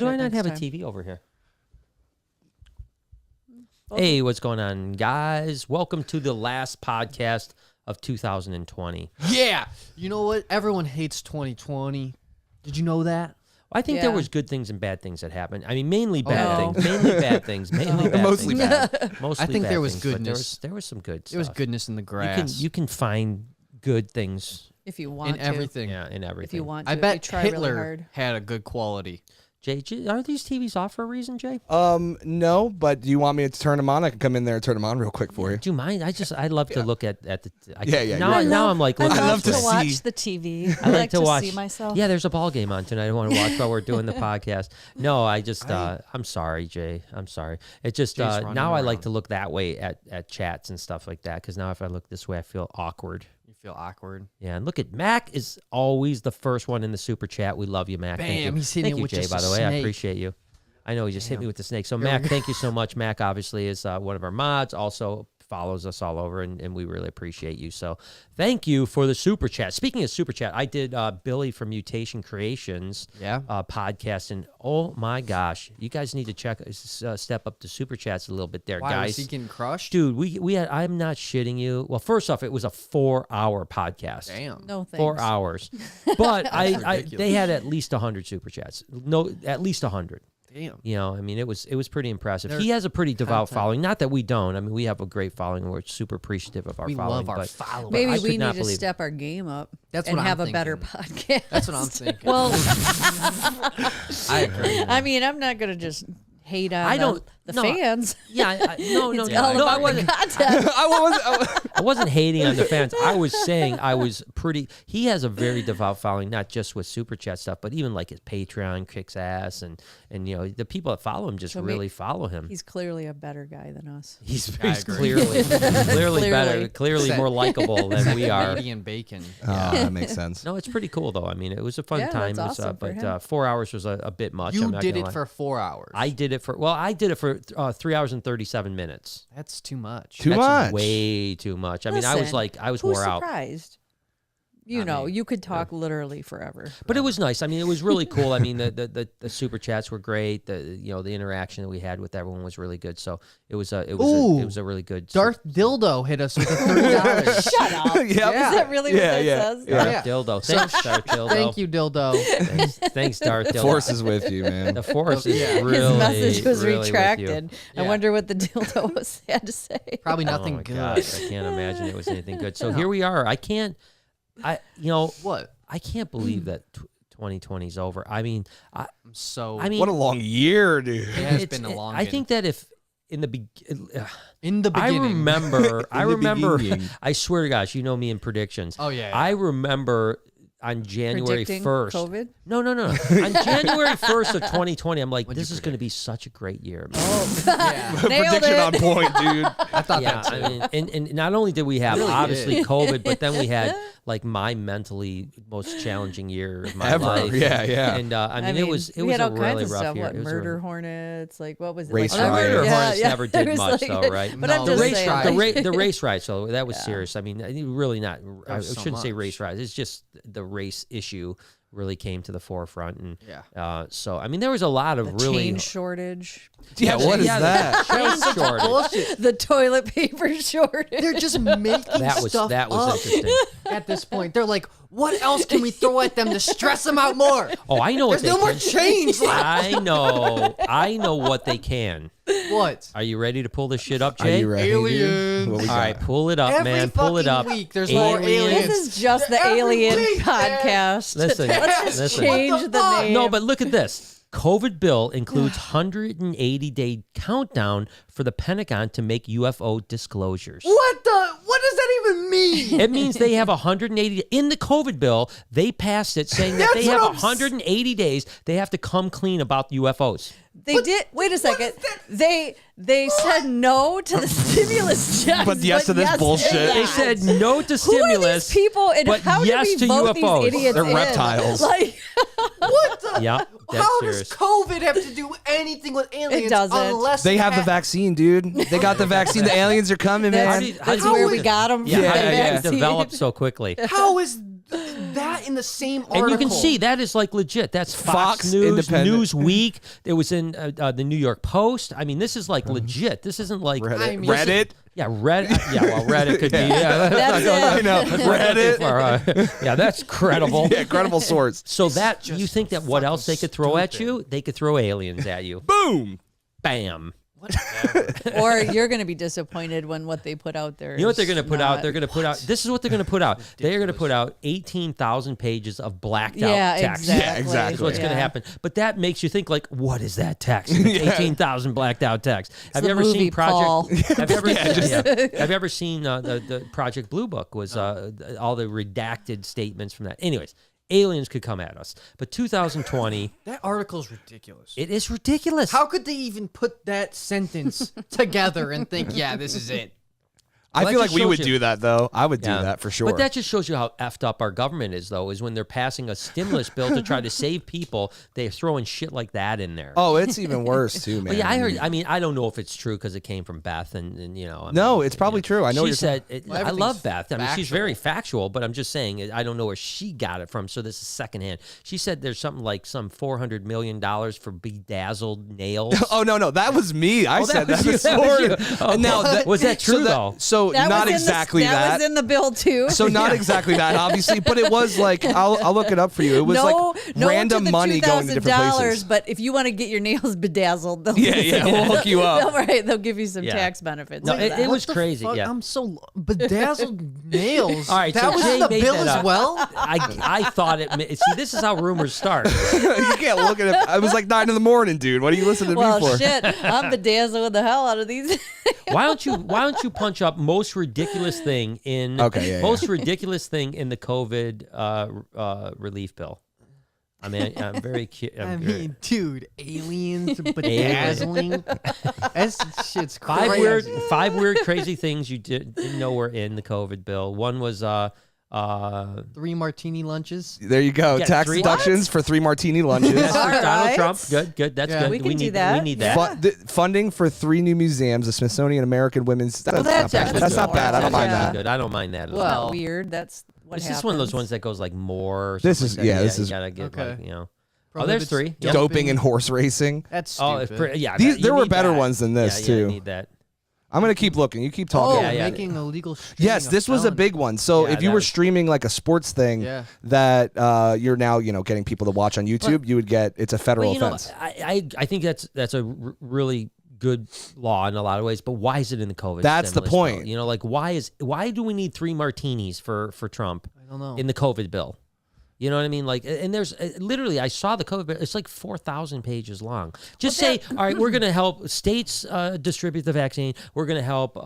Do I not have a TV over here? Hey, what's going on, guys? Welcome to the last podcast of 2020. Yeah. You know what? Everyone hates 2020. Did you know that? I think there was good things and bad things that happened. I mean, mainly bad things. Mainly bad things. Mainly bad Mostly things. bad. Mostly I think bad there was things, but goodness. There was some good stuff. There was goodness in the grass. You can find good things if you want in everything. Yeah, in everything. If you want to. I if bet you try Hitler really hard. had a good quality. Jay, are these TVs off for a reason, Jay? No, but do you want me to turn them on? I can come in there and turn them on real quick for you. Do you mind? I'd love to look at the. Yeah. Now I'm like, I looking love at to this. watch the TV. I like to watch. see myself. Yeah, there's a ball game on tonight. I want to watch while we're doing the podcast. No, I'm sorry, Jay. I'm sorry. It just now I like to look that way at chats and stuff like that because now if I look this way, I feel awkward. You feel awkward. Yeah, and look at Mac is always the first one in the super chat. We love you, Mac. Bam, thank you. he's hitting Thank it you, with Jay. just By a the way, I snake. appreciate you. I know he just hit me with the snake. So Mac, thank you so much. Mac obviously is one of our mods. Also follows us all over, and we really appreciate you. So thank you for the super chat. Speaking of super chat, I did Billy from Mutation Creations podcast, and oh my gosh, you guys need to step up the super chats a little bit there, Why, guys. was he getting crushed? Dude, we had, I'm not shitting you. Well, first off, it was a 4-hour podcast. Damn. No thanks. 4 hours. But ridiculous. they had at least 100 super chats. No, at least 100. Damn. You know, I mean, it was pretty impressive. He has a pretty devout following. Not that we don't. I mean, we have a great following, and we're super appreciative of our We following. love our but followers. Maybe I we could not need to believe- step our game up That's and what I'm have a better thinking. podcast. That's what I'm thinking. Well, I agree. I mean, I'm not going to just hate on the no, fans. Yeah, no, It's no, all no. I about wasn't. the content. I wasn't hating on the fans. I was saying I was pretty. He has a very devout following, not just with super chat stuff, but even like his Patreon kicks ass, and you know the people that follow him just really follow him. He's clearly a better guy than us. He's agree. clearly better, clearly more likable than we are. Canadian bacon. Oh, that makes sense. No, it's pretty cool though. I mean, it was a fun time. that's awesome for him. But 4 hours was a bit much. You I'm not did gonna it lie. for 4 hours. I did it for 3 hours and 37 minutes. That's too much. Too That's much. way too much. I mean, I was Who's wore out. surprised? I mean, You could talk literally forever. But it was nice. I mean, it was really cool. I mean, the super chats were great. The interaction that we had with everyone was really good. So it was a really good. Darth Dildo hit us with a $30. Shut up. Yep. Is that really what that says? Darth Dildo. Thanks, Darth Dildo. Thank you, Dildo. Thanks, Darth Dildo. Force is with you, man. The force is Yeah. really, His message was really with you. retracted. I Yeah. wonder what the dildo had to say. Probably Oh nothing my good. gosh, I can't imagine it was anything good. So here we are. What? I can't believe that 2020 is over. I mean, I'm so. What a long year, dude. it has it's- been a long. I think that if in the in the beginning. I remember. beginning. I swear to gosh, you know me in predictions. Oh, yeah. I remember on January Predicting 1st. COVID? No. On January 1st of 2020, I'm like, this is going to be such a great year. Man. Yeah. Nailed Prediction it. on point, dude. I thought Yeah, that too. I mean, and not only did we have Really obviously did. COVID, but then we had like my mentally most challenging year of my Ever. life. Yeah. And I mean, I it was we had a all really kinds of rough stuff. year. What It was murder really- hornets? Like what was it? Race like, Oh, the murder riots. hornets never There did was much, like- though, right? But No, I'm the just race saying. the race riots, though, that was serious. I mean, really not. I was so shouldn't say much. race riots. It's just the race issue really came to the forefront, and Yeah. so I mean, there was a lot of The really chain shortage. Yeah, what is yeah, that? chain shortage. Bullshit. The toilet paper shortage. They're just making That was stuff up interesting. at this point. They're like, what else can we throw at them to stress them out more? Oh, I know what There's they no more can. change left. I know what they can. What? Are you ready to pull this shit up, Are Jay? you ready? Aliens. What we All right, got? pull it up, Every man. Pull it up. fucking week there's more aliens. This is just the Every alien week, man. podcast. Listen, Let's just listen. change What the the fuck? name. No, but look at this. COVID bill includes 180-day countdown for the Pentagon to make UFO disclosures. What does that even mean? It means they have 180 in the COVID bill. They passed it saying that That's they have what I'm 180 days. They have to come clean about UFOs. They did. Wait a second. They said no to the stimulus checks. But yes to this yes bullshit. that. They said no to Who are stimulus. these people, and but how yes do we to vote UFOs. these idiots They're in? reptiles. Like, What the? Yeah, that's How serious. does COVID have to do anything with aliens? doesn't. Unless They have the ha- vaccine, dude. They got the vaccine. The aliens are coming, that's man. do you- that's do you- where we got them. Yeah, from how the did it vaccine. develop so quickly? How is That in the same article. And you can see that is like legit. That's Fox News, Independent. Newsweek. It was in the New York Post. I mean, this is like legit. This isn't like Reddit. Yeah, Reddit. Yeah, well, Reddit could be. Yeah, That's it. I know. Reddit. Yeah, that's credible. Yeah, credible source. So that you think that what else they could throw at you? They could throw aliens at you. Boom. Bam. Or you're going to be disappointed when what they put out there. You know what they're going to put out? not- They're going to put out. This is what they're going to put out. They are going to put out 18,000 pages of blacked out Yeah, text. exactly. Yeah, exactly. That's what's going to Yeah. happen. But that makes you think like, what is that text? If it's 18,000 blacked out text. Have the you ever movie, seen Paul. Project? Have you ever? Have you ever seen the Project Blue Book? Was all the redacted statements from that? Anyways. Aliens could come at us. But 2020, That article's ridiculous. it is ridiculous. How could they even put that sentence together and think, yeah, this is it? I that feel like just we shows would you- do that, though. I would do Yeah. that for sure. But that just shows you how effed up our government is, though, is when they're passing a stimulus bill to try to save people, they're throwing shit like that in there. Oh, it's even worse, too, man. But yeah, I heard. I mean, I don't know if it's true because it came from Beth, and you know. I No, mean, it's probably true. I know what She you're said, Well, I love everything's Beth. I mean, she's factual. very factual, but I'm just saying, I don't know where she got it from. So this is secondhand. She said there's something like some $400 million for bedazzled nails. Oh, no. That was me. I said that you. this That was morning. you. Oh, And now that, was that so true, though? So That not was in exactly that that. was in the bill too. So not exactly that, obviously, but it was like I'll look it up for you. It was like random to the money going to different $2,000, places. But if you want to get your nails bedazzled, they'll Yeah, we'll hook you up. They'll give you some Yeah. tax benefits. No, for it that. was What the crazy, fuck? yeah. I'm so bedazzled nails. All right, that so was Jay in the made bill that as up. well. I thought it. See, this is how rumors start. You can't look at it. I was like 9 a.m, dude. What are you listening to Well, me for? shit, I'm bedazzling the hell out of these. Why don't you punch up most ridiculous thing in most ridiculous thing in the COVID relief bill? I mean, I'm very curious. I mean, dude, aliens bedazzling. That's shit's crazy. five weird crazy things you didn't know were in the COVID bill. One was 3 martini lunches. There you go. Yeah, Tax 3 deductions for 3 martini lunches. That's All Donald right. Trump. Good. That's Yeah. good. We can do need that. We need that. Funding for 3 new museums, the Smithsonian American Women's. Well, that's not bad. actually That's good. not bad. I don't mind Yeah. that. Good. I don't mind that at all. Well, Not weird. That's what This happens. is one of those ones that goes like more. Or This something is- like that. yeah, this you is- gotta get Okay. like, you know. Prohibits there's 3. Yep. Doping and horse racing. That's stupid. Oh, it's pretty. Yeah, These- you there were need better that. ones than this, yeah, too. Yeah, I need that. I'm going to keep looking. You keep Oh, talking. Yeah. making illegal streaming Yes, this was a felony. big one. So Yeah, if you that were was- streaming like a sports thing Yeah. that you're now, getting people to watch on YouTube, you would get, it's a federal Well, you know, offense. I think that's a really good law in a lot of ways, but why is it in the COVID? That's the stimulus point. bill? You know, like why do we need 3 martinis for Trump I don't know. in the COVID bill? You know what I mean? Like, and there's literally, I saw the COVID bill. It's like 4,000 pages long. Just say, all right, we're going to help states distribute the vaccine. We're going to help,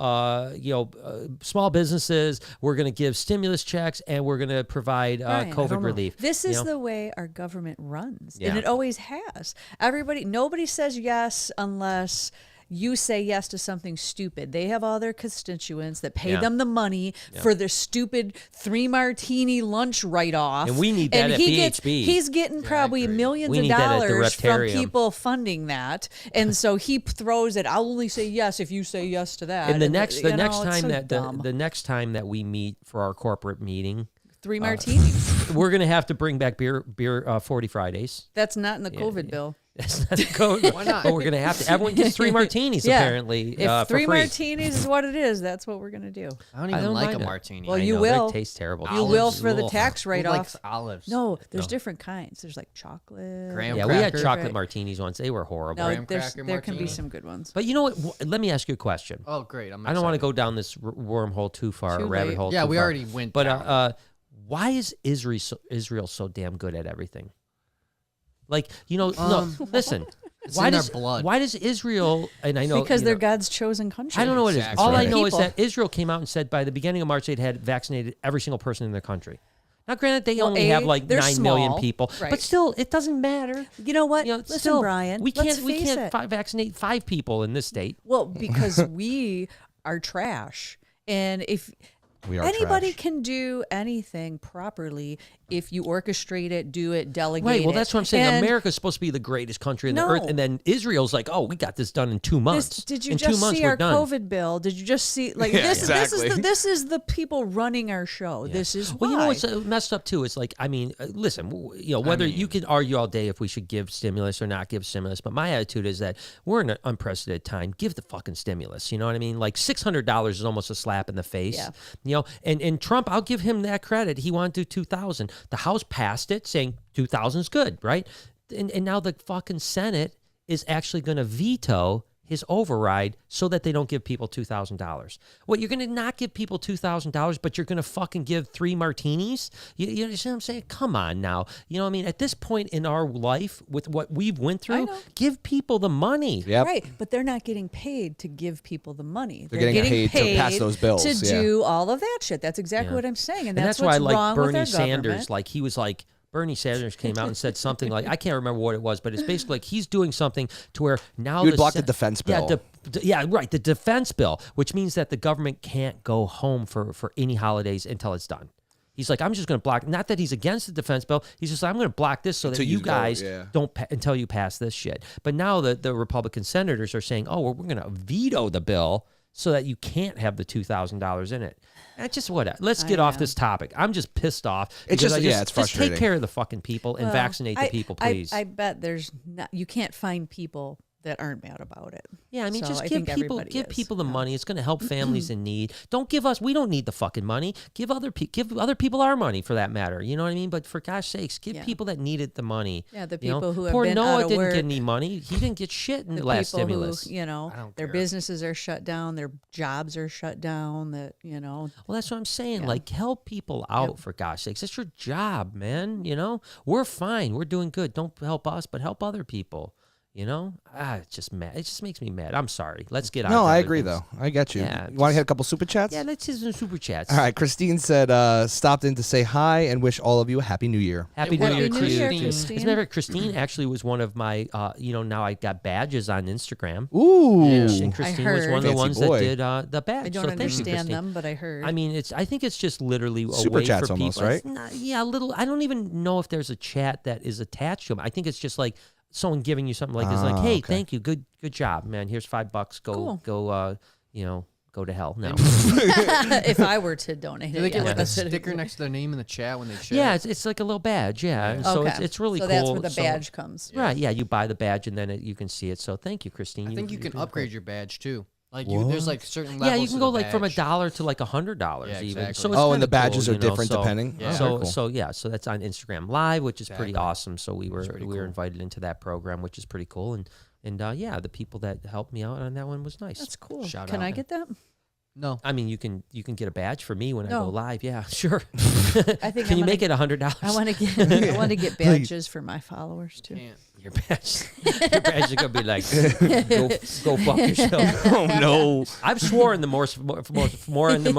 small businesses. We're going to give stimulus checks, and we're going to provide Brian, I COVID relief. This you is know? the way our government runs, Yeah. and it always has. Nobody says yes unless you say yes to something stupid. They have all their constituents that pay Yeah. them the money for their stupid 3 martini lunch write-off. And we need that and at he's getting probably millions We of need that at the dollars from Reptarium. people funding that. And so he throws it, I'll only say yes if you say yes to that. And the next you know, next it's time so that dumb. the next time that we meet for our corporate meeting, 3 martinis. we're gonna have to bring back beer 40 Fridays. That's not in the COVID bill. That's not the code. Why not? But we're gonna have to. Everyone gets 3 martinis apparently. If for 3 free. martinis is what it is, that's what we're gonna do. I don't I even don't like mind a it. martini. Well, I you know, will. They taste terrible. You will Olives. for the Ugh. tax Who write-off. likes olives? No, there's No. different kinds. There's like chocolate. Graham Yeah, we had cracker. chocolate Right. martinis once. They were horrible. No, Graham there cracker can be martini. some good ones. But you know what? Let me ask you a question. Oh, great. I don't want to go down this wormhole too far, Too rabbit late. hole. Yeah, too we far. already went But down. why is Israel so damn good at everything? Like, no, listen. It's in their blood. Why does Israel? And I know Because you they're know, God's chosen country. I don't know what it is. Exactly. All I Right. know is People. that Israel came out and said by the beginning of March they'd had vaccinated every single person in their country. Now, granted, they Well, only have like they're 9 million small, people, right. but still, it doesn't matter. You know what? Listen, still, Brian. we let's can't face it. vaccinate 5 people in this state. Well, because we are trash, and if We are Anybody trash. can do anything properly if you orchestrate it, do it, delegate Right. Well, it. that's what I'm saying. And America's supposed to be the greatest country in the No. earth, and then Israel's like, "Oh, we got this done in 2 months. Did you in 2 just months, see we're our done." COVID bill? Did you just see like Yeah, this? exactly. This is the people running our show. This is Well, why. you know what's messed up too is like, I mean, listen, whether you can argue all day if we should give stimulus or not give stimulus, but my attitude is that we're in an unprecedented time. Give the fucking stimulus. You know what I mean? Like $600 is almost a slap in the face. Yeah. You know, and Trump, I'll give him that credit. He wanted to do 2,000. The House passed it, saying 2,000 is good, right? And now the fucking Senate is actually going to veto his override so that they don't give people $2,000. What, you're going to not give people $2,000, but you're going to fucking give 3 martinis? You understand what I'm saying? Come on now. You know what I mean? At this point in our life, with what we've went through, know. give people the money. Yep. Right, but they're not getting paid to give people the money. They're getting paid to pass those bills, to yeah. do all of that shit. That's exactly Yeah. what I'm saying, and And that's why what's I like wrong with Bernie our Sanders. government. Like, he was like, Bernie Sanders came out and said something like, I can't remember what it was, but it's basically like he's doing something to where now He would block the defense bill. Yeah, right, the defense bill, which means that the government can't go home for any holidays until it's done. He's like, I'm just going to block. Not that he's against the defense bill. He's just like, I'm going to block this so that Until you you go, guys yeah. don't until you pass this shit. But now the Republican senators are saying, oh, we're going to veto the bill so that you can't have the $2,000 in it. That's just what. Let's get off this topic. I'm just pissed off. It's because just- it's Just frustrating. take care of the fucking people and Well, vaccinate the people, please. I bet there's not. You can't find people that aren't mad about it. Yeah, I mean, So just I give think people everybody is. people the money. It's going to help families in need. Don't give us. We don't need the fucking money. Give other people our money for that matter. You know what I mean? But for gosh sakes, give Yeah. people that needed the money. Yeah, the you know? people who have Poor been Noah out of didn't work. get any money. He didn't get shit in the last people stimulus. who, you know, don't their care. businesses are shut down, their jobs are shut down. That you know, Well, that's what I'm saying. Yeah. Like, help people out for gosh sakes. It's your job, man. You know, we're fine. We're doing good. Don't help us, but help other people. You know, it's just mad. It just makes me mad. I'm sorry. Let's get on. No, to I other agree, things. though. I get you. Yeah, You want to just- hit a couple super chats? Yeah, let's do some super chats. All right. Christine said, stopped in to say hi and wish all of you a happy new year. Happy Hey, New Year Happy to New you. Year, too. Christine. As a matter of fact, Christine actually was one of my, now I got badges on Instagram. Ooh. And Christine was heard. one of the Fancy ones boy. that did the badge. I don't so thank you, understand Christine. them, but I heard. I mean, I think it's just literally a Super way chats for almost, people. right? It's not- yeah, a little. I don't even know if there's a chat that is attached to them. I think it's just like someone giving you something like this, like, "Hey, okay. thank you, good job, man. Here's $5. Cool. Go, go to hell." No. if I were to donate, Do they it, get yeah, like a that's it. sticker next to their name in the chat when they share? Yeah, it's like a little badge. Yeah, and so Okay. it's really so cool. that's where the So- badge comes. Right, yeah, you buy the badge and then you can see it. So thank you, Christine. I think you you're can doing upgrade great. your badge too. Like there's like certain levels. Yeah, you can to go the like from badge. $1 to like $100 Yeah, even. exactly. So it's Oh, and the kinda badges cool, are different so, depending? Yeah. Oh, So very cool. so that's on Instagram Live, which is pretty Exactly. awesome. So we were pretty we were cool. invited into that program, which is pretty cool. And yeah, the people that helped me out on that one was nice. That's cool. Shout Can out. I get that? No. I mean, you can get a badge for me when I go No. live. Yeah, sure. I think Can I'm you make gonna- it $100? I want to get. I want to get badges for my followers too. Can't. Your badge. Your badge is gonna be like, go fuck yourself. Oh, no. I've sworn the more in the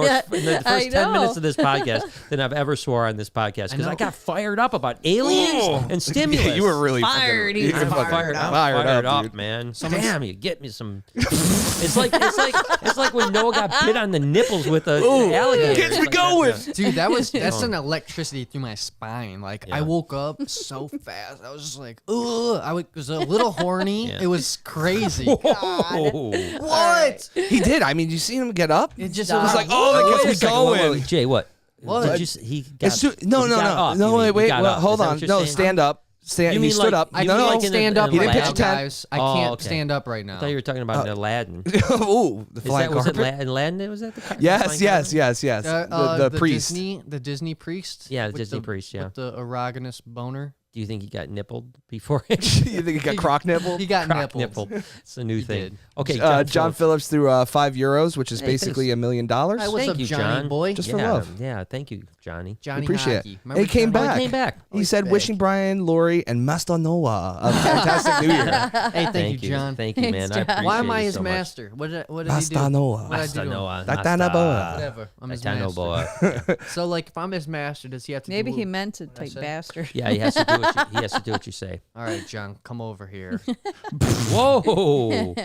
I first 10 minutes know. of this podcast than I've ever swore on this podcast because I, know. got fired up about aliens and stimulus. You were really Fired, fucking, he's you were I'm fucking fired up, fired up, dude. man. Damn, you get me some. It's like when Noah got bit on the nipples with a alligator. Get It's me like going. that, Dude, that's an electricity through my spine. Like Yeah. I woke up so fast. I was just like, ugh. Was a little horny. Yeah. It was crazy. Oh. What? He did. I mean, you seen him get up? It just Stop. was like, oh, that Wait gets a me second, going. wait, Jay, what? What? Did you? He got. It's too, no, he no, got no, up, no. you mean? He Wait, got well, up. hold Is that on. what you're No, saying? stand up. You He mean stood like- up. I No, can't no. in stand a- up in a right lab? now, Pitch a tent? guys. I Oh, can't okay. stand up right I now. thought you were talking about Aladdin. Ooh, the Is flying that was it carpet. Aladdin? Was that the flying Yes, carpet? yes, yes, yes. The priest. The Disney priest. Yeah, the with Disney priest, yeah. With the erogenous boner. Do you think he got nippled before? You think he got croc nipple? He got Croc nippled. nipple. It's a new thing. did. Okay, John Phillips threw €5, which is Hey, basically thanks. $1 million. Hi, what's Thank up, you, Johnny John. boy? Just for love. Yeah, thank you, Johnny. Johnny Appreciate Hockey. it. Remember He came Johnny? back. He came back. He said, wishing Brian, Lori, and Master Noah a fantastic New Year. Hey, thank you, John. Thank you, man. I appreciate Why am I you his so much. master? What did he do? Master Noah. What did I Master do? Noah. Tatana Boa. Whatever. I'm his Tatana master. Boa. So, like, if I'm his master, does he have to Maybe do he meant to what I type said? bastard. Yeah, he has to do he has to do what you say. All right, John, come over here. Whoa.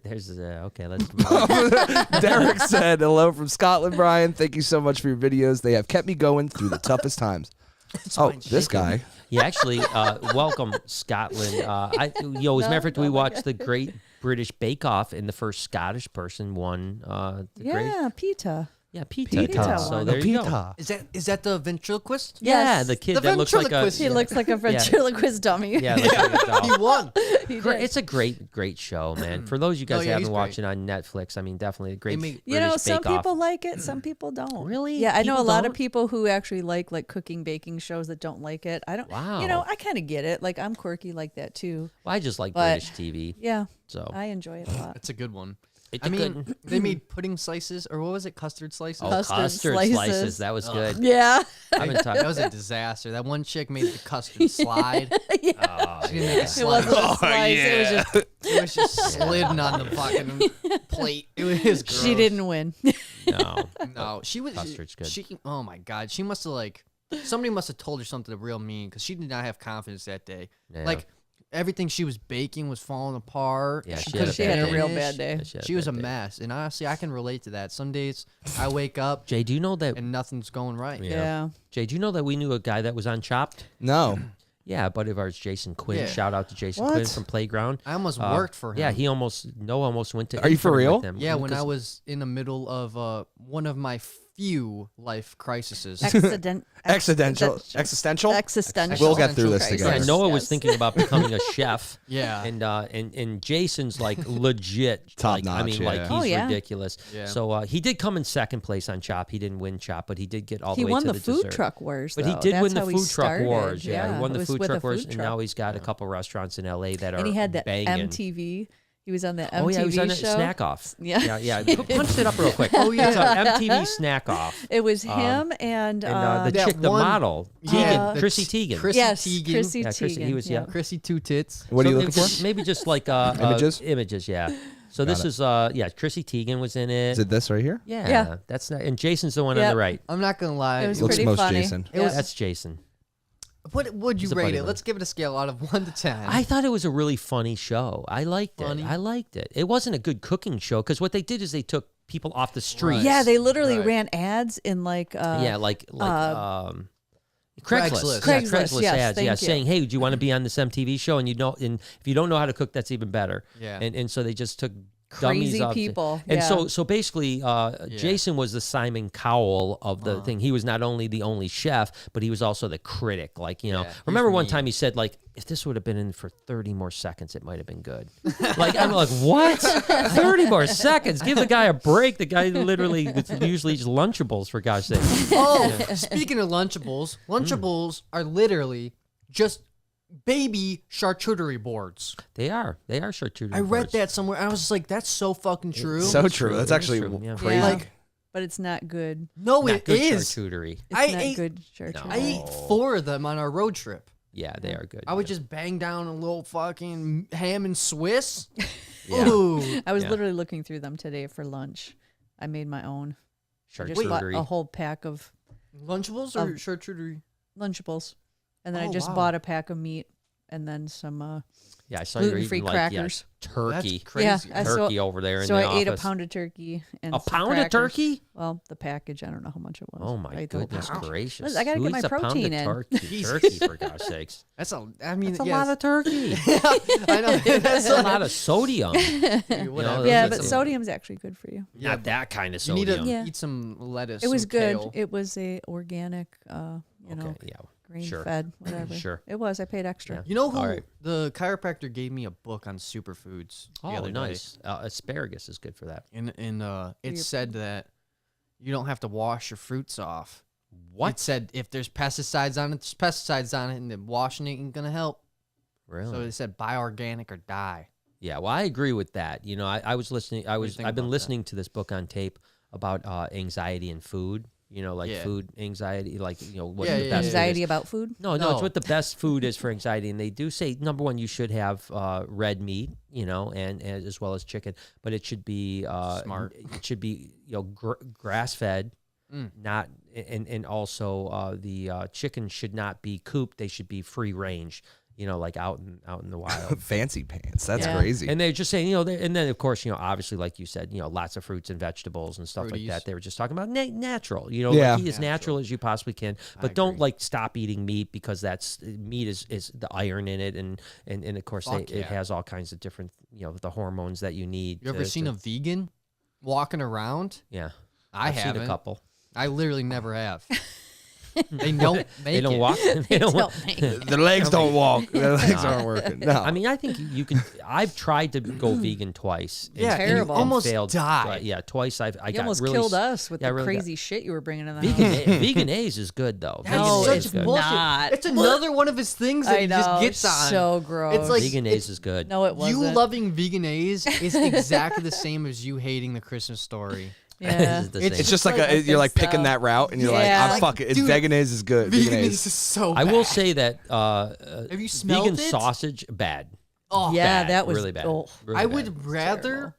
There's okay. Let's move on. Derek said, hello from Scotland, Brian. Thank you so much for your videos. They have kept me going through the toughest times. Oh, this guy. Yeah, actually, welcome Scotland. As a matter of fact, we watched the Great British Bake Off, and the first Scottish person won. Peta. Peta. Peta So won. there you go. Is that the ventriloquist? Yeah, Yes. the kid The that looks like a. ventriloquist. He looks like a ventriloquist dummy. Yeah, looks like a doll. He won. He Great- did. It's a great show, man. For those of you guys Oh, who yeah, haven't he's watched great. it on Netflix, I mean, definitely a great make- You know, British some Bake Off. people like it, some people don't. Really? Yeah, I know a People lot of don't? people who actually like cooking, baking shows that don't like it. I don't. Wow. You know, I kind of get it. Like I'm quirky like that too. Well, I just like But- British TV, Yeah, so I enjoy it a lot. It's a good one. it's I a mean, good. they made pudding slices, or what was it, custard slices? Oh, Custard custard slices. slices. That was good. Yeah. I've been That talking. was a disaster. That one chick made the custard slide. Oh, She didn't make yeah. a It slide. wasn't a slice. It was just It was just slidden on the fucking plate. It was gross. she didn't win. No. No, she was. Custard's good. She. Oh my god, she must have somebody must have told her something real mean because she did not have confidence that day. Yeah. Like everything she was baking was falling apart. Yeah, she couldn't had She had a real finish. bad day. Yeah, She was a bad day. mess, and honestly, I can relate to that. Some days I wake up Jay, do you know that? and nothing's going right. Yeah. Yeah. Jay, do you know that we knew a guy that was on Chopped? No. Yeah, a buddy of ours, Jason Quinn. Yeah. Shout out to Jason What? Quinn from Playground. I almost worked for him. Yeah, he almost went to. Are you for intern real? with him. Yeah, when I Because- was in the middle of one of my few life crises. Existential. Existential. We'll get through this crisis. Yeah, together. Noah was Yes. thinking about becoming a chef. Yeah. And Jason's like legit Top like, I notch, mean, yeah. like he's Oh, yeah. ridiculous. Yeah. So he did come in second place on Chop. He didn't win Chop, but he did get all He the way won to the the food dessert. truck wars. But he though. did That's win the how he food truck started. wars. Yeah, he won it the was food with truck a food wars, and truck. now he's got a couple restaurants in LA that are And he had that banging. MTV. He was on the MTV Oh yeah, he was on a show. Snack Off. Yeah. yeah. Punch it up real quick. Oh yeah, MTV Snack Off. It was him and the that chick, the one- model, Yeah, Tegan, Chrissy Teigen. Chrissy yes, Teigen. Chrissy Yeah, Chrissy, Teigen. he was- yeah. Chrissy Two Tits. What are you So looking for? Maybe just like Images? Images, yeah. So this it. is Chrissy Teigen was in it. Is it this right here? Yeah, Yeah. that's not. And Jason's the one on Yep. the right. I'm not gonna lie. It was Looks pretty most funny. Jason. It was, That's Jason. What would you He's a rate buddy it? of Let's give it a scale out of 1 to 10. I thought it was a really funny show. I liked Funny. it. I liked it. It wasn't a good cooking show because what they did is they took people off the street. Right. yeah, they literally Right. ran ads in like Yeah, like Craigslist. Craigslist. Yeah, Craigslist, Craigslist yes, ads. thank Yeah, you. saying, "Hey, do you want to be on this MTV show?" And and if you don't know how to cook, that's even better. Yeah. And so they just took dummies crazy off the- people. And yeah. so basically, Jason was the Simon Cowell of the thing. He was not only the only chef, but he was also the critic. Like, Yeah, remember he's one mean. time he said, like, if this would have been in for 30 more seconds, it might have been good. Like, I'm like, what? 30 more seconds? Give the guy a break. The guy literally usually eats Lunchables, for gosh sake. Oh, speaking of Lunchables are literally just baby charcuterie boards. They are charcuterie I read boards. that somewhere. And I was just like, that's so fucking true. So true. That's It is actually true, yeah. crazy. Yeah. Like, but it's not good. no, Not it good is. charcuterie. It's I not ate- good charcuterie. I ate 4 of them on our road trip. Yeah, they are good. I would just bang down a little fucking ham and Swiss. Yeah. Ooh. I was Yeah. literally looking through them today for lunch. I made my own. I just bought a charcuterie. whole pack of Lunchables or charcuterie? Lunchables, and then Oh, I just wow. bought a pack of meat, and then some Yeah, I saw you were gluten-free eating crackers. turkey. That's crazy. Yeah, Turkey over there in so the I ate a office. pound of turkey and A some pound of crackers. turkey? Well, the package, I don't know how much it was. Oh I my ate the whole goodness package. gracious! Listen, I gotta Who get my eats a pound of protein in. turkey, for gosh sakes. That's I mean, That's a yes. lot of turkey. I know. That's a lot of sodium. Whatever. Yeah, That's but a- sodium's actually good for you. Yeah, Not that kind of You need sodium. to Yeah. eat some lettuce. It was some good. kale. It was a organic, you know, Okay, yeah, grain sure. fed, whatever. Sure. It was. I paid extra. Yeah. You know who All right. the chiropractor gave me a book on superfoods the Oh, other nice. Asparagus is good for that. day, and it your- said that you don't have to wash your fruits off. What? It said if there's pesticides on it, there's pesticides on it, and then washing it ain't gonna help. Really? So it said buy organic or die. Yeah, well, I agree with that. I was listening. do you think I've been about listening to this book on tape about anxiety and food. Like Yeah. food anxiety, like what Yeah, the yeah, best yeah. food Anxiety is. about food? No, No. it's what the best food is for anxiety, and they do say number one, you should have red meat, and as well as chicken, but it should be Smart. It should be grass fed, not and also the chickens should not be cooped; they should be free range. Like out in the wild. Fancy pants. That's Yeah. crazy. And they're just saying, and then of course, obviously, like you said, lots of fruits and vegetables and stuff like that. They were just talking about natural, Yeah. like eat as natural as you possibly can, but don't like stop eating meat because meat is the iron in it, and of course it has all kinds of different, the hormones that you need. You ever seen a vegan walking around? Yeah, I've seen a couple. I literally never have. They don't make They don't it. walk. They don't walk. Their legs don't walk. Their legs aren't working. No. I mean, I think you can. I've tried to go vegan twice. Yeah, Terrible. you almost failed. died. Yeah, twice. I You got almost really killed us with the really crazy shit you were bringing in the Vegan, house. veganese is good though. That No, is Veganese such is good. bullshit. not. It's another one of his things that I he know, just gets on. so gross. It's like Veganese is good. No, it wasn't. you loving veganese is exactly the same as you hating the Christmas Story. Yeah. It's the It's same. It's just like I you're like think picking so. that route, and you're Yeah. like, I'm fucking. It's Dude, veganese is good. Veganese Veganese. is so I bad. will say that Have you smelled vegan it? sausage bad. Oh, Yeah, Bad, that was really bad. oh. Really I bad. would rather terrible.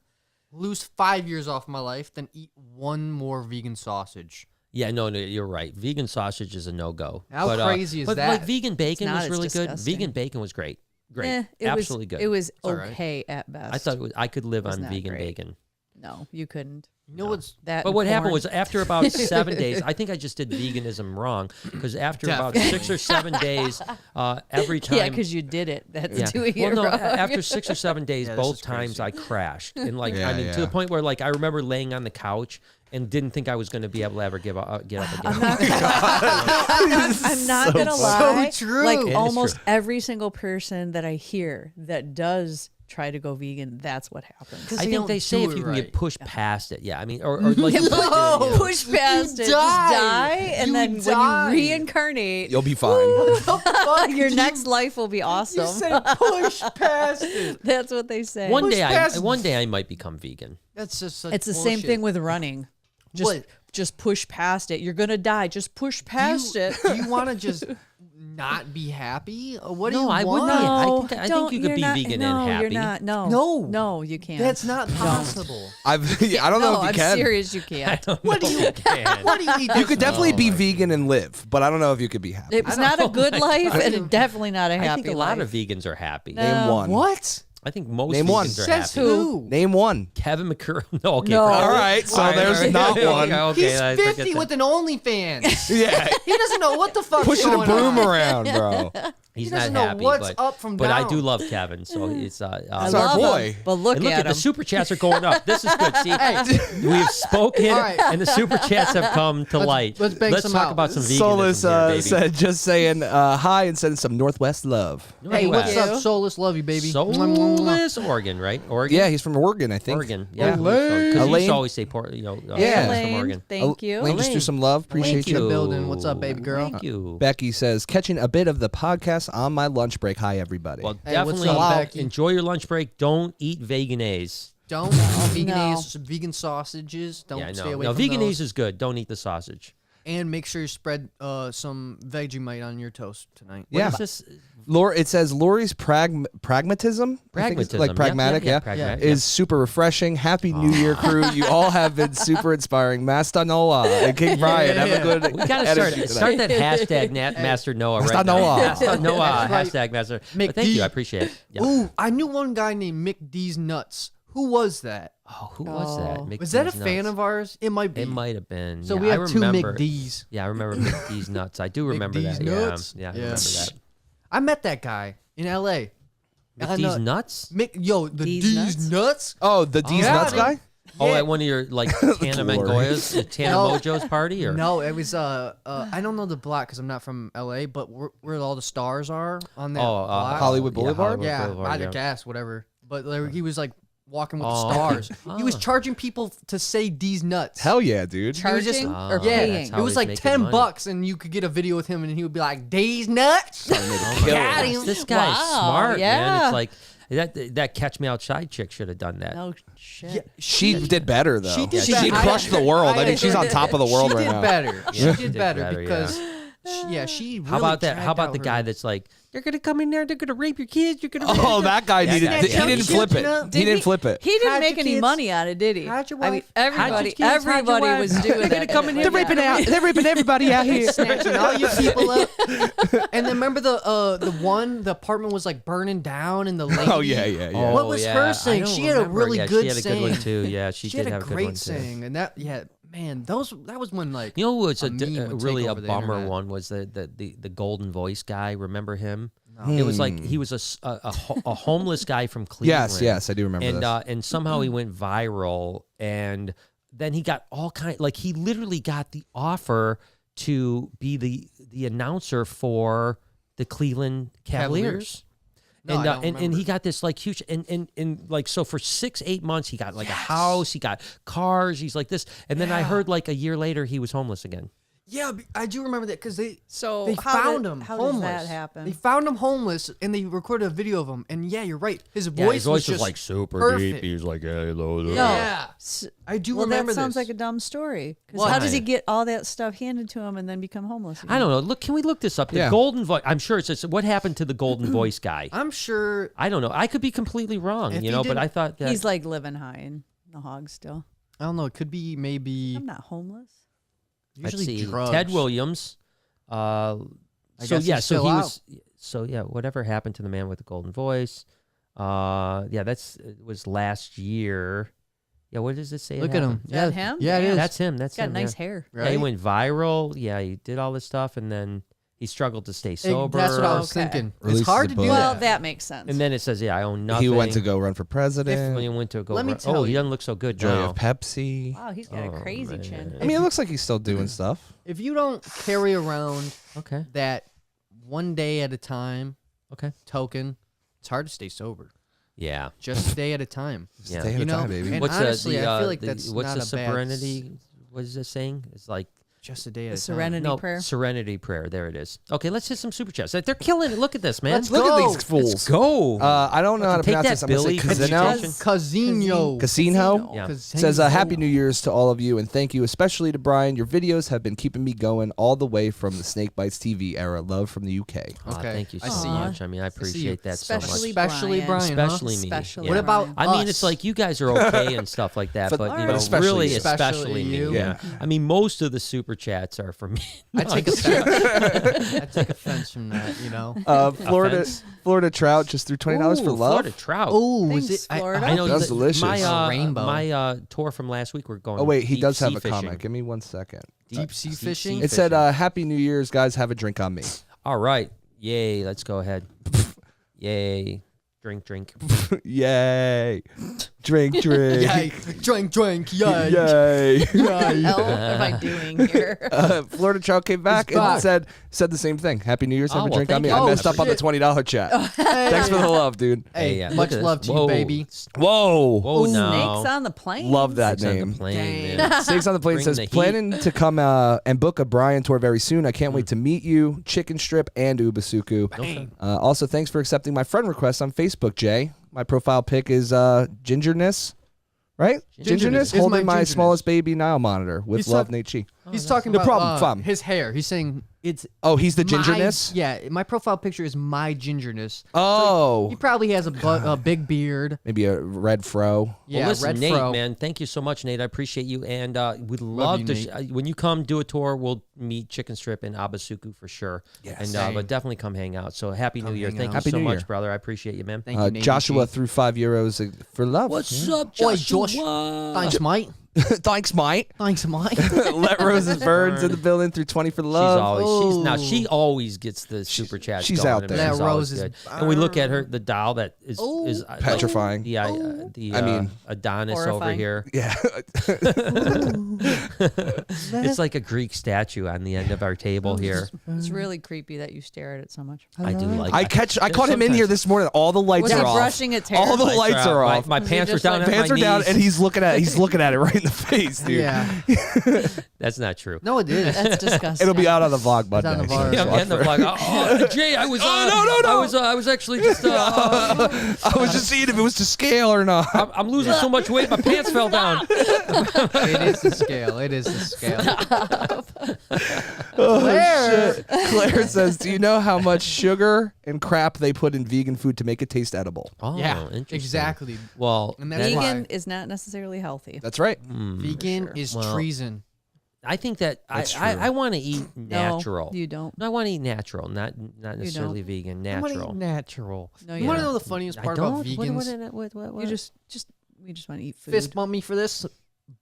lose 5 years off my life than eat one more vegan sausage. Yeah, no, you're right. Vegan sausage is a no go. How crazy is but that? like vegan bacon not, was it's really good. disgusting. Vegan bacon was great. Great, It absolutely was, good. It was all right. okay at best. I thought I could live was on not vegan great. bacon. No, you couldn't. You know what's That. But and what happened corn. was after about 7 days, I think I just did veganism wrong because after about 6 or 7 days, every time. Yeah, because you did it. That's Yeah. doing Well, it no, wrong. after 6 or 7 days, Yeah, this both is times crazy. I crashed. And like, Yeah, I mean, to yeah. the point where like I remember laying on the couch and didn't think I was going to be able to ever get up again. I'm not gonna So lie. true. Like It is almost true. every single person that I hear that does try to go vegan, that's what happens. I they think don't they say do if it you can right. get pushed past it. Yeah, I mean, or like No. Push past it, just die. die, and You then die. when you reincarnate, You'll be fine. your next life will be You awesome. said push past it. That's what they say. one Push day, past- one day I might become vegan. That's just such It's the same bullshit. thing with running. Just What? just push past it. You're gonna die. Just push past it. Do you want to just not be happy? Or what do No, you I want? wouldn't. I think don't- you could you're be not- vegan no, and happy. You're not. No, No. no, you can't. That's not possible. I don't know no, if you I'm can. serious. You can't. What do you? What do you eat? You could definitely be my vegan and live, but I don't know if you could be happy. It's not a good life, I and don't- definitely not a I happy think a lot life. of vegans are happy. No. Name one. What? I think most Name one. vegans are Says happy. who? Name one. Kevin McCurry. No, okay. No. forget All it. right, so All right, there's all right. not Okay, one. okay, He's I forget 50 that. with an OnlyFans. Yeah, He doesn't know what the fuck's pushing a going broom on. around, bro. He's doesn't not know happy, what's but, up from but I down. do love Kevin, so it's I It's our love boy. him, but look and look at at him. the super chats are going up. This is good. See, we've spoken, All right. and the super chats have come to light. let's bang some talk out. about some veganism Solus here, baby. said, just saying hi and sending some Northwest love. Hey, what's Thank up, you. Solus? Love you, baby. Solus, Oregon, right? Oregon. Yeah, he's from Oregon, I think. Oregon. Yeah, LA. because he used Elaine. to always say, Yeah. he's Elaine, from Oregon. thank you. Elaine, just do some love. Appreciate Thank you. the building. What's up, baby girl? Thank you. Becky says, catching a bit of the podcast on my lunch break. Hi, everybody. Well, Hey, what's definitely up, Becky? enjoy your lunch break. Don't eat veganese. Don't vegan sausages. Don't Yeah, stay no, away no, from veganese those. is good. Don't eat the sausage. And make sure you spread some Vegemite on your toast tonight. yeah. What is this? It says Lori's pragmatism. I think it's Pragmatism. like Yep, pragmatic, yep, yeah. yep, pragmatic, Is super refreshing. Happy New Year, crew. You all have been super inspiring. Master Noah and King Brian. Have a good We gotta energy start tonight. that hashtag Master Noah right Master now. Noah. Master Noah. That's right. Hashtag Master. Mick But thank D. you. I appreciate it. Yeah. Ooh, I knew one guy named Mick D's Nuts. Who was that? Oh, who was that? Mick Was that a D's fan Nuts. of ours? It might be. It might have been. So yeah, we have I two remember, Mick D's. Yeah, I remember Mick D's nuts. I do remember D's that. nuts? Yeah, I Yeah. remember that. I met that guy in L.A. Mick D's nuts? Mick, yo, the D's D's nuts? Oh, the D's Yeah, Nuts dude. guy? Oh, Yeah. at one of your like Tana Glory. Mangoya's, Tana No. Mojo's party, or No, it was I don't know the block because I'm not from L.A., but where all the stars are on that block. Hollywood Boulevard? Yeah, Boulevard, either yeah. gas, whatever. But he was like walking with Oh. the stars. He was Oh. charging people to say D's nuts. Hell yeah, dude. He was just- Charging Oh, or yeah, that's paying? how it was he's like making money. $10, and you could get a video with him, and he would be like, "D's nuts." Oh my Got gosh, him. this guy's Wow, smart, man. yeah. It's like that Catch Me Outside chick should have done that. No shit. Yeah, She did better, though. She did She better. crushed the world. I mean, she's on top of the world she right did now. better. Yeah, She did better because She really How about that? dragged How about out the her- guy that's like, they're gonna come in there, they're gonna rape your kids, you're gonna. Oh, that guy needed. guy. He didn't flip it. Did He didn't flip it. He didn't Hide make your any kids. money on it, did he? Hide your I mean, wife. everybody, kids, hide your everybody wife. was doing that. They're gonna come in They're raping out. They're raping everybody out here. snatching all you people up. And then remember the apartment was like burning down, and the lady. Oh yeah. Oh, What was her yeah. saying? I don't She had a remember. really Yeah, good She had a good one saying. too. Yeah, she She did had have a a good great one too. saying, and that man, that was when like You know what's a a meme would take really a over the bummer internet. one was the golden voice guy. Remember him? It was like he was a homeless guy from Cleveland. Yes, I do remember and this. and somehow he went viral, and then he got all kind like he literally got the offer to be the announcer for the Cleveland Cavaliers. No, I don't And remember. he got this like huge and like so for 6-8 months he got like a house, he got cars, he's like this, and then I heard like a year later he was homeless again. Yeah, I do remember that because they how found did- him how homeless. does that happen? They found him homeless, and they recorded a video of him. And yeah, you're right. His Yeah, voice, his voice was just like super perfect. deep. He was like, hello. No. Yeah, S- I do well, remember that sounds this. like a dumb story. 'Cause Why? how does he get all that stuff handed to him and then become homeless? I don't know. Look, can we look this up? The Yeah. golden voice. I'm sure it's what happened to the golden voice guy. I'm sure. I don't know. I could be completely wrong, If you he know, but didn't- I thought that He's like living high in the hog still. I don't know. It could be maybe I'm not homeless. let's usually see. drugs. Ted Williams. So guess yeah, he's so still he out. was. So yeah, whatever happened to the man with the golden voice? Yeah, it was last year. Yeah, what does it say? Look at him. Is that him? Yeah, it Yeah. is. That's him. That's He's got him. nice yeah. hair. Yeah, he Right? went viral. Yeah, he did all this stuff, and then he struggled to stay sober. That's what I was Okay. thinking. Releases It's hard a to do book. Well, that. that makes sense. And then it says, "Yeah, I own nothing." He went to go run for When president. he went to go. Let me run- tell he you. doesn't look so good Joy now. of Pepsi. wow, he's got a crazy chin. I mean, it looks like he's still doing stuff. If you don't carry around Okay. that one day at a time Okay. token, it's hard to stay sober. Yeah. Just a day at a time. Yeah. Stay at You a know, time, baby. and What's honestly, I feel like the, that's what's not the a bad serenity? What is it saying? It's like Just a day at The a serenity no prayer. serenity prayer. There it is. Okay, let's hit some super chats. They're killing it. Look at this, man. Let's Look go. at these fools. Let's go. I don't know how to Take pronounce that, this. I'm gonna say Billy. Casino. Education. Casino. Casino. Yeah. Says Happy New Year's to all of you, and thank you especially to Brian. Your videos have been keeping me going all the way from the Snake Bites TV era. Love from the UK. Aw, Okay. thank you I so see you. much. I mean, I see you. appreciate that so Especially much. Especially Brian, huh? Especially me. Especially yeah. What about I mean, it's us? like you guys are okay and stuff like that, But- but you but know, especially really, you. especially Especially me. you. Yeah. I mean, most of the super chats are for me. I take offense. I take offense from that, you know. Offense? Florida Trout just threw $20 for Ooh, love. Florida trout. Oh, Thanks, is it? Florida. I know That's that delicious. My A rainbow. my tour from last week. We're going. Oh wait, he deep does have sea a fishing. comment. Give me 1 second. Deep sea deep fishing. sea It said, fishing. "Happy New Year's, guys. Have a drink on me." All right, yay! Let's go ahead. Yay! Drink. Yay! Drink, drink. Yay! Drink, yay! Yay! What the hell am I doing here? Florida Trout came back It's and back. said the same thing. Happy New Year's, have Oh, a well, drink on thank me. you. I Oh, messed up on the shit. $20 chat. Thanks for the love, dude. Hey, yeah, much look at love this. to Whoa. you, baby. Whoa! Whoa, no! Snakes on the plane. Love that Snakes on the name. plane, Dang. man. Snakes on the Plane Bring says, the heat. planning to come and book a Brian tour very soon. I can't wait to meet you. Chicken strip and Ubasuku. Bang. Also, thanks for accepting my friend request on Facebook, Jay. My profile pic is gingerness, right? Gingerness Gingerness, is my holding my gingerness. smallest baby Nile monitor with He's love, talk- Nate Chi. He's talking No about problem, fam. his hair. He's saying it's Oh, he's the my- gingerness? Yeah, my profile picture is my gingerness. Oh, He probably has a big beard. maybe a red fro. Yeah, Well, listen, red Nate, fro. man, thank you so much, Nate. I appreciate you, and we'd love you, to. Nate. When you come do a tour, we'll meet Chicken Strip and Abasuku for sure. Yes. and Same. but definitely come hang out. So happy New Come Year! hang Thank out. you Happy so New much, Year. brother. I appreciate you, man. Thank you, Nate Joshua G. threw €5 for love. What's up, Oi, Joshua? Josh. Thanks, mate. Thanks, mate. Thanks, mate. Let Roses Burns in the building through 20 for She's love. always Oh. she always gets the super chat. she's going, out and there. she's That always Rose is- good. And we look at her, the doll that is like, Petrifying. the I mean, Adonis over horrifying. here. Yeah. It's like a Greek statue on the end of our table here. It's really creepy that you stare at it so much. I do like. I caught him in here this morning. All the lights Was are he off. brushing its hair? All the lights are off. My pants are just down like- at Pants my are down, knees. and he's looking at it right the face, dude. Yeah. That's not true. No, it is. That's disgusting. It'll be out on the vlog, bud. It's on the Nice. vlog. Yeah, I'm the vlog. Oh, Jay, I was. no. I was actually just. I was just seeing if it was to scale or not. I'm losing so much weight, my pants fell down. It is the scale. It is the scale. Shit. Claire says, "Do you know how much sugar and crap they put in vegan food to make it taste edible?" Oh, Yeah, interesting. exactly. Well, And that's Vegan why is not necessarily healthy. That's right. vegan is Well, treason. I think that That's true. I want to eat natural. No, you don't. No, I want to eat natural, not necessarily vegan. Natural. Natural. No, You you want to don't. know the funniest I part don't. about vegans? What? You just we just want to eat food. Fist bump me for this.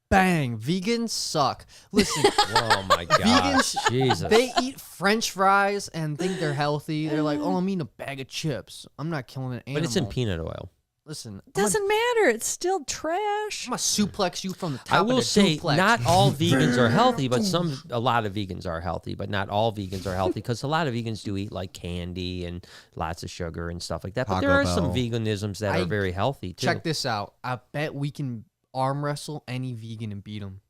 Bang. Vegans suck. Listen, Oh my god. Vegans, Jesus. they eat French fries and think they're healthy. They're like, oh, I'm eating a bag of chips. I'm not killing an animal. but it's in peanut oil. Listen, Doesn't matter. It's still trash. I'm gonna suplex you from the top I of will the say duplex. not all vegans are healthy, but a lot of vegans are healthy, but not all vegans are healthy because a lot of vegans do eat like candy and lots of sugar and stuff like that. But there Taco are some Bell. veganisms that are very healthy too. Check this out. I bet we can arm wrestle any vegan and beat them.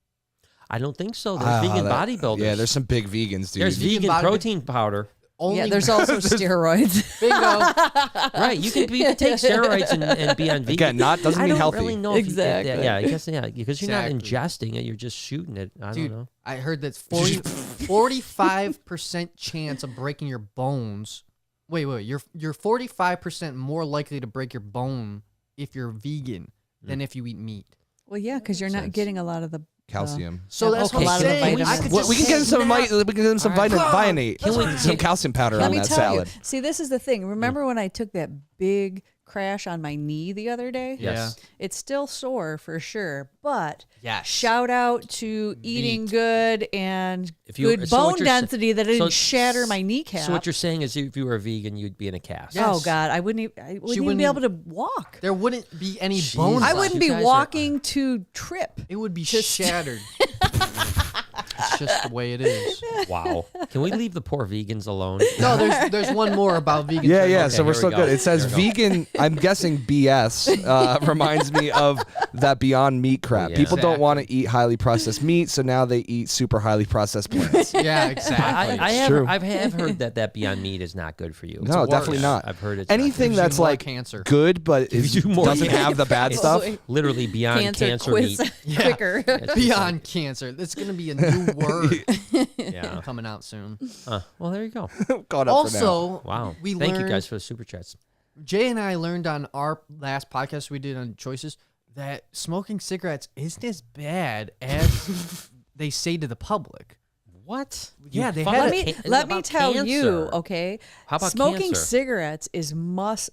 I don't think so. There's vegan bodybuilders. Yeah, there's some big vegans, dude. There's vegan body- protein powder. Only Yeah, there's also steroids. bingo. Right, you can take steroids and be on vegan. Again, doesn't I mean don't healthy. really know if Exactly. yeah, I guess because you're not Exactly. ingesting it, you're just shooting it. I Dude, don't know. I heard that's 45% chance of breaking your bones. Wait, you're 45% more likely to break your bone if you're vegan than if you eat meat. Well, yeah, because you're not getting a lot of the Calcium. So that's Okay, what I'm can we- saying. can we- I could Well, just we can get him some. snap. We can get him some Vitamate. Can we- some calcium powder Let on me that tell salad? you. See, this is the thing. Remember when I took that big crash on my knee the other day? Yes. It's still sore for sure, but Yes. shout out to eating Meat. good and If you- good so what bone you're sa- density that it so- didn't shatter my kneecap. So what you're saying is, if you were a vegan, you'd be in a cast. Yeah. Oh Yes. God, I wouldn't even wouldn't be able to walk. There wouldn't be any Jeez. bones. I Left. wouldn't You be guys are- walking to trip. It would be shattered. It's just the way it is. Wow. Can we leave the poor vegans alone? No, there's one more about vegans. Yeah, right yeah. now. So we're here we still go. good. It says Here we go. vegan. I'm guessing BS reminds me of that Beyond Meat crap. Yeah. People don't Exactly. want to eat highly processed meat, so now they eat super highly processed plants. Yeah, exactly. I true. have heard that Beyond Meat is not good for you. It's No, worse. definitely not. I've heard it's Anything Gives you that's more like cancer. good but you do more doesn't cancer. have the bad stuff. literally Beyond Cancer quiz Meat. quicker. It's Beyond cancer. That's going to be a new word Yeah. coming out soon. Well, there you go. Caught up for now. Also, Wow. we Thank you learned- guys for the super chats. Jay and I learned on our last podcast we did on choices that smoking cigarettes isn't as bad as they say to the public. What? Yeah, they fucking had Let it. me ca- let me about tell cancer. you, okay? How about smoking cancer? cigarettes is much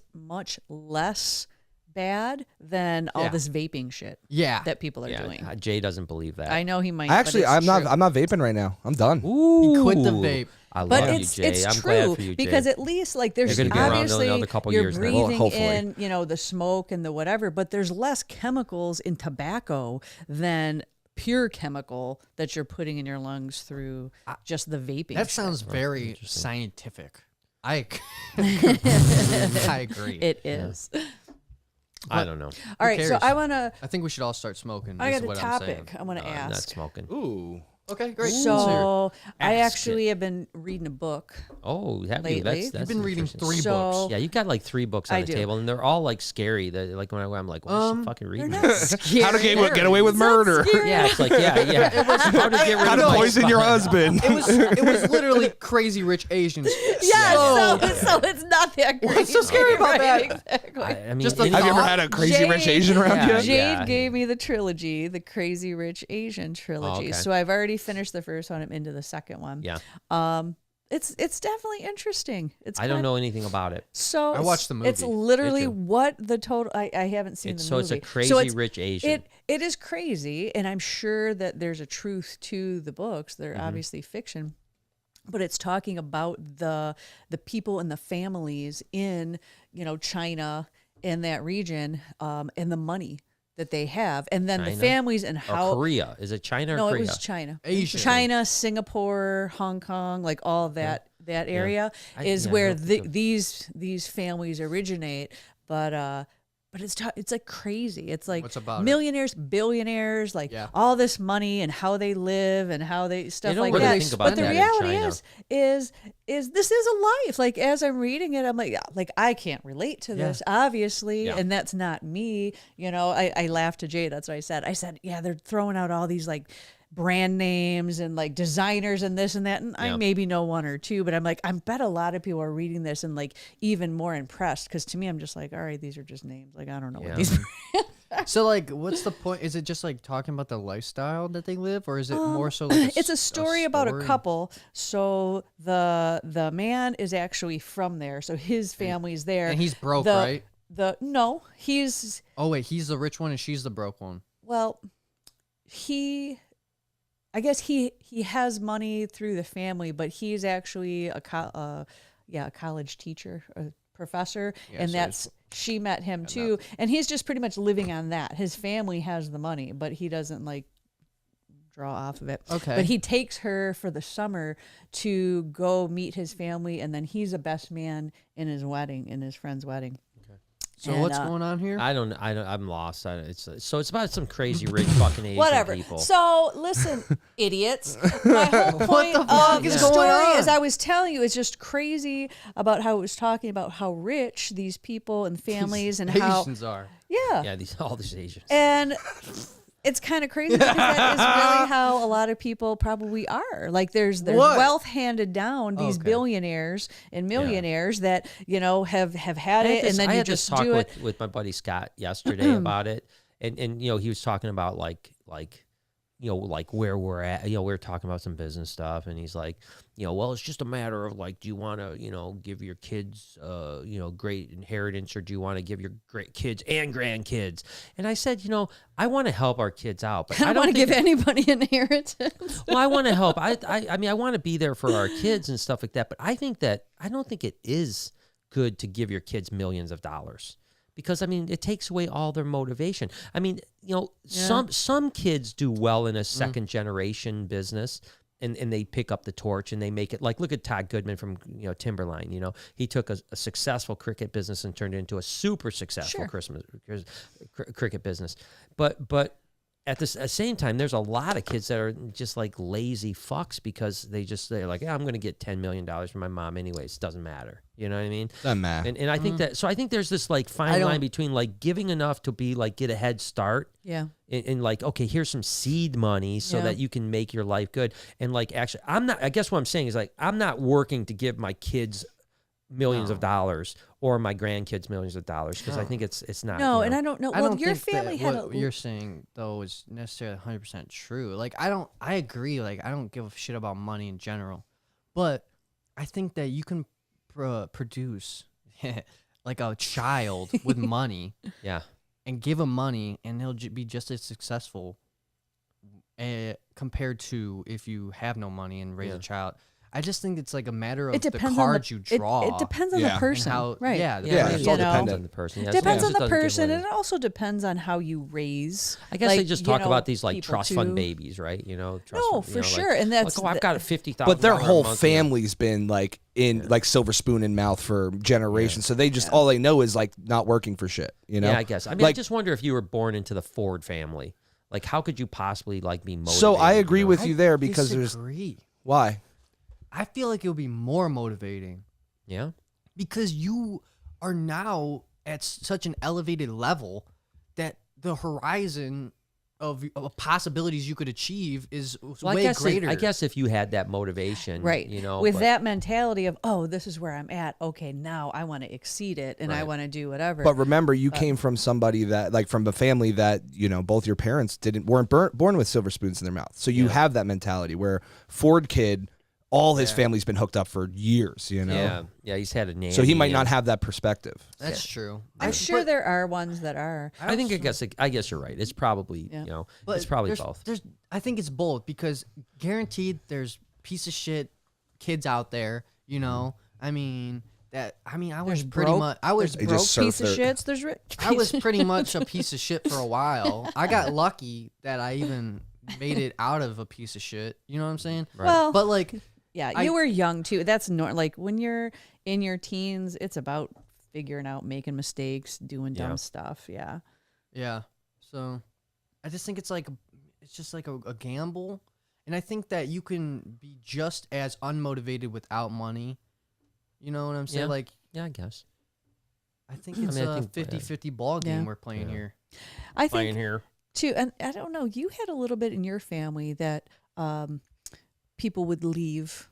less bad than all Yeah. this vaping shit Yeah. that people are Yeah, doing. Jay doesn't believe that. I know he might. Actually, but it's I'm true. not vaping right now. I'm done. Ooh. He quit the vape. I But love it's you, Jay. it's I'm true glad for you, Jay. because at least like there's You're gonna be around obviously another couple you're years then. breathing Well, hopefully. in the smoke and the whatever, but there's less chemicals in tobacco than pure chemical that you're putting in your lungs through just the vaping. That shit. sounds very scientific. I agree. It is. I don't know. All right, so cares? I want to. I think we should all start smoking. I is got a what I'm saying. topic I want to I'm not ask. smoking. Ooh. Okay, great. So I Ask actually have been reading a book. Oh, have you? Lately. That's You've been reading interesting. 3 So- books. Yeah, you've got like 3 books on I the do. table, and they're all like scary. That like when I'm like, why is she fucking They're reading not this? scary. How to get away with murder. Yeah, it's like yeah. How to get rid How of to my poison your husband. It was literally Crazy Rich Asians. Yeah, So- so it's not that great. What's so scary about Right, that? Exactly. I mean, Just a it- Have you ever thought? had a crazy rich Asian around Yeah. you? Jade gave me the trilogy, the Crazy Rich Asian trilogy. okay. So I've already finished the first one. I'm into the second one. yeah, It's definitely interesting. It's I don't kind- know anything about it. So I watched the It's movie. literally Me too. what the total. I haven't seen the So movie. it's a crazy So it's- rich Asian. It is crazy, and I'm sure that there's a truth to the books. They're Mm-hmm. obviously fiction, but it's talking about the people and the families in China and that region, and the money that they have, and then the China? families and Or how. Korea. Is it China or No, Korea? it was China. Asia. China, Singapore, Hong Kong, like all of that area I- is yeah, I where don't think of- these families originate. But but it's like crazy. It's like What's about it? millionaires, billionaires, like Yeah. all this money and how they live and how they stuff don't like really that. think about But the that in reality China. is this is a life. Like as I'm reading it, I'm like, yeah, like I can't relate to this, obviously, Yeah. and that's not me. You know, I laughed to Jay. That's what I said. I said, yeah, they're throwing out all these like brand names and like designers and this and that, and I maybe know one or two, but I'm like, I bet a lot of people are reading this and like even more impressed, because to me I'm just like, all right, these are just names, like I don't know what these So like, what's the point? Is it just like talking about the lifestyle that they live, or is it more so like it's a story about a couple. So the man is actually from there, so his family's there, and he's broke, right? No, he's Oh wait, he's the rich one and she's the broke one. well, I guess he has money through the family, but he's actually a college teacher, a professor, and so that's she met him too, and he's just pretty much living on that. His family has the money, but he doesn't like draw off of it. Okay. But he takes her for the summer to go meet his family, and then he's a best man in his wedding, in his friend's wedding. So And, what's going on here? I'm lost. It's about some crazy rich fucking Asian Whatever. people. So listen, idiots. My whole point the of fuck the is story, going on? as I was telling you, is just crazy about how it was talking about how rich these people and families and how Asians are. yeah, all these Asians. and it's kind of crazy because that is really how a lot of people probably are. Like there's What? wealth handed down, these Okay. billionaires and millionaires that, you know, have had I had it, this- and then I you had this just talk do it. with my buddy Scott yesterday about it, and you know he was talking about like you know like where we're at. You know, we were talking about some business stuff, and he's like, you know, well, it's just a matter of like, do you want to, you know, give your kids you know, great inheritance, or do you want to give your great kids and grandkids? And I said, you know, I want to help our kids out, but I don't want to think give anybody inheritance. well, I want to help. I mean, I want to be there for our kids and stuff like that. But I don't think it is good to give your kids millions of dollars, because I mean, it takes away all their motivation. I mean, you know, some kids do well in a second generation business. And they pick up the torch and they make it. Like, look at Todd Goodman from, you know, Timberline. You know, he took a successful cricket business and turned it into a super successful cricket business. But at the same time, there's a lot of kids that are just like lazy fucks, because they're like, yeah, I'm going to get $10 million from my mom anyways. It doesn't matter. You know what I mean? Doesn't matter. And I think that, so I think there's this like fine line between like giving enough to be like, get a head start. Yeah. And like, okay, here's some seed money so that you can make your life good. And like, actually, I guess what I'm saying is like, I'm not working to give my kids millions of dollars or my grandkids millions of dollars, because I think it's not. No, you know, and I don't know. I Well, don't your think family that had what you're saying though is necessarily 100% true. Like I agree. Like I don't give a shit about money in general, but I think that you can produce like a child with money yeah. and give them money, and they'll be just as successful compared to if you have no money and raise a child. I just think it's like a matter of the cards you draw. It depends on the Yeah. person, how- right? yeah, it's all you know? dependent. On the person. Yeah, Depends on sometimes it the doesn't give person, away. and it also depends on how you raise. I guess like, they just you talk know, about these like people trust fund too. babies, right? You know, trust No, fund, you for know, like- sure, and that's like, oh, I've got a $50,000. But their whole a month, family's been like in like silver spoon in mouth for generations. So they just all they know is like not working for shit. You know? Yeah, I guess. I mean, I Like- just wonder if you were born into the Ford family. Like, how could you possibly like be motivated? So I agree you know? with you there because disagree. why? I feel like it would be more motivating Yeah. because you are now at such an elevated level that the horizon of possibilities you could achieve is Well, way greater. I guess if you had that motivation, Right. You know, with but- that mentality of, oh, this is where I'm at. Okay, now I want to exceed it and I Right. want to do whatever. But remember, you came from somebody that, like, from a family that, you know, both your parents weren't born with silver spoons in their mouth. So you have that mentality where Ford kid, all his family's been hooked up for years, you know? Yeah, he's had a name. So he might not have that perspective. That's true. I'm sure there are ones that are. I guess you're right. It's probably you know, But it's probably there's- both. I think it's both because guaranteed there's piece of shit kids out there. You know, I mean I was pretty much. I was They broke just piece of surf their- shits. There's rich. I was pretty much a piece of shit for a while. I got lucky that I even made it out of a piece of shit. You know what I'm saying? Well, But like, yeah, I- you were young too. That's like when you're in your teens, it's about figuring out, making mistakes, doing dumb stuff. Yeah. Yeah. So I just think it's just like a gamble. And I think that you can be just as unmotivated without money. You know what I'm saying? Yeah. Like, Yeah, I guess. I think it's a 50-50 ball game we're playing here. I Playing think here. too, and I don't know, you had a little bit in your family that people would leave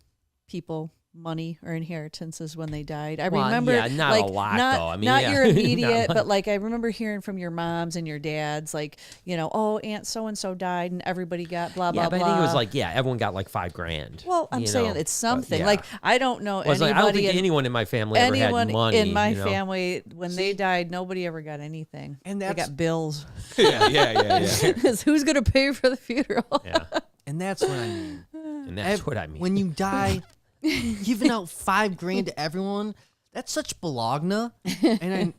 people money or inheritances when they died. I remember, yeah, not like, a lot, not, though. I mean, not yeah. your immediate, Not but like I remember hearing from your moms and your dads, like, you know, oh, Aunt so and so died, and everybody got blah blah Yeah, but blah. I think it was like, everyone got like $5,000. Well, I'm saying it's something. yeah. Like I don't know Well, it's anybody. like, I don't think anyone in my family ever had money. in my you know? family when they died, nobody ever got anything. And they that's- got bills. yeah. 'Cause who's gonna pay for the funeral? Yeah, And that's what I mean. and that's what I mean. When you die, giving out $5,000 to everyone, that's such bologna. And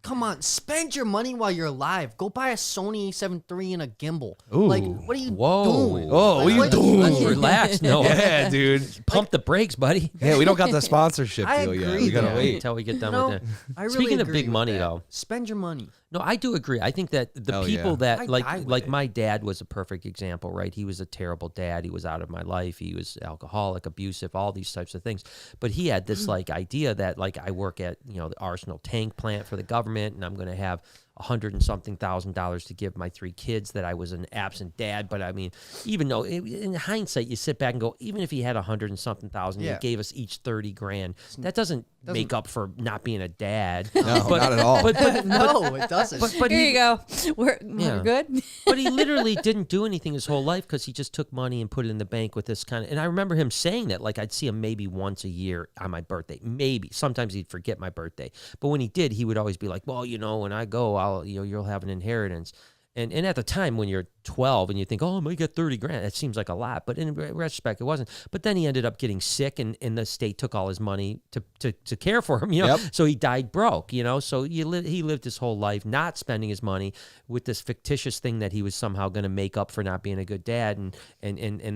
come on, spend your money while you're alive. Go buy a Sony A7 III and a gimbal. Ooh. Like, what are you Whoa. doing? Oh, what are you doing? Let's relax. No, Yeah, dude. pump the brakes, buddy. Yeah, we don't got the sponsorship I deal yet. agree, We gotta though. wait. Until we get done No, with it. I really Speaking of agree big with money, that. though. Spend your money. No, I do agree. I think that the Oh, people yeah. that I like with it. my dad was a perfect example, right? He was a terrible dad. He was out of my life. He was alcoholic, abusive, all these types of things. But he had this like idea that like I work at, you know, the Arsenal tank plant for the government, and I'm going to have $100 and something thousand to give my 3 kids, that I was an absent dad. But I mean, even though in hindsight, you sit back and go, even if he had $100 and something thousand, Yeah. he gave us each $30,000. That doesn't make up for not being a dad. No, not at all. But No, it doesn't. but Here he, you go. We're Yeah. good. but he literally didn't do anything his whole life because he just took money and put it in the bank with this kind of. And I remember him saying that, like I'd see him maybe once a year on my birthday, maybe. Sometimes he'd forget my birthday, but when he did, he would always be like, "Well, you know, when I go, you'll have an inheritance." And at the time when you're 12 and you think, oh, I might get $30,000, that seems like a lot. But in retrospect, it wasn't. But then he ended up getting sick, and the state took all his money to care for him, you know. Yep. So he died broke, you know. So he lived his whole life not spending his money with this fictitious thing that he was somehow going to make up for not being a good dad. And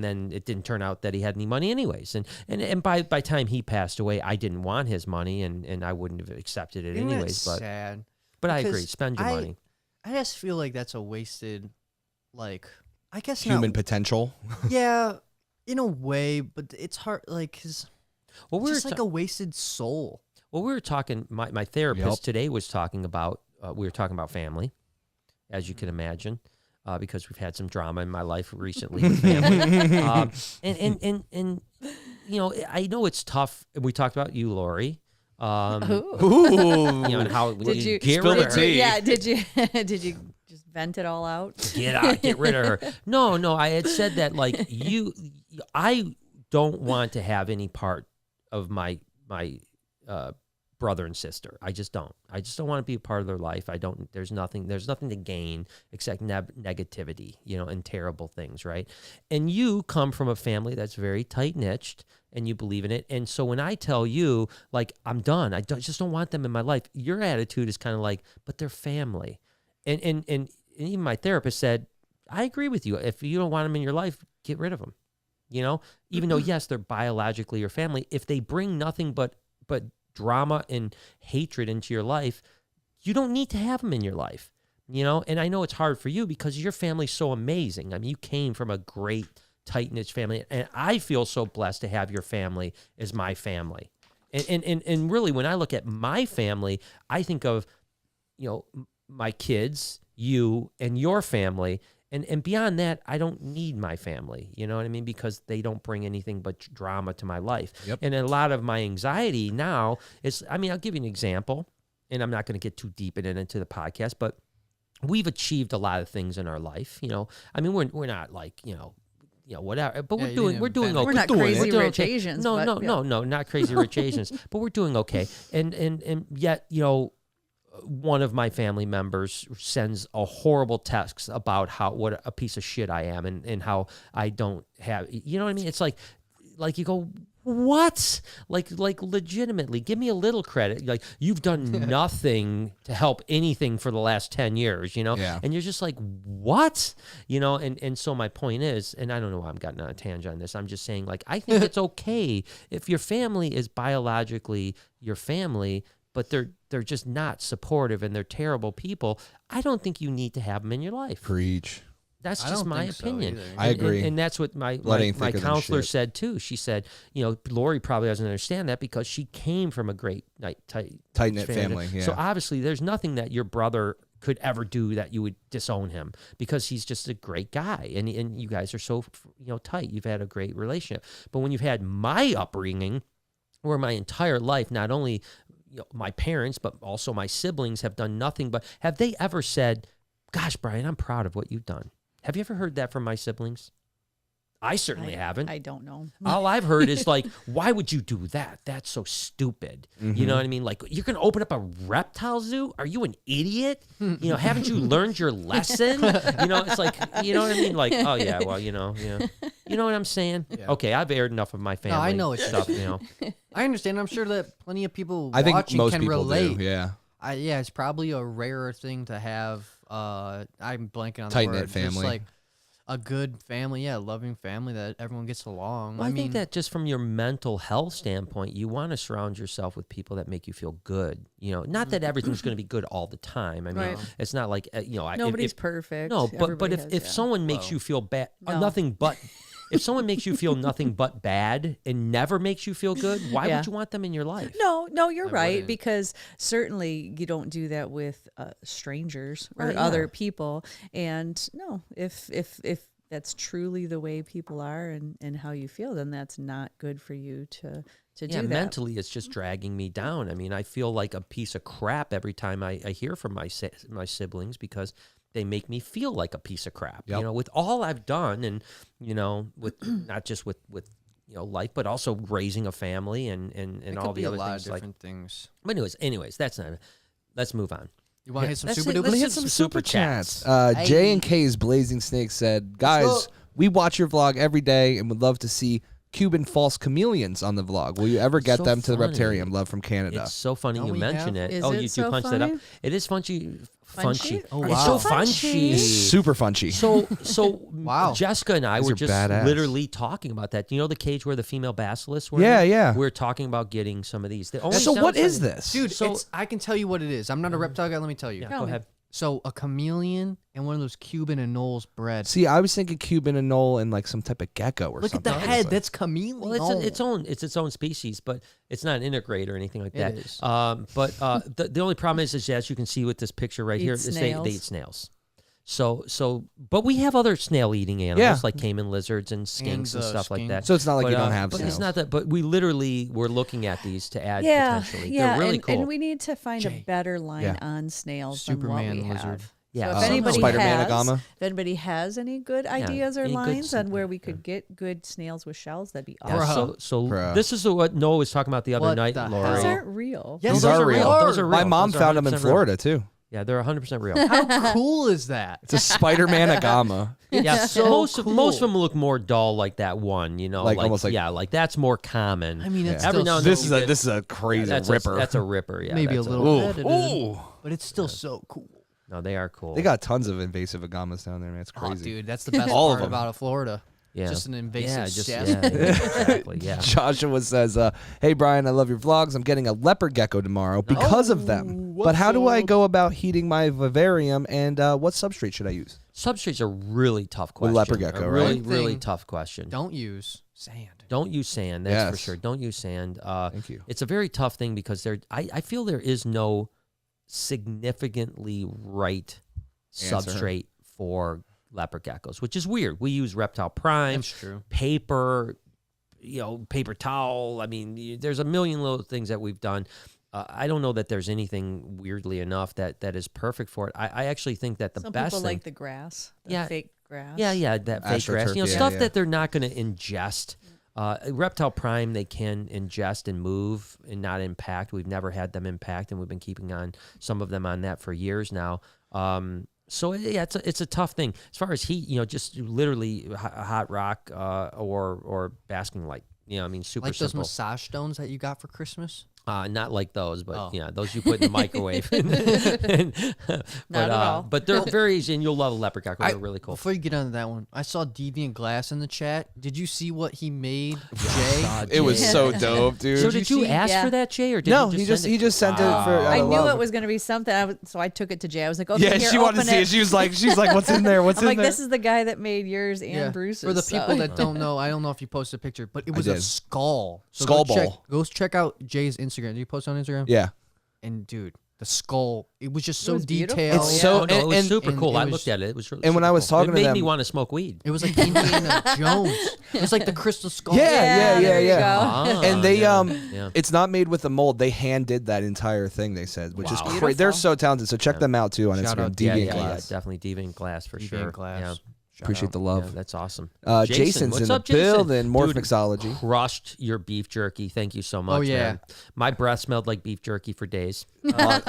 then it didn't turn out that he had any money anyways. And by time he passed away, I didn't want his money, and I wouldn't have accepted it Isn't that anyways. sad? But I agree. Because Spend your money. I just feel like that's a wasted, like, I guess Human not. potential. Yeah, in a way, but it's hard, like, cause Well, we were just like a wasted soul. Well, we were talking. My therapist Yep. today was talking about. We were talking about family, as you can imagine, because we've had some drama in my life recently with family. And you know, I know it's tough. We talked about you, Lori. Ooh. You know, and how Did you get Spill rid the of her? tea. Yeah. Did you just vent it all out? Get rid of her. No. I had said that like I don't want to have any part of my brother and sister. I just don't want to be a part of their life. There's nothing to gain except negativity, you know, and terrible things, right? And you come from a family that's very tight-knitched, and you believe in it. And so when I tell you, like, I'm done, just don't want them in my life, your attitude is kind of like, but they're family. And even my therapist said, I agree with you. If you don't want them in your life, get rid of them. You know, even though, yes, they're biologically your family, if they bring nothing but drama and hatred into your life, you don't need to have them in your life, you know? And I know it's hard for you because your family's so amazing. I mean, you came from a great, tight-knit family, and I feel so blessed to have your family as my family. And really, when I look at my family, I think of, you know, my kids, you, and your family. And beyond that, I don't need my family, you know what I mean? Because they don't bring anything but drama to my life. Yep. And a lot of my anxiety now is, I mean, I'll give you an example, and I'm not going to get too deep into the podcast, but we've achieved a lot of things in our life, you know? I mean, we're not like, you know, whatever, but Yeah, we're you doing didn't okay. invent it. We're not doing crazy We're doing rich okay. Asians, No, but, no, not crazy rich Asians, but we're doing okay. And yet, you know, one of my family members sends a horrible text about what a piece of shit I am, and how I don't have, you know what I mean? It's like you go, what? Like legitimately, give me a little credit. Like, you've done nothing to help anything for the last 10 years, you know? Yeah. And you're just like, what? You know, and so my point is, and I don't know why I'm gotten on a tangent on this. I'm just saying, like, I think it's okay if your family is biologically your family, but they're just not supportive and they're terrible people, I don't think you need to have them in your life. Preach. That's I just don't my think so opinion. either. I agree. And that's what my ain't thicker than counselor shit. said too. She said, Lori probably doesn't understand that because she came from a great Tight-knit family, yeah. So obviously there's nothing that your brother could ever do that you would disown him because he's just a great guy. And you guys are so, tight. You've had a great relationship. But when you've had my upbringing where my entire life, not only my parents, but also my siblings have done nothing but, have they ever said, gosh, Brian, I'm proud of what you've done? Have you ever heard that from my siblings? I certainly haven't. I don't know. All I've heard is like, why would you do that? That's so stupid. You know what I mean? Like, you're going to open up a reptile zoo? Are you an idiot? Haven't you learned your lesson? It's like, you know what I mean? Like, oh yeah, well, yeah. You know what I'm saying? Yeah. Okay, I've aired enough of my family I know what you're stuff, I understand. I'm sure that plenty of people I think watching most can people relate. do, yeah. Yeah, it's probably a rarer thing to have. I'm blanking on the Tight-knit word. family. Just like a good family, a loving family that everyone gets along. Well, I mean, think that just from your mental health standpoint, you want to surround yourself with people that make you feel good. Not that everything's going to be good all the time. I mean, Right. it's not like Nobody's perfect. No, but Everybody if has, someone makes you feel bad, No. nothing but. If someone makes you feel nothing but bad and never makes you feel good, why Yeah. would you want them in your life? No, you're I right, wouldn't. because certainly you don't do that with strangers or Right, other yeah. people. And no, if that's truly the way people are and how you feel, then that's not good for you to do that. Mentally, it's just dragging me down. I mean, I feel like a piece of crap every time I hear from my siblings because they make me feel like a piece of crap. Yep. With all I've done, and with not just with life, but also raising a family and it all could be the a other lot things. of Like, different things. but anyways, that's not. Let's move on. You want to hit some Let's super hit- duper? let's Hit hit some some super super chats. chats. J and K's Blazing Snake said, guys, we watch your vlog every day and would love to see Cuban false chameleons on the vlog. Will you ever get So them to the funny. Reptarium? Love from Canada. It's so funny Don't you we mention have- it. Is Oh, it you so punched that up. funny? It is funchy. Funchy? Oh, It's wow. so funchy. It's super funchy. So Wow. Jessica and I These were are just badass. literally talking about that. Do you know the cage where the female basilisks were? Yeah, in? yeah. We're talking about getting some of these. The only So what downside is this? Dude, So- I can tell you what it is. I'm not a reptile guy. Let me tell you. Yeah, Tell go me. ahead. So a chameleon and one of those Cuban and Knowles bred. See, I was thinking Cuban and Knoll and like some type of gecko or Look at something. the head. That's chameleon. Well, it's its own species, but it's not an integrate or anything like that. It is. But the only problem is as you can see with this picture right Eat here, is they snails. eat snails. But we have other snail-eating animals Yeah. like caiman lizards and skinks and stuff like skink. that. So it's not like But, you don't have But snails. it's not that. But we literally were looking at these to add Yeah, potentially. yeah, They're really and, cool. and we need to find a better line Yeah. on snails than what Superman we lizard. have. Yeah, So if anybody Spider-Man has, Agama. if anybody has any good ideas or any good lines on s- where we could get good snails with shells, that'd be Yeah, awesome. so Bruh. this is what Noah was talking about the other What night, the Lori. Those hell? aren't real. Yes, These those are are real. real. Those are real. My mom Those are found them in 100% real. Florida too. Yeah, they're 100% real. How cool is that? It's a Spider-Man Agama. Yeah, so most of cool. them look more dull, like that one. Like almost like- like that's more common. I mean, it's Every still now and so- then This you is get- this is a crazy that's ripper. That's a ripper. Yeah, Maybe a that's little Ooh. bit, Ooh. but it's still so cool. No, they are cool. They got tons of invasive Agamas down there, man. It's Oh, crazy. dude, that's the best All of part them. about Florida. yeah. Just an invasive yeah, just, chef. yeah, exactly. Yeah. Joshua says, "Hey Brian, I love your vlogs. I'm getting a leopard gecko tomorrow because of them. But how do I go about heating my vivarium, and what substrate should I use?" Substrate's a really tough question. With leopard gecko, a right? really, One really thing- tough question. Don't use sand. Don't use sand. That's for Yes. sure. Don't use sand. Thank you. It's a very tough thing because I feel there is no significantly right Answer. substrate for leopard geckos, which is weird. We use Reptile Prime, That's true. paper, paper towel. I mean, there's a million little things that we've done. I don't know that there's anything weirdly enough that is perfect for it. I actually think that the Some best people thing, like the grass, the Yeah. fake grass. yeah, that fake grass, AstroTurf, yeah, stuff yeah. that they're not going to ingest. Reptile Prime, they can ingest and move and not impact. We've never had them impact, and we've been keeping on some of them on that for years now. So yeah, it's a tough thing as far as heat. Just literally a hot rock or basking light. I mean, super Like those simple. massage stones that you got for Christmas. Not like those, but Oh. yeah, those you put in the microwave. Not at all. But they're very easy, and you'll love a leopard gecko. They're really cool. Before you get onto that one, I saw Deviant Glass in the chat. Did you see what he made, Jay? God, It was Jay. so dope, dude. So Did did you you see- ask Yeah. for that, Jay, or did no, he just sent it for. I knew love it was going to be something, so I took it to Jay. I was like, okay, Yeah, here, she wanted to open see it. She was like, what's in there? What's I'm in like, there? this is the guy that made yours and Bruce's. For the so- people that don't know, I don't know if you posted a picture, but it was a did. skull. So Skull go check, ball. go check out Jay's Instagram. Did you post on Instagram? Yeah. And dude, the skull, it was just so was beautiful. detailed. It's so- Oh, no, it was and- super and cool. it I was- looked at it. It was really and when super I was cool. talking it to made me them- want to smoke weed. It was like Indiana Jones. It was like the crystal skull. Yeah, there you go. And they yeah. it's not made with a mold. They hand did that entire thing. They said, which is Wow. crazy. They're Beautiful. so talented. So check them out too on Shout Instagram. out Yeah, Deviant yeah, Glass. definitely Deviant Glass for Deviant sure. Glass. Yeah. Shout Appreciate out. the love. Yeah, that's awesome. Jason's what's in up, the Jason? building. Morph Dude, Mixology. Crushed your beef jerky. Thank you so much. yeah. man. My breath smelled like beef jerky for days.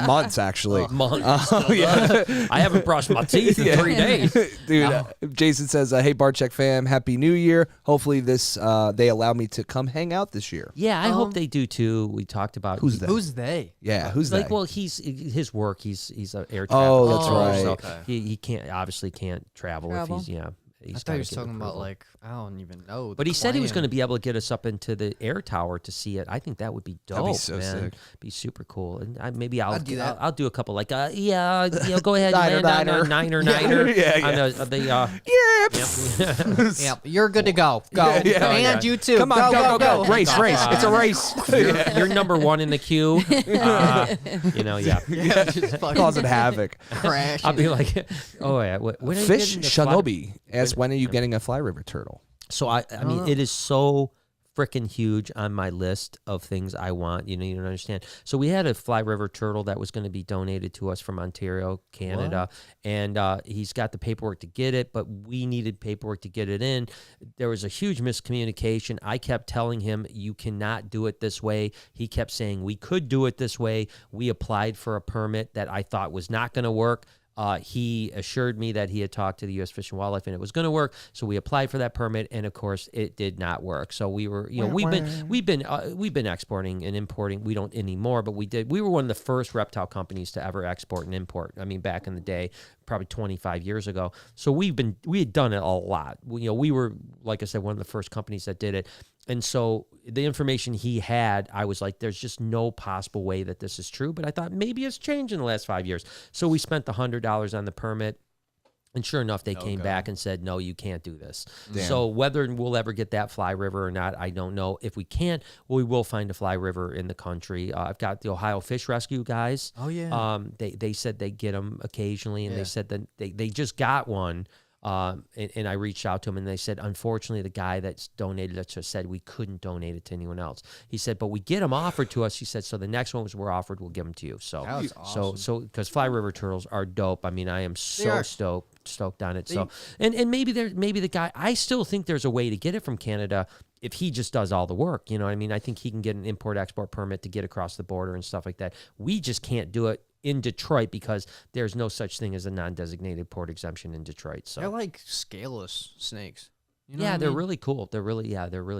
Months actually. Months. Oh yeah. I haven't brushed my teeth in 3 days. Dude, Jason says, "Hey Barcheck fam, Happy New Year. Hopefully this they allow me to come hang out this year." Yeah, I hope they do too. We talked about Who's that? Who's they? Yeah, who's like, that? well, he's his work. He's an air traffic Oh, that's controller, right. So Okay. he can't obviously can't travel, Travel. if he's I He's thought he gotta was get talking about approval. like I don't even know. But the he said he was plan. going to be able to get us up into the air tower to see it. I think that would be dope. That'd be so man. sick. Be super cool. And maybe I'll I'd do that. I'll do a couple like go ahead, Niner, land on niner. niner. Yeah, On yeah. the Yep, you're good to go. Go. Yeah. And you too. Come on, go. Race. It's a race. you're number one in the queue. Yeah. Yeah, just fucking Causing havoc. crash. I'll be like, oh yeah. When are you Fish getting the fly- Shinobi asks, when are you getting a Fly River turtle? So I mean, it is so freaking huge on my list of things I want. You don't understand. So we had a Fly River turtle that was going to be donated to us from Ontario, Canada, and he's got the paperwork to get it, but we needed paperwork to get it in. There was a huge miscommunication. I kept telling him, you cannot do it this way. He kept saying, we could do it this way. We applied for a permit that I thought was not going to work. He assured me that he had talked to the U.S. Fish and Wildlife and it was going to work. So we applied for that permit, and of course, it did not work. So we were, we've been exporting and importing. We don't anymore, but we did. We were one of the first reptile companies to ever export and import. I mean, back in the day, probably 25 years ago. So we had done it a lot. We were, like I said, one of the first companies that did it. And so the information he had, I was like, there's just no possible way that this is true. But I thought maybe it's changed in the last 5 years. So we spent the $100 on the permit. And sure enough, they came back and said, no, you can't do this. Damn. So whether we'll ever get that Fly River or not, I don't know. If we can't, we will find a Fly River in the country. I've got the Ohio Fish Rescue guys. Oh, yeah. They said they get them occasionally, and they said that they just got one. And I reached out to him, and they said, unfortunately, the guy that's donated it just said we couldn't donate it to anyone else. He said, but we get them offered to us. He said, so the next ones we're offered, we'll give them to you. So, That was awesome. so because Fly River turtles are dope. I mean, I am so are. stoked on it. So, and maybe the guy, I still think there's a way to get it from Canada if he just does all the work. You know what I mean? I think he can get an import-export permit to get across the border and stuff like that. We just can't do it in Detroit because there's no such thing as a non-designated port exemption in Detroit. So They're like scaleless snakes. You know what yeah, I they're mean? really cool. They're really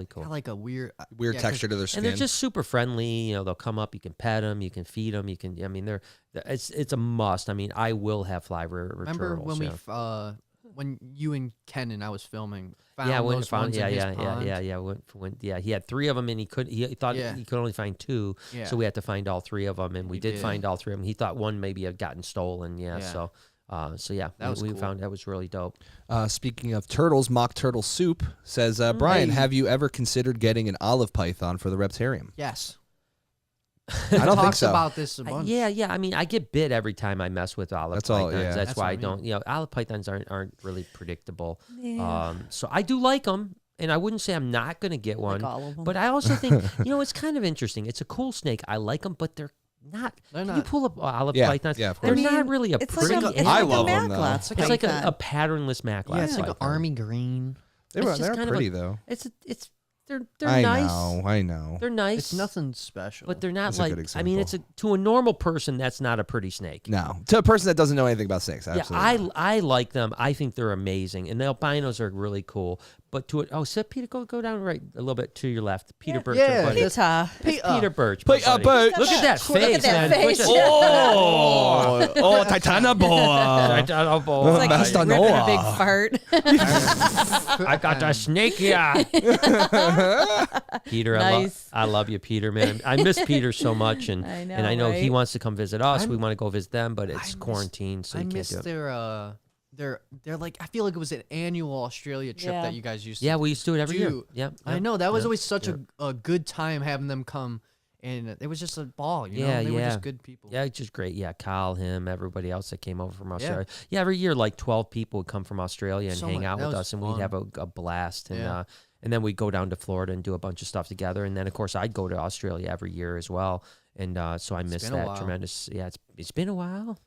cool. Got like a weird Weird yeah, 'cause texture to their skin. And they're just super friendly. They'll come up. You can pet them. You can feed them. It's a must. I mean, I will have Fly River Remember turtles. when when you and Ken and I was filming? Found When he had 3 of them, and he thought Yeah. he could only find 2, Yeah. so we had to find all 3 of them, and we did did. find all 3 of them. He thought one maybe had gotten stolen. Yeah. So That was we cool. found that was really dope. Speaking of turtles, Mock Turtle Soup says, Brian, have you ever considered getting an olive python for the Reptarium? Yes. I don't think Talks so. about this a bunch. Yeah. I mean, I get bit every time I mess with olive That's all, pythons. yeah. That's That's why what I I mean. don't. Olive pythons aren't really predictable. Yeah. So I do like them, and I wouldn't say I'm not going to get one. all of 'em. But I also think it's kind of interesting. It's a cool snake. I like them, but they're not. They're Can you not. pull up olive Yeah, pythons? yeah, of They're course. not really a It's pretty. like a, it's I like love a 'em, though. macklot it's like a python. patternless macklot. Yeah, it's like an python. army green. They're It's just kind of pretty, a- though. They're I nice. I know. They're nice. It's nothing special. But they're not That's a like. good I mean, it's example. to a normal person, that's not a pretty snake. No. To a person that doesn't know anything about snakes, absolutely. Yeah, I like them. I think they're amazing, and the albinos are really cool. but to it. Oh, so Peter, go down right a little bit to your left. Peter Birch. yeah, buddy. that's- Peter Birch. my buddy. Birch. Look at that face, that man. face. Look at- Oh, Titana boy. Oh, It's like he's Master ripping a Noah. big fart. I got a snake here. Peter, Nice. I love you, Peter, man. I miss Peter so much, and I know, and I know he right? wants to come visit us. We want to go visit them, but it's I quarantine, so I you can't missed do it. their like I feel like it was an annual Australia trip Yeah. that you guys used to Yeah, we used to do it every year. do. Yeah, I yeah, know that was yeah, always such yeah. a good time having them come, and it was just a ball. You Yeah, know, they were yeah. just good people. Yeah, it's just great. Yeah, Kyle, him, everybody else that came over from Australia. Yeah, every year like 12 people would come from Australia and So hang much- out that with was us, and fun. we'd have a blast. Yeah. And then we'd go down to Florida and do a bunch of stuff together. And then of course I'd go to Australia every year as well. And so I miss been a that while. tremendous. Yeah, it's been a while.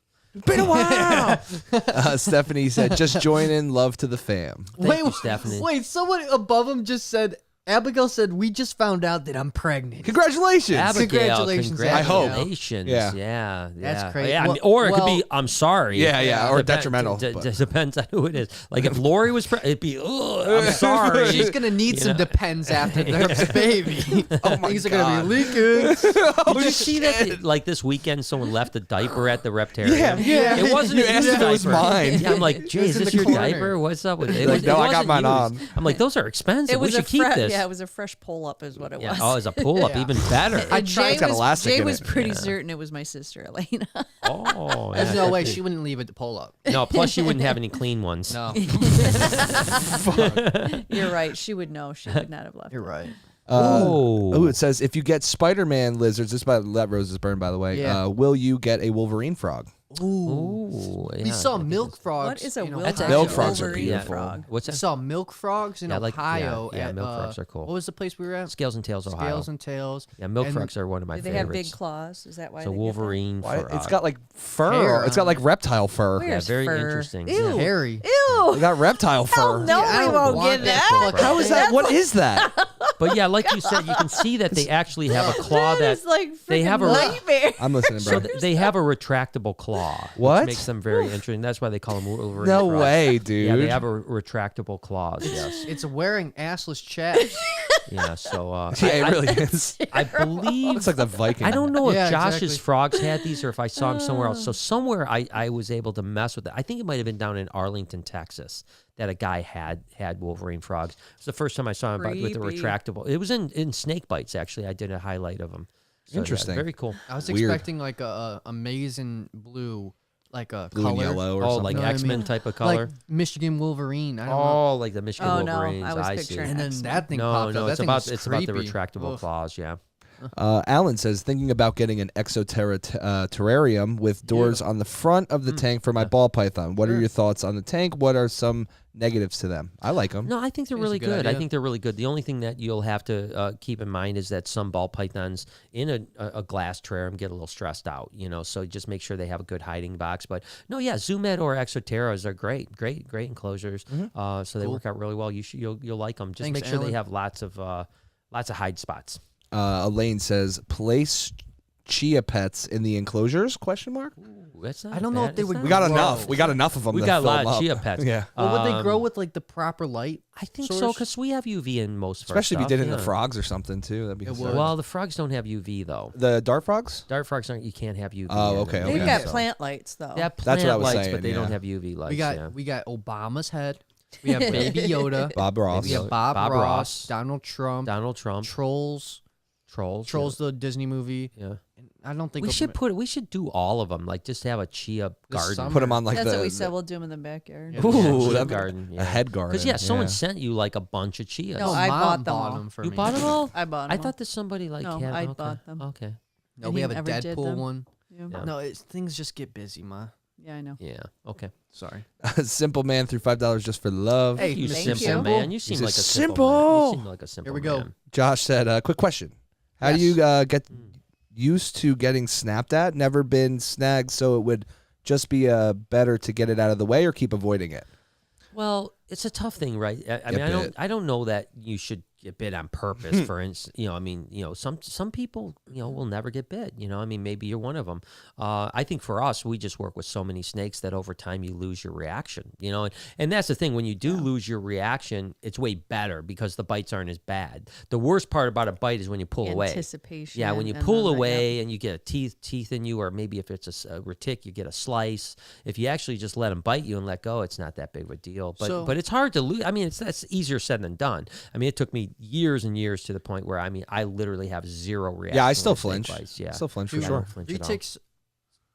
Been a while. Stephanie said, "Just join in. Love to the fam." Thank you, Stephanie. Wait, someone above him just said. Abigail said, "We just found out that I'm pregnant." Congratulations. Abigail, Congratulations, I hope. congratulations. Yeah. Yeah. That's crazy. Yeah, I mean, Well- or it could be, well- I'm sorry. Yeah, or detrimental, but- Depends on who it is. Like if Lori was pregnant, it'd be, I'm sorry. She's gonna need You some know? depends after their baby. Oh my Things are God. gonna be leaking. Did you see that? Like this weekend, someone left a diaper at the Reptarium. Yeah. It wasn't You a asked used if it was diaper. mine. Yeah, I'm like, Jay, was is in this the your corner. diaper? What's up with it? Like, no, I got wasn't mine used. on. I'm like, those are expensive. It was We should keep this. Yeah, it was a fresh pull up, is what it Yeah. was. Oh, it's a pull up, Yeah. even better. I tried. It's got elastic Jay in was it. pretty certain it was my sister Elena. Oh, There's yeah. no way she wouldn't leave it to pull up. No, plus you wouldn't have any clean ones. No, You're right. She would know. She would not have left. you're right. Oh, it says if you get Spider-Man lizards, this is by Let Roses Burn, by the way. Yeah. Will you get a Wolverine frog? Ooh, We yeah, saw I think milk it's- frogs. What is a in Wolverine? Ohio. Milk frogs are Wolverine beautiful. frog? What's We that? saw milk frogs in Yeah, Ohio. yeah, at, milk frogs are cool. What was the place we were at? Scales and Tails, Ohio. Scales and Tails. Yeah, milk and- frogs are one of my Do they favorites. have big claws? Is that why? So they get that? Wolverine Why- frog. It's got like fur. Hair It's got on like reptile fur. Where? yeah, Where's very fur? interesting. Ew. Yeah. Hairy. Ew. They got reptile fur. no, I we don't won't want get that that. fucking- How is that? What is that? But yeah, like you said, you can see that they actually have a claw That that is like they have a nightmare. I'm listening, so bro. they have a retractable claw. What? Which makes them very interesting. That's why they call them Wolverine No frogs. way, dude. Yeah, they have a retractable claws. Yes. It's wearing assless chaps. Yeah. So Yeah, it really is. I believe. Looks like the Viking. I don't know if Yeah, Josh's exactly. frogs had these or if I saw them somewhere else. So somewhere I was able to mess with it. I think it might have been down in Arlington, Texas, that a guy had Wolverine frogs. It's the first time I saw him with the Creepy. retractable. It was in Snake Bites, actually. I did a highlight of them. So, yeah, Interesting. very cool. I was Weird. expecting like a amazing blue, like a Blue and color. yellow or Oh, something. like Know what I X-Men mean? type of color? Like Michigan Wolverine. I don't know. Oh, like the Michigan Oh, no, Wolverines. I was see. picturing And then X-Men. that thing No, popped no, up. That it's thing about was the creepy. retractable Oof. claws. Yeah. Alan says, thinking about getting an terrarium with doors on the front of the tank for my ball python. What are your thoughts on the tank? What are some negatives to them? I like them. No, I think they're It's a really good good. I idea. think they're really good. The only thing that you'll have to keep in mind is that some ball pythons in a glass terrarium get a little stressed out, so just make sure they have a good hiding box. But no, yeah, Zoomed or Exoterras are great enclosures. So they work out really well. You'll like them. Just Thanks, make sure they Alan. have lots of hide spots. Elaine says, place chia pets in the enclosures? Question mark. Ooh, that's not I don't know bad. if they It's would not We got bad. enough. We got enough of them. We to got a fill lot them of up. chia pets. Yeah. Well, would they grow with like the proper light? I think so source? because we have UV in most of our Especially if you stuff, did it in the yeah. frogs or something too. That'd be It concerning. would. Well, the frogs don't have UV though. The dart frogs. Dart frogs aren't. You can't have UV. Oh, in them. okay, They've okay. got So- plant lights though. They have That's what I plant was lights, saying, but they don't yeah. have UV lights. We got Obama's head. We have Baby Yoda. Bob Ross. We have Bob Bob Ross, Ross. Donald Trump, Donald Trump, Trolls, Trolls, the Disney movie. Yeah. And I don't think We should do all of them. Like just have a chia garden. summer. Put them on like That's the. what we said. We'll do them in the backyard. Yeah. Ooh, chia that'd be- garden. a head garden. Because someone yeah. sent you like a bunch of chias. No, I Mom bought them all. for You me. bought them all? I bought I them. thought that somebody like No, had. I okay. bought them. Okay. No, And we he have a never did Deadpool them. one. Yeah. Yeah. No, things just get busy, ma. Yeah, I know. Yeah. Okay. Sorry. Simple man through $5 just for love. Hey, You Thank simple you. man. You seem He's a like a simple. Man. simple. You seem like a simple. Here we go. man. Josh said, quick question. How do Yes. you get used to getting snapped at? Never been snagged, so it would just be better to get it out of the way or keep avoiding it? Well, it's a tough thing, right? I mean, bit. I don't know that you should get bit on purpose. For instance, I mean, some people, will never get bit. I mean, maybe you're one of them. I think for us, we just work with so many snakes that over time you lose your reaction. And that's the thing. When you do lose your reaction, it's way better because the bites aren't as bad. The worst part about a bite is when you pull away. Anticipation. Yeah, when you pull away and you get a teeth in you, or maybe if it's a retic, you get a slice. If you actually just let them bite you and let go, it's not that big of a deal. But it's hard to lose. I mean, that's easier said than done. I mean, it took me years and years to the point where I literally have zero reaction. Yeah, I still to snake flinch. bites. Yeah, Still flinch for I sure. don't flinch at all. Retics,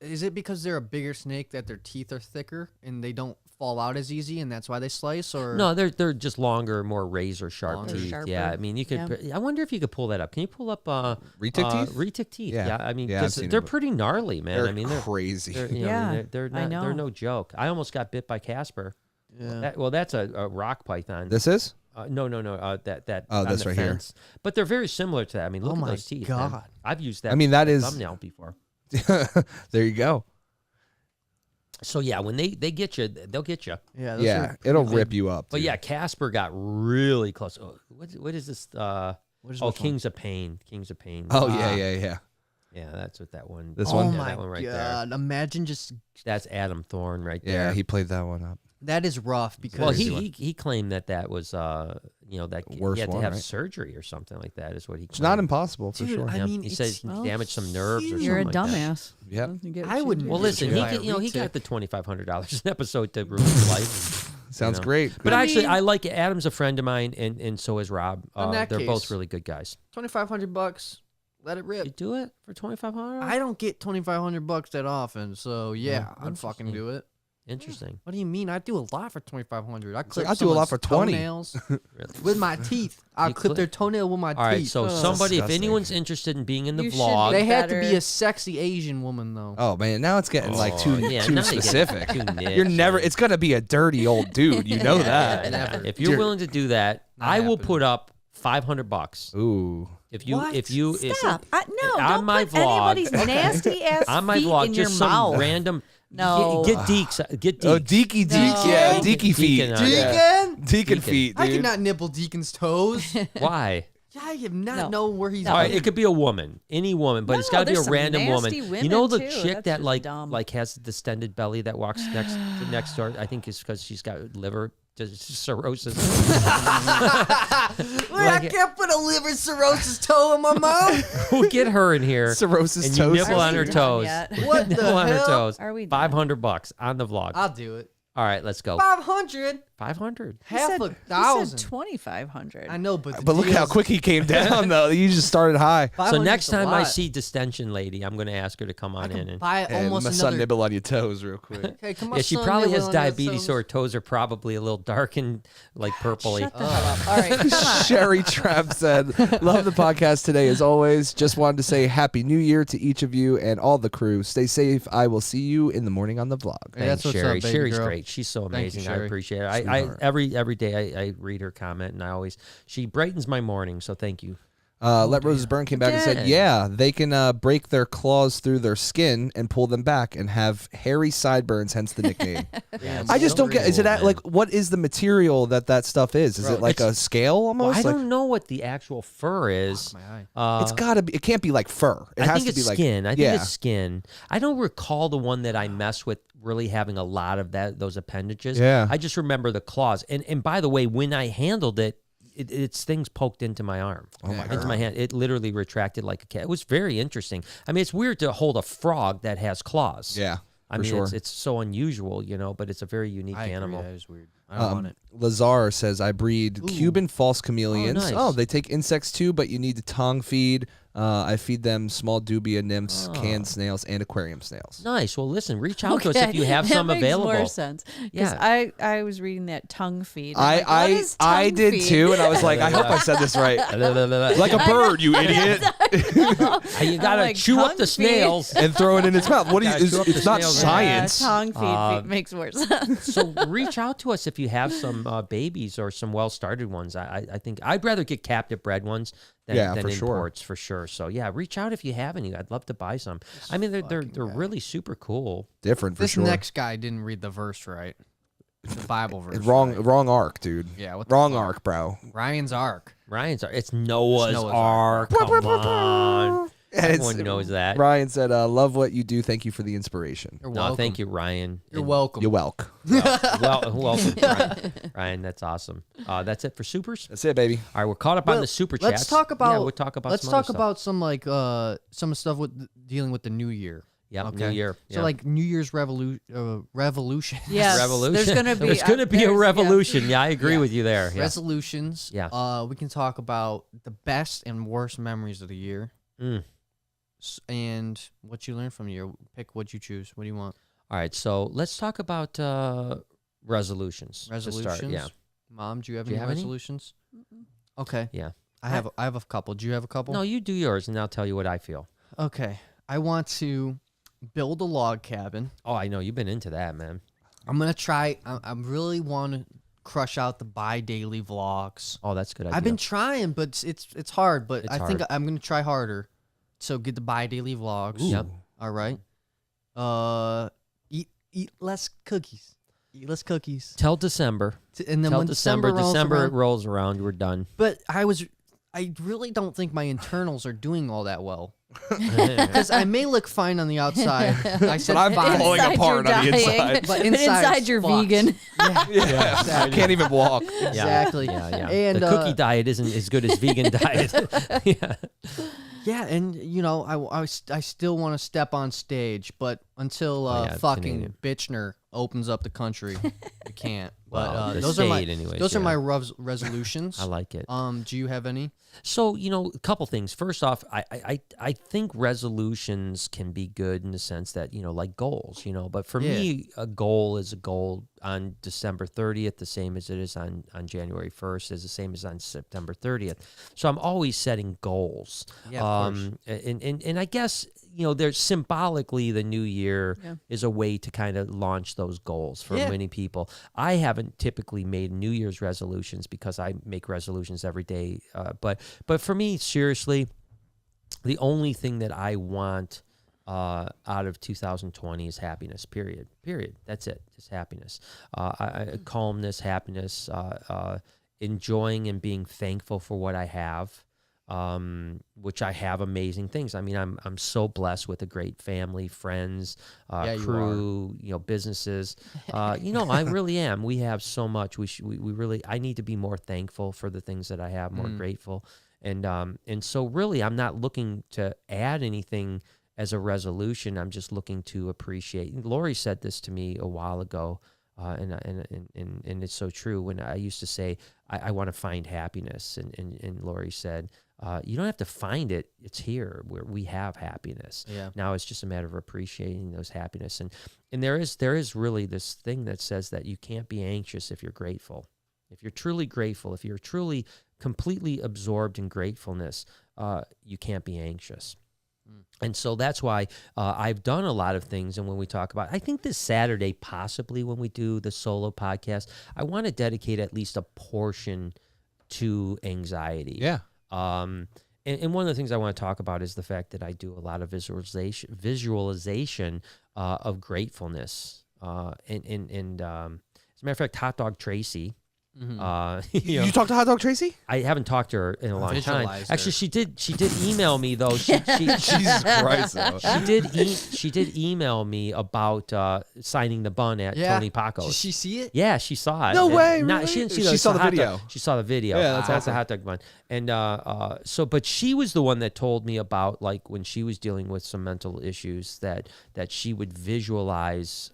is it because they're a bigger snake that their teeth are thicker and they don't fall out as easy, and that's why they slice? Or No, they're just longer, more razor sharp Longer. teeth. Sharper. Yeah, I mean, you could. I wonder if you could pull that up. Can you pull up Retic teeth? Retic teeth. Yeah. Yeah, I mean, Yeah, I've 'cause seen they're them. pretty gnarly, man. They're I mean, they're crazy. They're, Yeah, I mean, they're I not. They're know. no joke. I almost got bit by Casper. yeah. Well, that's a rock python. This is? No. That. Oh, on this the right here. fence. But they're very similar to that. I mean, look Oh at my those teeth. man. God. I've used that. I mean, that as a is- thumbnail before. There you go. So yeah, when they get you, they'll get you. Yeah, those Yeah, are it'll pretty rip big. you up. But dude. yeah, Casper got really close. Oh, what is this? What is Oh, which one? Kings of Pain. Kings of Pain. Oh, yeah. Yeah, that's what that one. This Oh one? Yeah, my that one right god! Imagine just there. That's Adam Thorne right Yeah, there. he played that one up. that is rough because well, crazy one. he claimed that was that Worst he had to one, have right? surgery or something like that. Is what he. It's not claimed. impossible for Dude, sure. I Yeah, mean, he said it's- he damaged some nerves or You're a something like that. dumbass. Yep. You get I what wouldn't you Well, do. listen, Yeah, he retic. got the $2,500 an episode to ruin his life. Sounds You know. great. But I actually, mean- I like it. Adam's a friend of mine, and so is Rob. In that They're both case- really good guys. $2,500. Let it You rip. do it for $2,500? I don't get $2,500 that often, so yeah, Yeah, I'd fucking interesting. do it. Interesting. What do you mean? I do a lot for $2,500. I clip I do a lot someone's for 20. toenails Really. with my teeth. I You clip clip- their toenail with my All right, teeth. so Oh. somebody, if Disgusting. anyone's interested in being in the You should vlog, they had to be better. a sexy Asian woman though. Oh man, now it's getting like too Oh, yeah, too now you're getting specific. too niche, You're never. man. It's gonna be a dirty old dude. You know that. never. If you're Dude. willing to do that, Not I will happening. put up $500. Ooh. If you, What? if you, if, Stop. No, on don't my put vlog- anybody's nasty ass on my feet vlog, in just your some mouth. random. No. Get deeks. Get deeks. Oh, deaky deek. No. Yeah, deaky feet. Deacon, Yeah. Deacon? Deacon feet, I dude. cannot nibble Deacon's toes. Why? I have not No. know where he's All right, at. it could be a woman, any woman, but it's No, got to be a there's some random woman. nasty You know women, the too. chick That's that just like dumb. has the distended belly that walks next door. I think it's because she's got liver cirrhosis. I can't put a liver cirrhosis toe in my mouth. We'll get her in here. Cirrhosis and you toes. nibble Are on we her done toes. yet? What the Nibble on her hell? toes. Are we done? $500 on the vlog. I'll do it. All right, let's go. 500, 500. He half said, a he thousand. said 2,500. I know, but the But look how deal's- quick he came down, though. You just started high. So 500's next a time I lot. see Distension Lady, I'm going to ask her to come I on in. can And, buy And almost my son another. nibble on your toes real quick. Okay, come on, yeah, she son, probably nibble has on your diabetes, toes. so her toes are probably a little dark and like purpley. Shut the hell up. All right, come on. Sherry Trapp said, "Love the podcast today as always. Just wanted to say Happy New Year to each of you and all the crew. Stay safe. I will see you in the morning on the vlog." Hey, Thanks, that's what's Sherry. up, baby Sherry's girl. great. She's so Thank you, amazing. I Sherry. appreciate it. I Sweetheart. every day I read her comment, and she brightens my morning. So thank you. Let Roses Burn came back and said, Again. "Yeah, they can break their claws through their skin and pull them back and have hairy sideburns, hence the nickname." Yeah, I just don't get. Is it cool, at, like what is the material that stuff is? Is Bro, it like a scale Well, almost? I like, don't know what the actual fur is. My eye. it's gotta be. It can't be like fur. It I has think to it's be like skin. I think yeah. it's skin. I don't recall the one that I mess with really having a lot of those appendages. Yeah. I just remember the claws. And by the way, when I handled it, it's things poked into my arm. Oh my Into my hand. It literally retracted like a cat. It was very interesting. I mean, it's weird to hold a frog that has claws. Yeah, I for mean, sure. it's so unusual, but it's a very unique I agree, animal. that is weird. I don't want it. Lazar says, "I breed Cuban false chameleons. Oh, nice. They take insects too, but you need to tongue feed. I feed them small dubia nymphs, canned snails, and aquarium snails." Nice. Well, listen, reach out to us if you have that some makes available. More sense. Because Yeah. I was reading that tongue feed. I'm like, what is I tongue did feed? too, and I was like, I hope I said this right. Like a bird, you idiot, You gotta like, chew up tongue the feed. snails. and throw it in its mouth. What do you? Gotta chew up It's the not snails. science. Tongue feed makes more sense. So reach out to us if you have some babies or some well-started ones. I think I'd rather get captive bred ones than, Yeah, than for sure. imports for sure. So yeah, reach out if you have any. I'd love to buy some. I mean, they're really super cool. Different for This sure. next guy didn't read the verse right. The Bible verse. Wrong arc, dude. Yeah, what the Wrong fuck? arc, bro. Ryan's Ark. It's Noah's Ark. Come on. And Everyone knows that. Ryan said, "Love what you do. Thank you for the inspiration." You're No, welcome. thank you, Ryan. You're And- welcome. You're welcome. welcome, Ryan. Ryan, that's awesome. That's it for supers. That's it, baby. All right, we're caught up on the super chats. Let's talk about. Yeah, we'll talk about. Let's some talk other about some like some stuff with dealing with the new year. Yeah, Okay. New Year. So like New Year's revolution. Yes, revolution. there's gonna be There's gonna be a there's- revolution. Yeah, I agree Yeah. with you there. Yeah. Resolutions. Yeah. We can talk about the best and worst memories of the year. Mm. And what you learned from the year. Pick what you choose. What do you want? All right, so let's talk about resolutions. To Resolutions. start. Yeah. Mom, do you have Do you any have any? resolutions? Okay. Yeah. I have a couple. Do you have a couple? No, you do yours, and I'll tell you what I feel. Okay. I want to build a log cabin. Oh, I know you've been into that, man. I'm gonna try. I really want to crush out the bi-daily vlogs. Oh, that's a good idea. I've been trying, but it's hard. But It's I think hard. I'm gonna try harder. So get the bi-daily vlogs. Yep. All right. Eat less cookies. Eat less cookies. Till December. And then Till when December. rolls around- rolls around, we're done. But I really don't think my internals are doing all that well. Because I may look fine on the outside. I said I'm fine. falling Inside apart you're on the dying, inside. But but inside's inside you're fucked. vegan. Yeah, I can't even walk. Yeah. Exactly. Yeah, yeah. And, the cookie diet isn't as good as vegan diet. Yeah. Yeah, and I still want to step on stage, but until Oh, yeah, fucking Canadian. Bitchner opens up the country, we can't. But Well, the those are my state anyways, those are yeah. my resolutions. I like it. Do you have any? So, a couple things. First off, I think resolutions can be good in the sense that, like goals, but for me, a goal is a goal on December 30th, the same as it is on January 1st, is the same as on September 30th. So I'm always setting goals. Yeah, of course. And I guess, there's symbolically the new year Yeah. is a way to kind of launch those goals for Yeah. many people. I haven't typically made New Year's resolutions because I make resolutions every day. But for me, seriously, the only thing that I want out of 2020 is happiness, period. That's it. Just happiness. Calmness, happiness, enjoying and being thankful for what I have. Which I have amazing things. I mean, I'm so blessed with a great family, friends, Yeah, you crew, businesses. I really am. We have so much. We really. I need to be more thankful for the things that I have, more grateful, and so really, I'm not looking to add anything as a resolution. I'm just looking to appreciate. Lori said this to me a while ago. And it's so true. When I used to say I want to find happiness, and Lori said, you don't have to find it; it's here. Where we have happiness. Yeah. Now it's just a matter of appreciating those happiness, and there is really this thing that says that you can't be anxious if you're grateful. If you're truly grateful, if you're truly completely absorbed in gratefulness, you can't be anxious. And so that's why I've done a lot of things. And when we talk about, I think this Saturday, possibly when we do the solo podcast, I want to dedicate at least a portion to anxiety. Yeah. And one of the things I want to talk about is the fact that I do a lot of visualization of gratefulness. And as a matter of fact, Hot Dog Tracy. You talked to Hot Dog Tracy? I haven't talked to her in a long time. Visualize her. Actually, she did email me though. She Jesus Christ. though. she did email me about signing the bun at Yeah. Tony Paco's. Did she see it? Yeah, she saw it. No And way, Not, really? she didn't see She saw the hot video. Dog. She saw the video. Yeah, that's the awesome. hot dog bun. And but she was the one that told me about, like, when she was dealing with some mental issues, that she would visualize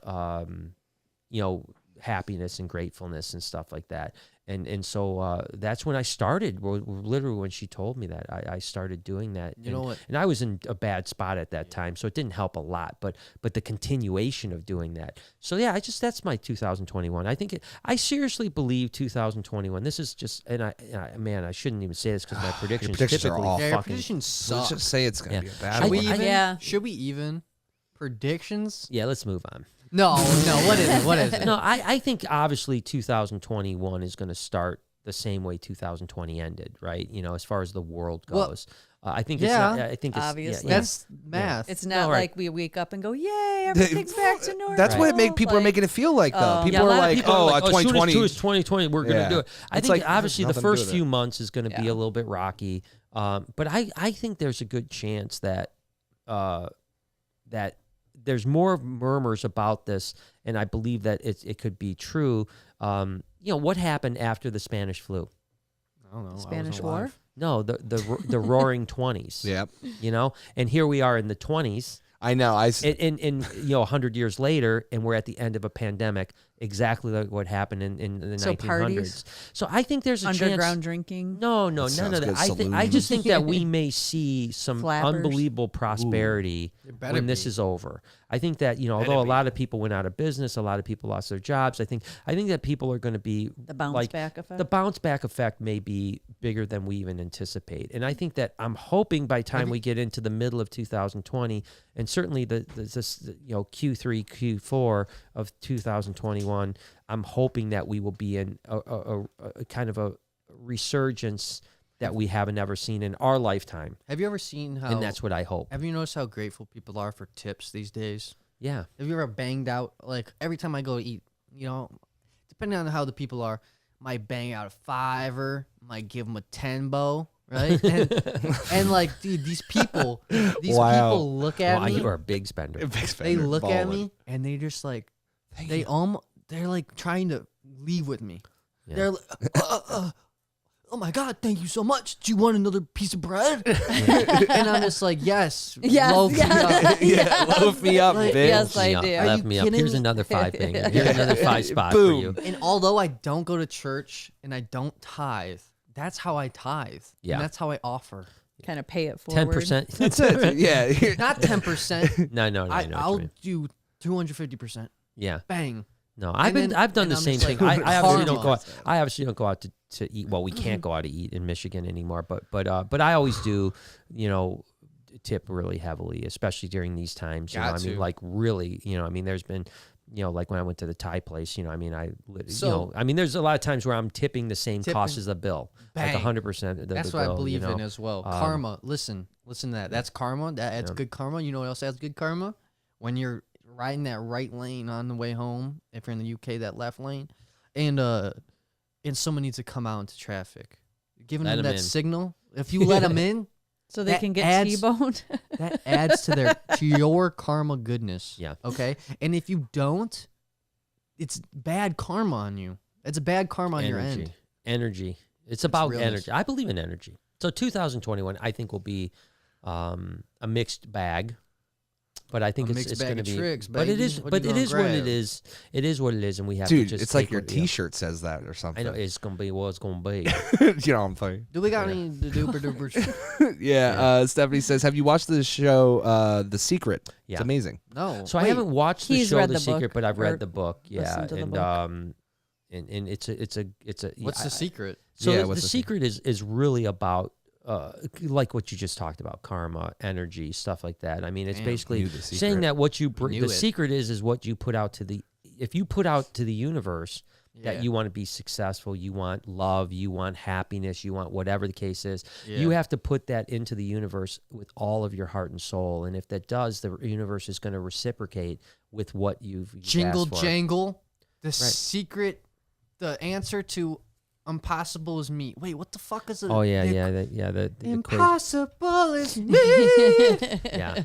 happiness and gratefulness and stuff like that. And so that's when I started. Literally, when she told me that, I started doing that. You know what? And I was in a bad spot at that time, so it didn't help a lot. But the continuation of doing that. So yeah, that's my 2021. I think I seriously believe 2021. This is just, and I shouldn't even say this because my predictions predictions are typically awful. Yeah, your fucking. predictions So suck. let's just say it's going to be a bad Should one. we even? Yeah. Should we even? Predictions? Yeah, let's move on. No. What is it? What is it? No, I think obviously 2021 is going to start the same way 2020 ended, right? You know, as far as the world Well, goes. I think yeah, it's not, I think it's obviously. That's math. It's not right. like we wake up and go, "Yay, everything's back to normal." That's what people are making it feel like, though. People a are lot of like, people are like, as soon as 2020. it's 2020, we're going to do it. I It's think like, obviously the nothing to do first with few it. months is going to be a little bit rocky. But I think there's a good chance that that there's more murmurs about this, and I believe that it could be true. You know, what happened after the Spanish flu? I don't know. Spanish War. No, the Roaring 20s. Yep. You know, and here we are in the 20s. I know. And you know, 100 years later, and we're at the end of a pandemic, exactly like what happened in the So 1900s. parties? So I think there's a Underground chance. drinking. No, That none sounds of that. good. I just think that we may see some Flappers. unbelievable prosperity better when this be. is over. I think that, you know, although a lot of people went out of business, a lot of people lost their jobs. I think that people are going to be The bounce back effect. The bounce back effect may be bigger than we even anticipate. And I think that I'm hoping by the time we get into the middle of 2020, and certainly this you know, Q3, Q4 of 2021, I'm hoping that we will be in a kind of a resurgence that we haven't ever seen in our lifetime. Have you ever seen how? And that's what I hope. Have you noticed how grateful people are for tips these days? Yeah. Have you ever banged out, like, every time I go to eat, you know, depending on how the people are, might bang out a $5, might give them a $10, right? And like, dude, these people look at Wow, me. you are a big spender. They look at me and they just like, they're like trying to leave with me. Yeah. They're like, oh my God, thank you so much. Do you want another piece of bread? And I'm just like, yes, Yes, loaf me up. Yeah, loaf me up, Like, bitch. yes, I Yeah, do. Are left you me up. kidding Here's me? another 5 thing. Here's another 5 spot for Boom. you. And although I don't go to church and I don't tithe, that's how I tithe. Yeah. And that's how I offer. Kind of pay it forward. 10%. That's it. Yeah. Not 10%. No, I know what you I'll mean. do 250%. Yeah. Bang. No, And then- I've done and the I'm same just thing. like, I obviously don't karma. go out. I obviously don't go out to eat. Well, we can't go out to eat in Michigan anymore. But I always do. You know, tip really heavily, especially during these times. You know, I mean, like really. You know, I mean, there's been. You know, like when I went to the Thai place. You know, I mean, there's a lot of times where I'm tipping the same cost as the bill, Bang. like 100% of the That's bill. what I believe you know? in as well. Karma. Listen to that. That's karma. That adds good karma. You know what else adds good karma? When you're riding that right lane on the way home, if you're in the UK, that left lane, and someone needs to come out into traffic, giving Let them 'em that in. signal. If you let them in, So they That can get adds- T-boned. that adds to your karma goodness. Yeah. Okay. And if you don't, it's bad karma on you. It's a bad karma on your end. Energy. It's about realness. energy. I believe in energy. So 2021, I think will be a mixed bag. But I think A it's mixed going bag to of be. tricks, but it baby. is. What But you it gonna is what it grab? is. It is what it is, and we have to Dude, just. it's like take your what- yeah. T-shirt says that or something. I know it's going to be what it's going to be. You know what I'm saying? Do we got Yeah. any duper duper? Yeah. Stephanie says, "Have you watched the show The Secret? Yeah. It's amazing." No. So I Wait, haven't watched the He's show read The the Secret, book but I've or read the book. Yeah, listened to the and book. and it's a. What's the secret? So Yeah, the what's the secret is really about like what you just talked about, karma, energy, stuff like that. I mean, it's Damn, basically knew The Secret. saying that what you bring. Knew The it. secret is what you put out to the. If you put out to the universe that Yeah. you want to be successful, you want love, you want happiness, you want whatever the case is, Yeah. you have to put that into the universe with all of your heart and soul. And if that does, the universe is going to reciprocate with what you've Jingle asked for. jangle. The secret. The answer to impossible is me. Wait, what the fuck is it? Oh yeah, the quiz. Impossible is me. Yeah,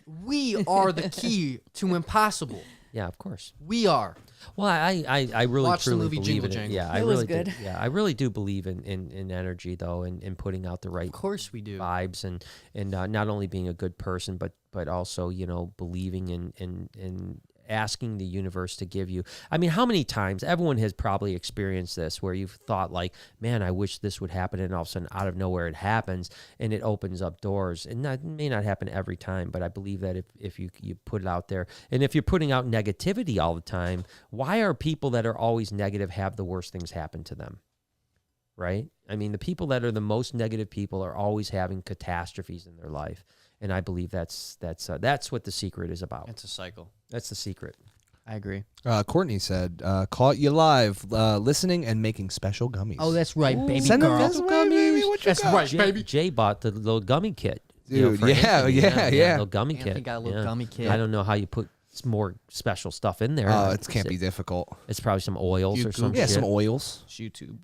We are the key to impossible. yeah, of course. We are. Well, I really Watch the truly movie believe Jingle in it. Jangle. Yeah, I It was really good. do. Yeah, I really do believe in energy though, and putting out the right Of course we do. vibes and not only being a good person, but also believing in asking the universe to give you. I mean, how many times everyone has probably experienced this where you've thought like, man, I wish this would happen, and all of a sudden out of nowhere it happens and it opens up doors. And that may not happen every time, but I believe that if you put it out there, and if you're putting out negativity all the time, why are people that are always negative have the worst things happen to them? Right? I mean, the people that are the most negative people are always having catastrophes in their life. And I believe that's what The Secret is about. It's a cycle. That's the secret. I agree. Courtney said, caught you live, listening and making special gummies. Oh, that's right, baby Send girl. them this way, baby. What you That's got? right, baby. Jay bought the little gummy kit. Dude, for yeah, Anthony. yeah. Little gummy Anthony kit. got a little gummy kit. I don't know how you put more special stuff in there. Oh, it can't be difficult. It's probably some oils or some Yeah, shit. some oils. YouTube.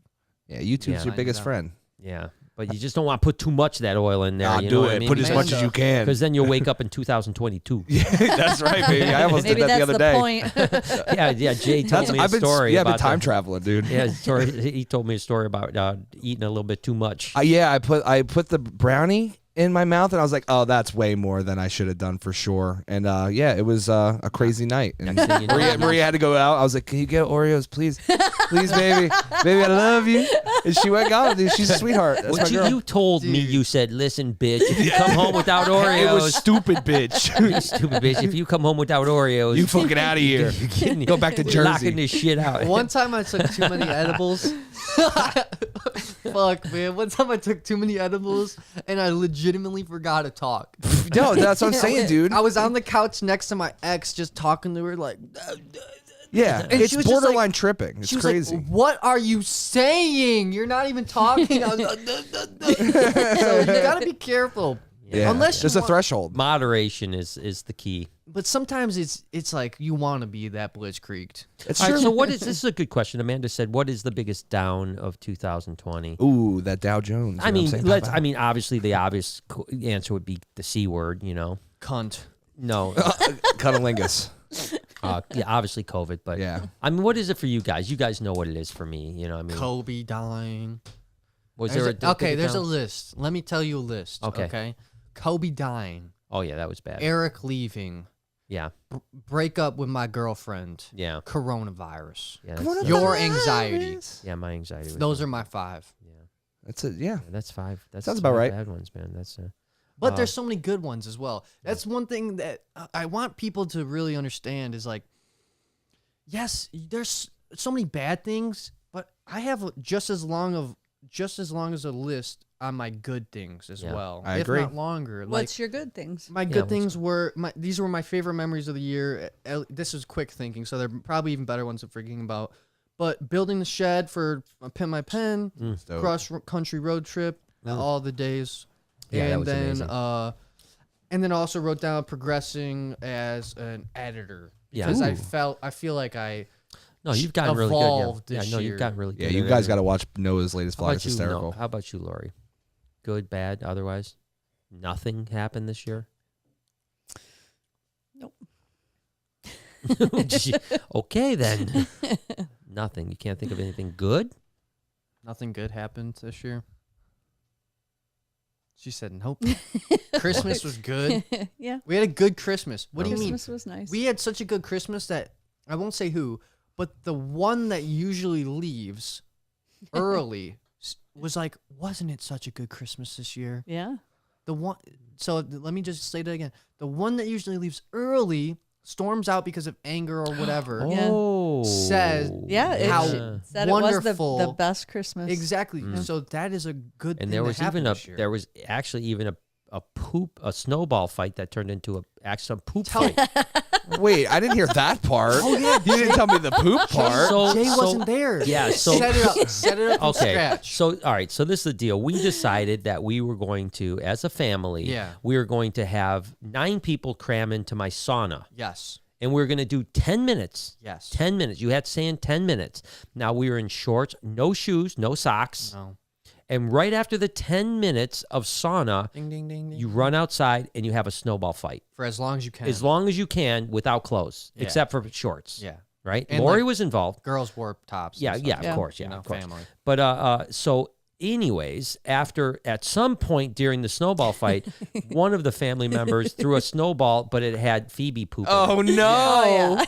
Yeah, YouTube's Yeah. your biggest friend. Yeah, but you just don't want to put too much of that oil in there. You know do what it. I mean? Put as much as you can. Because then you'll wake up in 2022. Yeah, that's right, baby. I almost Maybe did that that's the other day. point. yeah. Jay told me a story. I've been about time traveling, dude. Yeah, he told me a story about eating a little bit too much. I put the brownie in my mouth, and I was like, oh, that's way more than I should have done for sure. And it was a crazy night. And Next thing you know, Maria had to go out. I was like, can you get Oreos, please? Please, baby. Baby, I love you. And she went, God, dude, she's a sweetheart. That's my What girl. you told me, you said, listen, bitch, if you come home without Oreos, It was stupid, bitch. you stupid bitch, if you come home without Oreos, You fucking out of here. Go back to you're Jersey. locking this shit out. One time I took too many edibles. Fuck, man. One time I took too many edibles and I legitimately forgot to talk. No, that's what I'm saying, dude. I was on the couch next to my ex just talking to her like, Yeah, And it's she was just borderline like- tripping. It's she was crazy. like, what are you saying? You're not even talking. I was like, so you gotta be careful. yeah, Unless you there's a want- threshold. Moderation is the key. But sometimes it's like you want to be that blitzkrieged. It's All right, true. so this is a good question. Amanda said, what is the biggest down of 2020? Ooh, that Dow Jones. I mean, obviously the obvious answer would be the C word, you know. Cunt. No. Cunnilingus. Yeah, obviously COVID, but Yeah. I mean, what is it for you guys? You guys know what it is for me, you know what I mean? Kobe dying. Was There's there okay, there's a down? list. Let me tell you a list. Okay. Kobe dying. Oh yeah, that was bad. Eric leaving. Yeah. Break up with my girlfriend. Yeah. Coronavirus. Yeah. That's, Your anxiety. yeah, my anxiety was Those are my 5. yeah. That's it. Yeah. Yeah, that's 5. That Sounds about right. Bad ones, man. That's But there's so many good ones as well. That's one thing that I want people to really understand is like, yes, there's so many bad things, but I have just as long as a list on my good things as Yeah, well. I if agree. not longer. Like What's your good things? my good things were these were my favorite memories of the year. This is quick thinking, so they're probably even better ones I'm forgetting about. But building the shed for Pin My Pen, dope. cross country road trip, all the days. Yeah, that and was then amazing. and then also wrote down progressing as an editor Yeah. because Ooh. I feel like I No, you've gotten really good. evolved Yeah, this no, year. you've gotten really good. Yeah, you at guys it. got to watch Noah's latest How vlog. about It's you, hysterical. How about you, Lori? Good, bad, otherwise? Nothing happened this year? Nope. Okay, then. Nothing. You can't think of anything good? nothing good happened this year. She said nope. Christmas was good. Yeah. We had a good Christmas. What do you mean? Christmas was nice. We had such a good Christmas that I won't say who, but the one that usually leaves early was like, wasn't it such a good Christmas this year? yeah. The one, so let me just say that again. The one that usually leaves early storms out because of anger or whatever. Yeah. Oh. Says Yeah. It How said it wonderful. was the best Christmas. Exactly. So that is a good And thing there that was happened even this year. there was actually even a snowball fight that turned into a poop Tell- fight. Wait, I didn't hear that part. Oh yeah, you didn't tell me the poop part. So- Jay wasn't there. Yeah, so set it up from okay. scratch. So all right, so this is the deal. We decided that we were going to, as a family, Yeah. we were going to have 9 people cram into my sauna. Yes. And we were going to do 10 minutes. Yes. 10 minutes. You had to say in 10 minutes. Now we were in shorts, no shoes, no socks. No. And right after the 10 minutes of sauna, Ding ding ding ding. you run outside and you have a snowball fight. For as long as you can. As long as you can without clothes, Yeah. except for shorts. Yeah. Right? And, Lori like, was involved. Girls wore tops. and Yeah, stuff. yeah, of Yeah. course. You Yeah, know, of course. family. But so anyways, at some point during the snowball fight, one of the family members threw a snowball, but it had Phoebe poop. Oh no! Oh, yeah.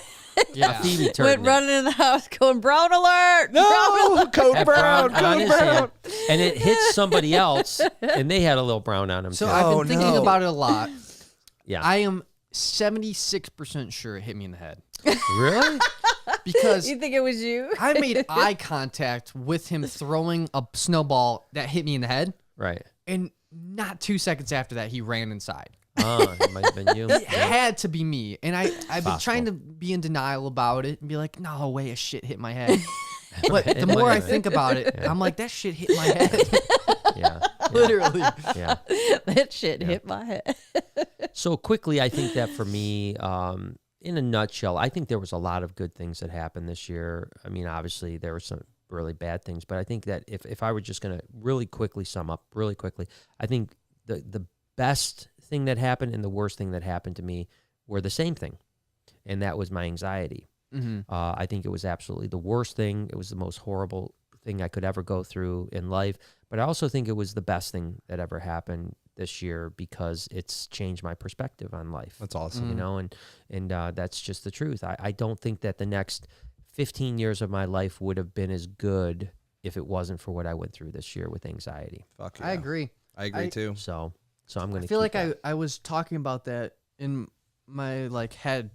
Yeah. Phoebe turned Went running in the house going, brown alert. No, code brown, on code his brown. hand, and it hit somebody else, and they had a little brown on them So too. I've Oh, been thinking no. about it a lot. Yeah, I am 76% sure it hit me in the head really? because You think it was you? I made eye contact with him throwing a snowball that hit me in the head, Right. and not 2 seconds after that, he ran inside. It might have been you. It had to be me. And I've been Possible. trying to be in denial about it and be like, no way, a shit hit my head. But the It more might I have. think about it, I'm like, that shit hit my head. Yeah. Literally. Yeah. That shit hit my head. So quickly, I think that for me, in a nutshell, I think there was a lot of good things that happened this year. I mean, obviously, there were some really bad things, but I think that if I were just going to really quickly sum up, really quickly, I think the best thing that happened and the worst thing that happened to me were the same thing, and that was my anxiety. Mm-hmm. I think it was absolutely the worst thing. It was the most horrible thing I could ever go through in life, but I also think it was the best thing that ever happened this year because it's changed my perspective on life. That's awesome. You know, and that's just the truth. I don't think that the next 15 years of my life would have been as good if it wasn't for what I went through this year with anxiety. Fuck yeah. I agree. I agree too. So I'm going to I feel like I was talking about that in my head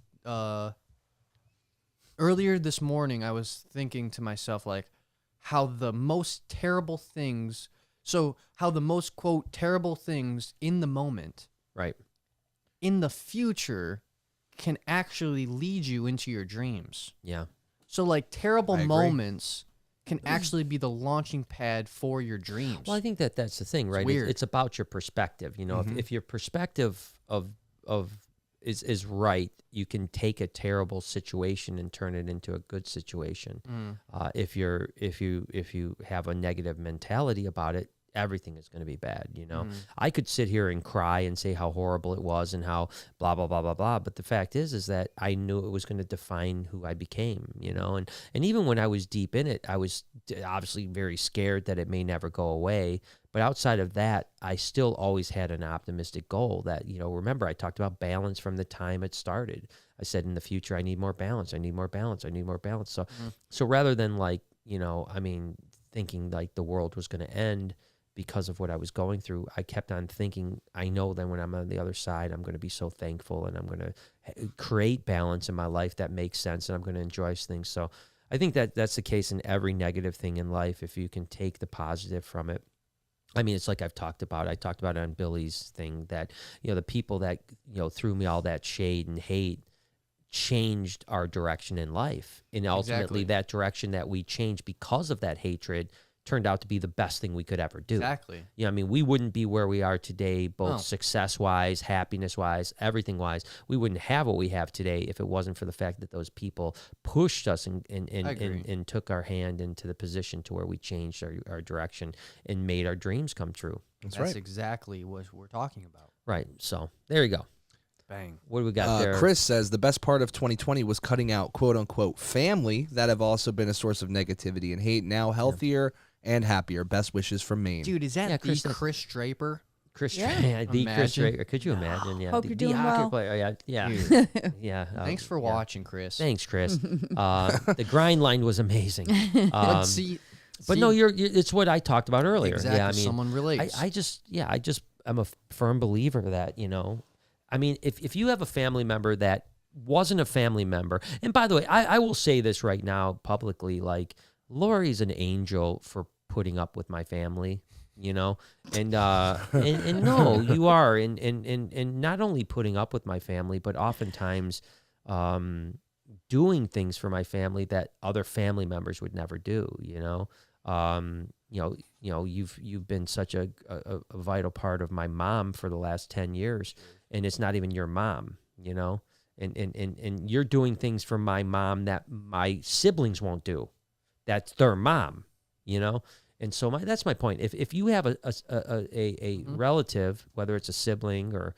earlier this morning. I was thinking to myself how the most terrible things, quote terrible things in the moment, right. in the future can actually lead you into your dreams. Yeah. So terrible I agree. moments can actually be the launching pad for your dreams. Well, I think that's the thing, right? weird. It's about your perspective. You know, if your perspective of is right, you can take a terrible situation and turn it into a good situation. If you have a negative mentality about it, everything is going to be bad. You know, I could sit here and cry and say how horrible it was and how blah blah blah blah blah, but the fact is that I knew it was going to define who I became. You know, and even when I was deep in it, I was obviously very scared that it may never go away. But outside of that, I still always had an optimistic goal that, you know, remember I talked about balance from the time it started. I said in the future, I need more balance. I need more balance. I need more balance. So rather than thinking like the world was going to end because of what I was going through, I kept on thinking, I know that when I'm on the other side, I'm going to be so thankful and I'm going to create balance in my life that makes sense and I'm going to enjoy things. So I think that that's the case in every negative thing in life. If you can take the positive from it. I mean, it's like I talked about it on Billy's thing that, you know, the people that, you know, threw me all that shade and hate changed our direction in life. And ultimately that direction that we changed because of that hatred turned out to be the best thing we could ever do. Exactly. You know, I mean, we wouldn't be where we are today, both success-wise, happiness-wise, everything-wise. We wouldn't have what we have today if it wasn't for the fact that those people pushed us and took our hand into the position to where we changed our direction and made our dreams come true. That's right. exactly what we're talking about. Right. So there you go. Bang. What do we got there? Chris says the best part of 2020 was cutting out quote unquote family that have also been a source of negativity and hate. Now healthier and happier. Best wishes from Maine. Dude, is that Chris, Chris Draper? Chris, Yeah. the Chris Imagine. Draper. Could you imagine? Yeah. Hope the, you're the doing hockey well. player. Yeah. Dude, Yeah. thanks for yeah. watching, Chris. Thanks, Chris. The grind line was amazing. But But no, it's what I talked about earlier. exactly. Yeah, I mean, someone relates. I'm a firm believer that, you know, I mean, if you have a family member that wasn't a family member, and by the way, I will say this right now publicly, like Lori's an angel for putting up with my family, you know, and no, you are, and not only putting up with my family, but oftentimes, doing things for my family that other family members would never do, you know. You've been such a vital part of my mom for the last 10 years, and it's not even your mom, you know, and you're doing things for my mom that my siblings won't do. That's their mom, you know. And so that's my point. If you have a relative, whether it's a sibling or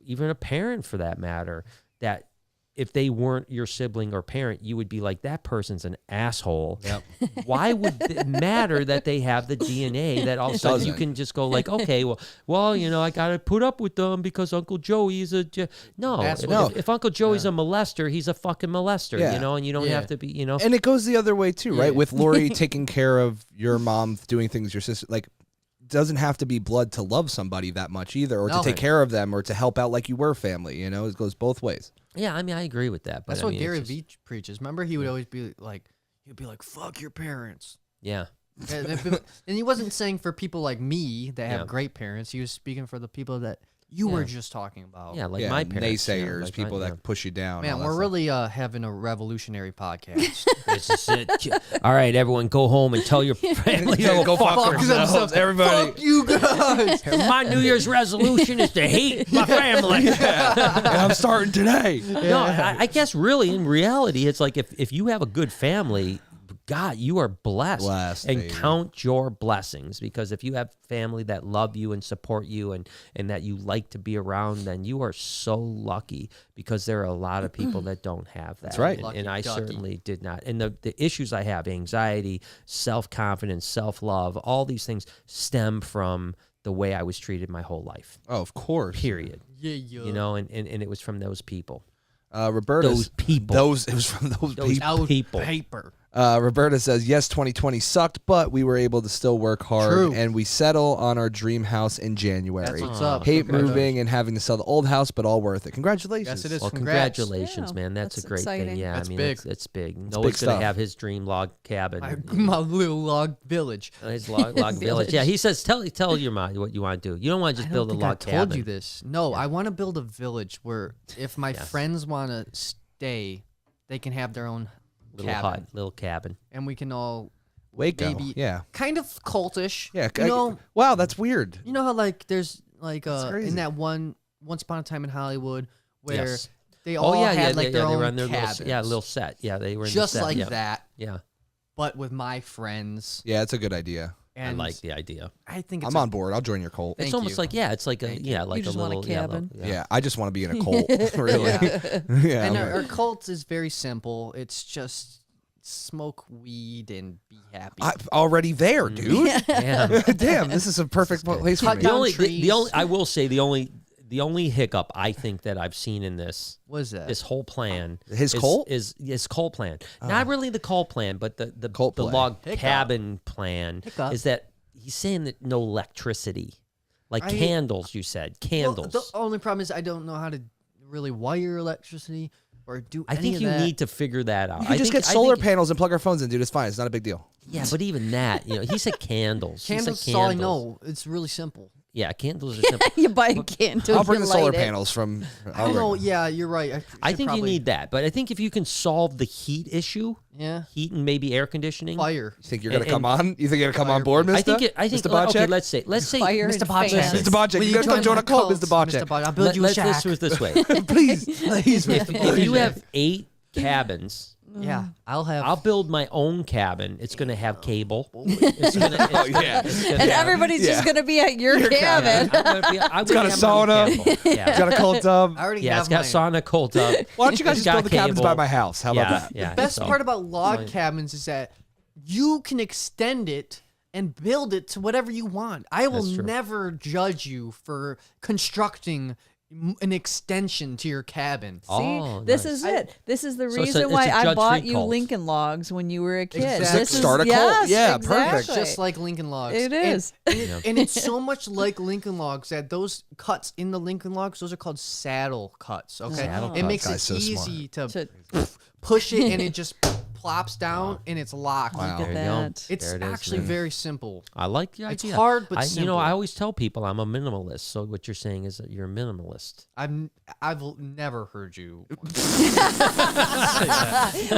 even a parent for that matter, that if they weren't your sibling or parent, you would be like, that person's an asshole. Yep. Why would it matter that they have the DNA that all of a sudden you can just go like, okay, well, you know, I got to put up with them because Uncle Joey is no. If Uncle Joey's a molester, he's a fucking molester, Yeah. you know, and you don't have to be, you know. And it goes the other way too, right? With Lori taking care of your mom, doing things your sister, like, doesn't have to be blood to love somebody that much either, or to take care of them, or to help out like you were family. You know, it goes both ways. Yeah, I mean, I agree with that. But That's I what mean, Gary it's just- Vee preaches. Remember, he would always be like, "Fuck your parents." Yeah. And he wasn't saying for people like me that have Yeah. great parents. He was speaking for the people that you were just talking about. Yeah, like my parents. naysayers, like people my, that push you down. Man, all that we're stuff. really having a revolutionary podcast. This is it. All right, everyone, go home and tell your family to go fuck themselves. Everybody. Fuck you guys. My New Year's resolution is to hate my family. And I'm starting today. No, I guess really in reality, it's like if you have a good family, God, you are blessed, and baby. count your blessings, because if you have family that love you and support you and that you like to be around, then you are so lucky, because there are a lot of people that don't have that. That's right. And I Lucky ducky. certainly did not. And the issues I have, anxiety, self-confidence, self-love, all these things stem from the way I was treated my whole life, Oh, of course. period. Yeah. You know, and it was from those people. Roberta. Those people. It was from those people. Out people. paper. Roberta says, yes, 2020 sucked, but we were able to still work hard, True. and we settle on our dream house in January. That's what's up. Hate Congratulations. moving and having to sell the old house, but all worth it. Congratulations. Yes, it is. Well, Congrats. congratulations, Yeah, man. That's that's a great thing. exciting. Yeah, That's I mean, big. it's big. big Noah's going stuff. to have his dream log cabin. My little log village. His log village. Yeah, he says, tell your mom what you want to do. You don't want to just I build a don't think log I told cabin. you this. No, I want to build a village where if my friends want to stay, they can have their own Little cabin, hut, little cabin. and we can all Waco. maybe Yeah. kind of cultish. Yeah. you know, Wow, that's weird. you know how like there's like crazy. in that Once Upon a Time in Hollywood where Yes. they all had like their they own were on their cabins, little set. Yeah, they were in just the set. like yeah. that, Yeah, but with my friends. Yeah, it's a good idea. And I like the idea. I think it's I'm on board. I'll join your cult. Thank It's almost you. like it's like a Thank like just a want a little cabin. Yeah, I just want to be in a cult. Really. Yeah. And I'm- our cult is very simple. It's just smoke weed and be happy. I'm already there, dude. Damn. Damn, this is a perfect place for Cut me. The down only trees. I will say the only hiccup I think that I've seen in this What is that? whole plan His is, cult? is his cult plan. Not really the cult plan, but the Cult the plan. log Hiccup. cabin plan Hiccup. is that he's saying that no electricity, like I- candles. You said candles. Well, the only problem is I don't know how to really wire electricity or do I any think of you that. need to figure that out. You can I just think- get I solar think- panels and plug our phones in, dude. It's fine. It's not a big deal. Yeah, but even that, he said candles. He said Candles is all I candles. know. It's really simple. Yeah, candles are simple. You buy a candle. I'll bring you the solar light it. panels from. I don't know. Yeah, you're right. I should think probably- you need that, but I think if you can solve the heat issue, Yeah. heat and maybe air conditioning. Fire. You think you're gonna And- come on? You think you're gonna come on board, Mister? I think. Mr. Okay, Bocek? let's say Fire Mr. and Bocek. fans. Mr. Bocek, Will you gotta come join my a cult, cult, Mr. Bocek. Mr. Bocek. I'll build you a let's shack. do it this way. Please. Please, Mr. If you Bocek. have 8 cabins, Yeah, I'll have. I'll build my own cabin. It's going to have cable. It's gonna, yeah. And everybody's just going to be at your cabin. It's got a sauna. Yeah, It's got a cold tub. I already yeah, have it's got mine. sauna, cold tub. Why don't you guys It's just got build the cabins by cable. my house? How about that? Yeah, Best so- part about log Fine. cabins is that you can extend it and build it to whatever you want. I will That's true. never judge you for constructing an extension to your cabin. See, Oh, this nice. is it. This is the So it's a- reason it's why a I judge-free bought you cult. Lincoln Logs when you were a kid. Exactly. This is, Start a cult. yes, Yeah, perfect. exactly. Just like Lincoln Logs. It is. And it's so much like Lincoln Logs that those cuts in the Lincoln Logs, those are called saddle cuts. Okay, Saddle it cuts. makes it Guy's so easy to To- push it and it just plops down and it's locked. Wow. Look at There you go. that. It's There it is, actually man. very simple. I like the It's idea. hard, but I simple. always tell people I'm a minimalist. So what you're saying is that you're a minimalist. I've never heard you.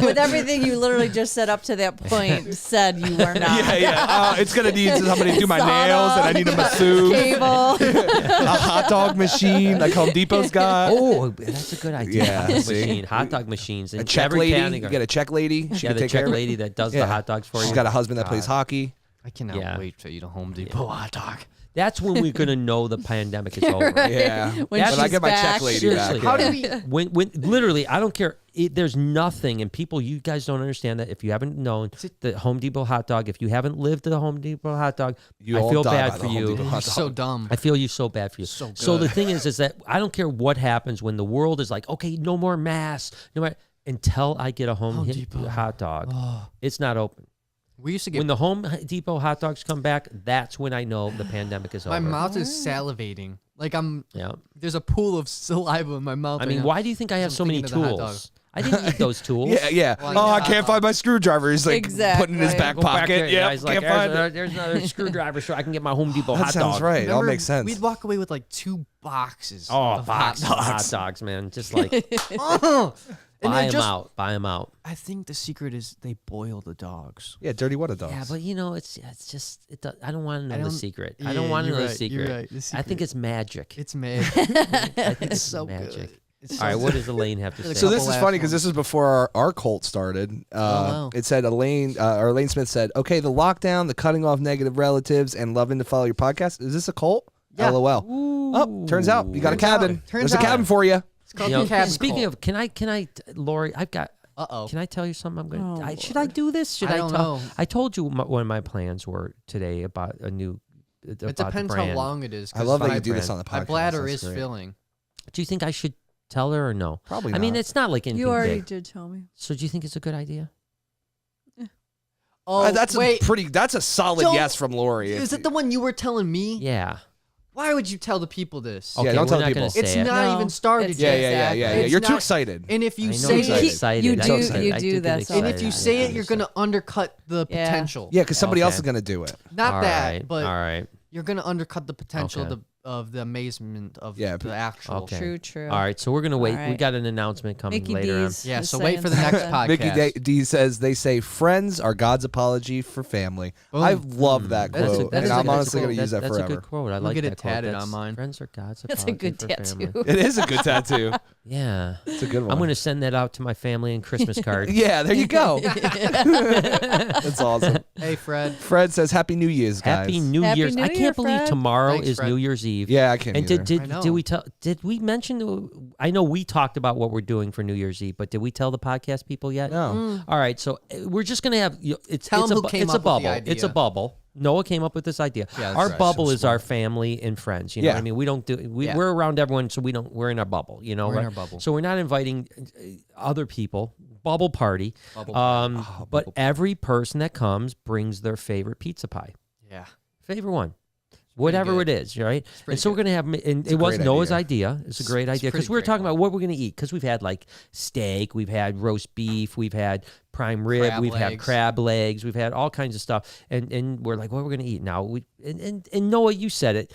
With everything you literally just said up to that point, said you were not. Yeah. It's gonna need somebody to do my nails, and I need a masseuse, Cable. a hot dog machine like Home Depot's got. Oh, that's a good idea. Yeah, Hot dog see? machine, hot dog machines. A in check every lady. county- You get a check lady. She yeah, can the take care check of it. lady that does Yeah. the hot dogs for She's you. got a husband that plays hockey. I cannot Yeah. wait to eat a Home Depot hot dog. That's when we're gonna know the pandemic is over. Yeah. When When I she's get my back. check lady Seriously. back. How yeah. do we? When literally, I don't care. There's nothing, and people, you guys don't understand that if you haven't known the Home Depot hot dog, if you haven't lived the Home Depot hot dog, You I all feel die bad by for the Home you. Depot hot You're dog. so dumb. I feel you so bad for you. So So the good. thing is that I don't care what happens when the world is like, okay, no more masks, no more, until I get a Home Depot. hot dog. It's not open. We used to get. When the Home Depot hot dogs come back, that's when I know the pandemic is my over. mouth is salivating. Like Yeah. There's a pool of saliva in my mouth. I right mean, now. why do you think I have I'm so many thinking of the hot dog. tools? I didn't need those tools. Yeah. Well, I can't find my screwdriver. He's like Exactly. putting it in his back Go back pocket. there, Yeah, guys, like, can't find it. there's another screwdriver so I can get my Home Depot That hot sounds dog. right. It all Remember, makes sense. We'd walk away with like 2 boxes. Oh, of box hot dogs. hot dogs, man. Just like And buy then them out. Buy them out. I think the secret is they boil the dogs. Yeah, dirty what a dog. Yeah, but it's just I don't want to know the secret. I yeah, don't want to you're know right, the secret. you're right, the I secret. think it's magic. It's magic. I think it's so magic. good. It's All right, so what good. does Elaine have to say? So So this couple is last funny because ones. this is before our cult started. wow. It said Elaine Smith said, "Okay, the lockdown, the cutting off negative relatives, and loving to follow your podcast. Is this a cult? Yeah. LOL. Oh, turns out you got a Turns out. cabin. Turns There's a out. cabin for you. It's called You know, the cabin speaking cult. of, can I, Lori? I've got. Uh-oh. Can I tell you something? I'm going. Oh, Should I do this? Should I I don't tell? know. I told you what my plans were today about a new. It about depends the how brand. long it is. I love that my, you do this on the my podcast. bladder That's is great. filling. Do you think I should tell her or no? Probably I mean, not. it's not like anything You already big. did tell me. So do you think it's a good idea? Oh, That's wait. That's a solid Don't- yes from Lori. Is it the one you were telling me? Yeah. Why would you tell the people this? Yeah, don't we're tell not people. gonna say It's it. not No, even started it's- Yeah, yet. yeah, yeah, yeah, yeah. It's You're too not- excited. And if I you know say he's excited. excited. You I'm do- excited. you I do get that excited. and if you Yeah, say I it, you're understand. gonna undercut the Yeah. potential. Yeah, because somebody else Okay. is going to do it. Not All that, right, but all right. you're gonna undercut the potential Okay. of the amazement of Yeah, the actual. Okay. True. All right, so we're gonna wait. All We right. got an announcement coming Mickey later D's Yeah, is so wait saying for the next something. podcast. Mickey D says they say friends are God's apology for family. Boom. I love that That is a- quote, that and is a I'm good honestly quote. going to use that That's a forever. good quote. I We'll like get that it quote. tatted That's on mine. Friends are God's That's a apology good for tattoo. family. It is a good tattoo. Yeah, It's a good one. I'm gonna send that out to my family in Christmas card. Yeah, there you go. That's awesome. Hey, Fred. Fred says Happy New Year's, guys. Happy New Happy Year's! New I Year, can't believe Fred. tomorrow Thanks, is Fred. New Year's Eve. Yeah, I can't And either. did I know. did we tell? Did we mention? I know we talked about what we're doing for New Year's Eve, but did we tell the podcast people yet? No. All right, so we're just gonna have Tell it's 'em a who came it's up a with the bubble. idea. It's a bubble. Noah came up with this idea. Yeah, that's our right. bubble So is our family and friends. You know Yeah. what I mean? We don't do Yeah. we're around everyone, so we're in our bubble. You know, We're in right? our bubble. So we're not inviting other people. Bubble party. Bubble But every person that comes brings their favorite pizza pie. Yeah. Favorite one. Whatever good. it is, right? pretty And so we're good. gonna have, and a it was great Noah's idea. idea. It's a great It's idea because pretty we were great talking one. about what we're gonna eat because we've had like steak, we've had roast beef, we've had prime rib, Crab we've had legs. crab legs, we've had all kinds of stuff, and we're like, what we're gonna eat now? And Noah, you said it.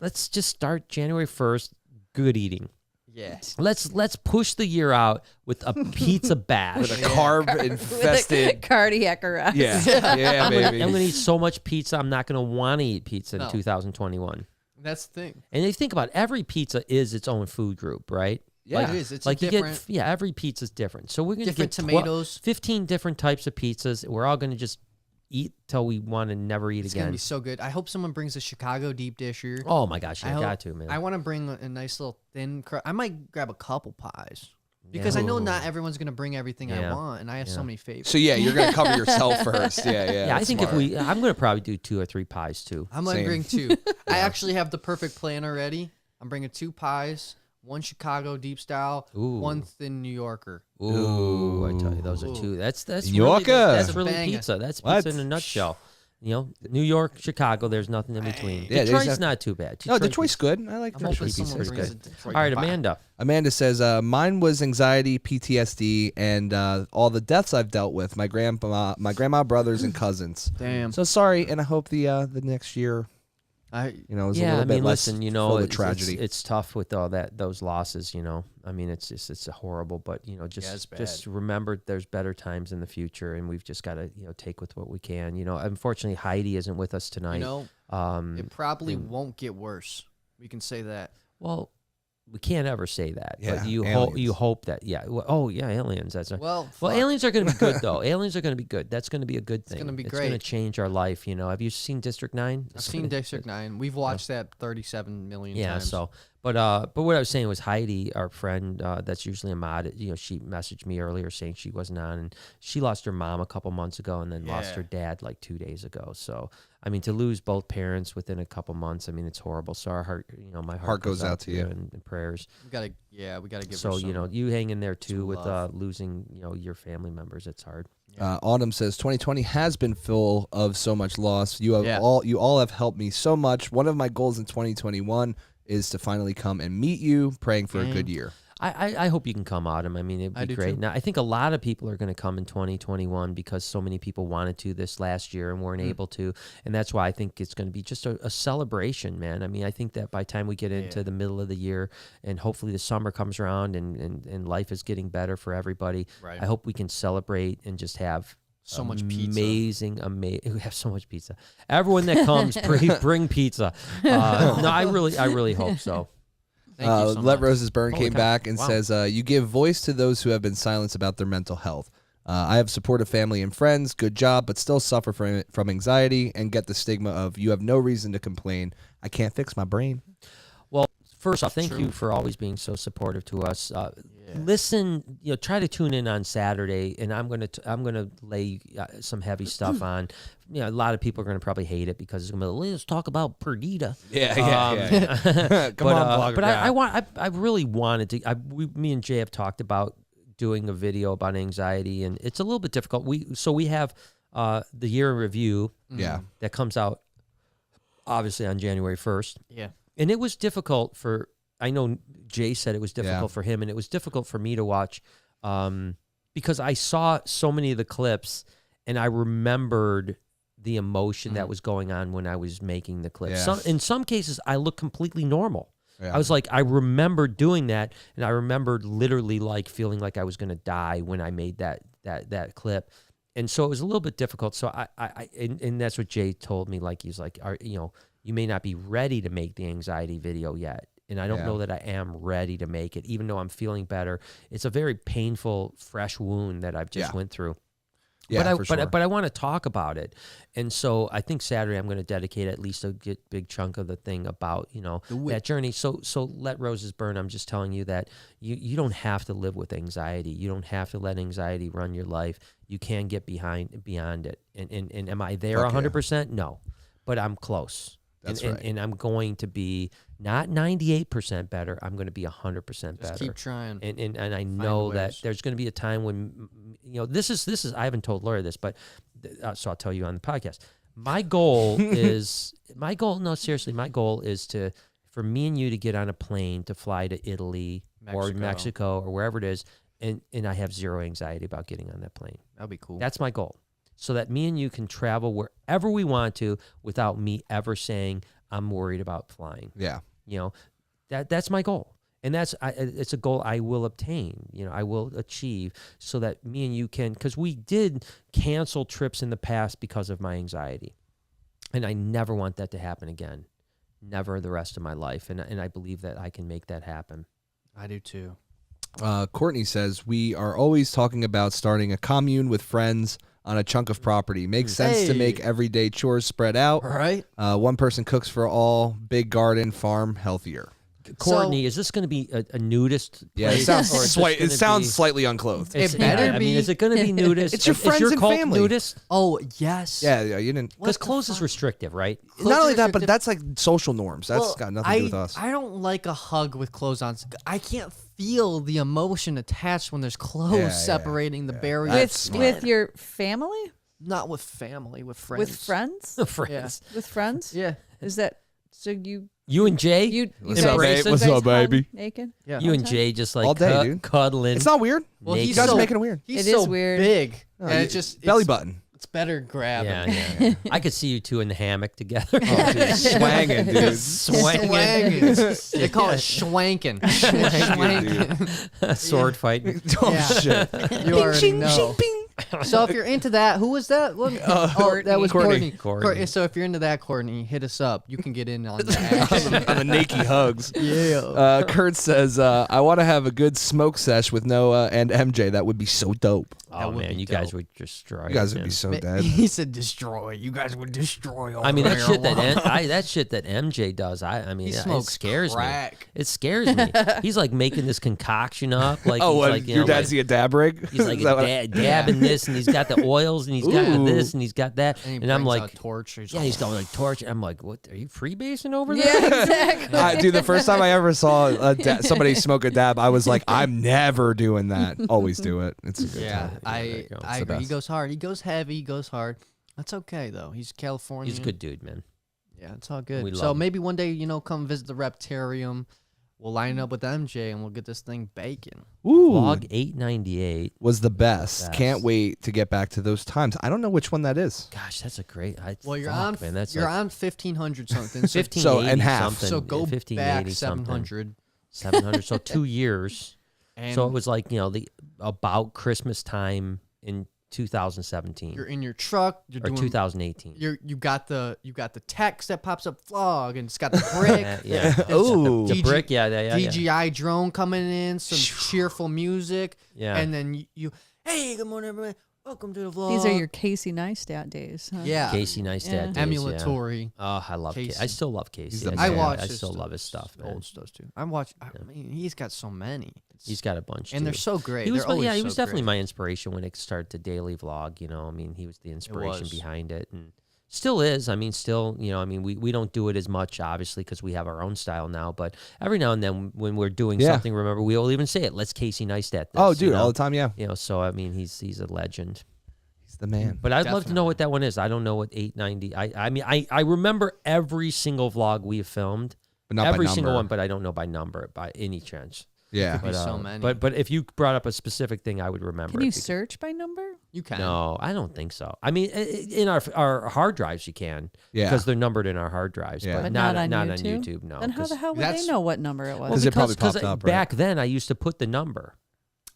Let's just start January 1st. Good eating. Yeah. Let's push the year out with a pizza bash. With a carb With a infested. cardiac arrest. Yeah, yeah, I'm baby. gonna eat so much pizza. I'm not gonna want to eat pizza in No. 2021. That's the thing. And if you think about it, every pizza is its own food group, right? Yeah. It is. It's like you different. get, every pizza's different. So we're gonna Different get tomatoes. 15 different types of pizzas. We're all gonna just eat till we want to never eat It's gonna again. be so good. I hope someone brings a Chicago deep disher. Oh my gosh, you I hope- got to, man. I want to bring a nice little thin crust. I might grab a couple pies because I know not everyone's gonna bring everything I Yeah. want, and I have so many favorites. So yeah, you're gonna cover yourself first. Yeah, yeah. yeah, I that's think smart. I'm gonna probably do 2 or 3 pies too. I'm gonna Same. bring 2. I actually have the perfect plan already. I'm bringing 2 pies, 1 Chicago deep style, Ooh. 1 thin New Yorker. Ooh, I tell you, those are Ooh. 2. That's New really, Yorker. that's really Banger. pizza. That's What? pizza in a nutshell. You know, New York, Chicago. There's nothing in between. Yeah, Detroit's there's not too bad. No, Detroit's good. I like I'm hoping Detroit someone pizza. brings It's a good. Detroit All right, pie. Amanda. Amanda says, mine was anxiety, PTSD, and all the deaths I've dealt with. My grandma, brothers, and cousins. Damn. So sorry, and I hope the next year, I is a Yeah, little I bit mean, less listen, full of it's tragedy. It's tough with all those losses. I mean, it's a horrible, but it's just bad. remember there's better times in the future, and we've just got to take with what we can. Unfortunately, Heidi isn't with us tonight. it probably won't get worse. We can say that. Well, we can't ever say that, Yeah, but you aliens. hope that aliens. That's right. Well, Well, fuck. aliens are going to be good though. Aliens are going to be good. That's going to be a good thing. gonna be It's going to great. change our life. Have you seen District 9? I've seen District 9. We've watched that 37 million Yeah. times. So, but what I was saying was Heidi, our friend, that's usually a mod. She messaged me earlier saying she wasn't on, and she lost her mom a couple months ago, and then lost Yeah. her dad like 2 days ago. So, I mean, to lose both parents within a couple months, I mean, it's horrible. So our heart, my heart goes out to you. and prayers. we gotta give. So her some, you hang in there too some with love. losing your family members. It's hard. Autumn says 2020 has been full of so much loss. You Yeah. all have helped me so much. One of my goals in 2021 is to finally come and meet you. Praying for a good year. I hope you can come, Autumn. I mean, it'd I be do great. too. Now, I think a lot of people are going to come in 2021 because so many people wanted to this last year and weren't able to. And that's why I think it's going to be just a celebration, man. I mean, I think that by the time we get into the middle of the year and hopefully the summer comes around and life is getting better for everybody, Right. I hope we can celebrate and just have So much pizza. amazing. We have so much pizza. Everyone that comes, bring pizza. No, I really hope so. Thank you so Let much. Roses Burn Holy came cow. back and Wow. says, you give voice to those who have been silenced about their mental health. I have supportive family and friends, good job, but still suffer from anxiety and get the stigma of you have no reason to complain. I can't fix my brain. Well, first off, thank you for always being so supportive to us. Listen, try to tune in on Saturday, and I'm gonna lay some heavy stuff on. A lot of people are gonna probably hate it because it's gonna be, let's talk about Perdita. Yeah. Come on, but I really wanted to. Me and Jay have talked about doing a video about anxiety, and it's a little bit difficult. We have the year in review. Yeah. That comes out obviously on January 1st. Yeah. And it was difficult I know Jay said it was difficult Yeah. for him, and it was difficult for me to watch because I saw so many of the clips and I remembered the emotion that was going on when I was making the clips. Yeah. In some cases, I looked completely normal. Yeah. I was like, I remembered doing that, and I remembered literally like feeling like I was going to die when I made that clip. And so it was a little bit difficult. So and that's what Jay told me. Like, he's like, you may not be ready to make the anxiety video yet. And I don't know that I am ready to make it, even though I'm feeling better. It's a very painful, fresh wound that I've just went through. Yeah, for sure. But I want to talk about it. And so I think Saturday I'm going to dedicate at least a big chunk of the thing about, that journey. So Let Roses Burn. I'm just telling you that you don't have to live with anxiety. You don't have to let anxiety run your life. You can get beyond it. And am I there 100%? No, but I'm close. That's and, right. And I'm going to be not 98% better. I'm going to be 100% better. Just keep trying. And I know that ways. there's going to be a time when, this is I haven't told Laura this, but so I'll tell you on the podcast. My goal is my goal is for me and you to get on a plane to fly to Italy or Mexico or wherever it is, and I have zero anxiety about getting on that plane. That'd be cool. That's my goal. So that me and you can travel wherever we want to without me ever saying I'm worried about flying. Yeah. That's my goal. And it's a goal I will obtain, I will achieve so that me and you can, because we did cancel trips in the past because of my anxiety. And I never want that to happen again. Never the rest of my life. And I believe that I can make that happen. I do too. Courtney says, we are always talking about starting a commune with friends on a chunk of property. Makes sense to make everyday chores spread out. Right. One person cooks for all. Big garden, farm, healthier. Courtney, is this going to be a nudist? Yeah, place, it or is this sounds gonna be- slightly unclothed. It better I be. mean, is it going to be nudist? It's your Is friends your and cult family. nudist? Oh yes. Yeah, you didn't. Because clothes is restrictive, right? Not only that, restrictive- but that's like social norms. That's Well, got nothing to do with us. I don't like a hug with clothes on. I can't feel the emotion attached when there's clothes Yeah, separating the barrier. That's With your family? Not with family, with friends. With friends? Friends. With friends? Yeah. Is that so You and Jay? you What's guys, up, babe? you What's guys up, baby? hung naked? Yeah. You and Jay just like All day, dude. cuddling. It's not weird. Well, naked. he's You guys so are making it weird. He's It so is weird. big, Oh, and it's just belly it's, button. It's better grabbing. Yeah. I could see you two in the hammock together. Oh, dude, swanging, dude. Swanging. Swanging. They call it schwanking. Schwanking. Sword fighting. Oh Yeah. shit. You already know. So if you're into that, who was that? That was Courtney. Courtney. So if you're into that, Courtney, hit us up. You can get in on the action. On the naked hugs. Yeah. Kurt says, I want to have a good smoke sesh with Noah and MJ. That would be so dope. Oh would man, be you guys dope. would destroy. You guys it, would man. be so dead. He said destroy. You guys would destroy. I mean that shit that that shit that MJ does. I mean He it smokes scares crack. me. It scares me. He's like making this concoction up. Like Oh, he's what, like, your dad's a dab rig? He's like Is that what- dabbing this, and he's got the oils, and he's got Ooh. this, and he's got that, And, and I'm like, torch. yeah, he's going like torch. I'm like, what? Are you freebasing over there? Yeah, exactly. Dude, the first time I ever saw somebody smoke a dab, I was like, I'm never doing that. Always do it. It's a good Yeah, time. I there you go. It's I the agree. He best. goes hard. He goes heavy. He goes hard. That's okay though. He's California. He's a good dude, man. Yeah, it's all We good. love So him. maybe one day, come visit the Reptarium. We'll line up with MJ and we'll get this thing baking. Ooh, Vlog 898. was the best. Best. Can't wait to get back to those times. I don't know which one that is. Gosh, that's a great. Well, you're fuck, man. That's you're like on 1500 something. So, 1580 So, and half. something. so go back 1580 something. 700. 700. So 2 years. And So it was like, the about Christmas time in 2017 you're in your truck. You're or doing 2018. you got the text that pops up vlog and it's got the brick. Yeah. Ooh. The brick. Yeah. DJI drone coming in, some cheerful music. Yeah. And then you hey, good morning everybody. Welcome to the vlog. These are your Casey Neistat days. Huh? yeah. Casey Neistat days, yeah. emulatory. Oh, I love Casey. I Casey. still love Casey. the I man. watch I his still stuff, love his stuff, man. old stuff too. I mean, he's got so many. He's got a bunch, And too. they're so great. He was, They're always he so was definitely great. my inspiration when it started to daily vlog. I mean, he was the inspiration was. behind it, and still is. I mean, still, we don't do it as much, obviously, because we have our own style now. But every now and then, when we're doing Yeah. something, remember, we'll even say it. Let's Casey Neistat this. Oh, dude, all the time. Yeah, So I mean, he's a legend. he's the man. But I'd love to know Definitely. what that one is. I don't know what 890. I mean, I remember every single vlog we have filmed, But not every by single number. one, but I don't know by number by any chance. Yeah. Could be so many. But if you brought up a specific thing, I would remember. Can it you because- search by number? You can. No, I don't think so. I mean, in our hard drives you can, Yeah. because they're numbered in our hard drives, Yeah. but, But not on on YouTube? YouTube. No, Then how the hell would that's- they know what number it was? Because it probably because popped up, right? back then I used to put the number.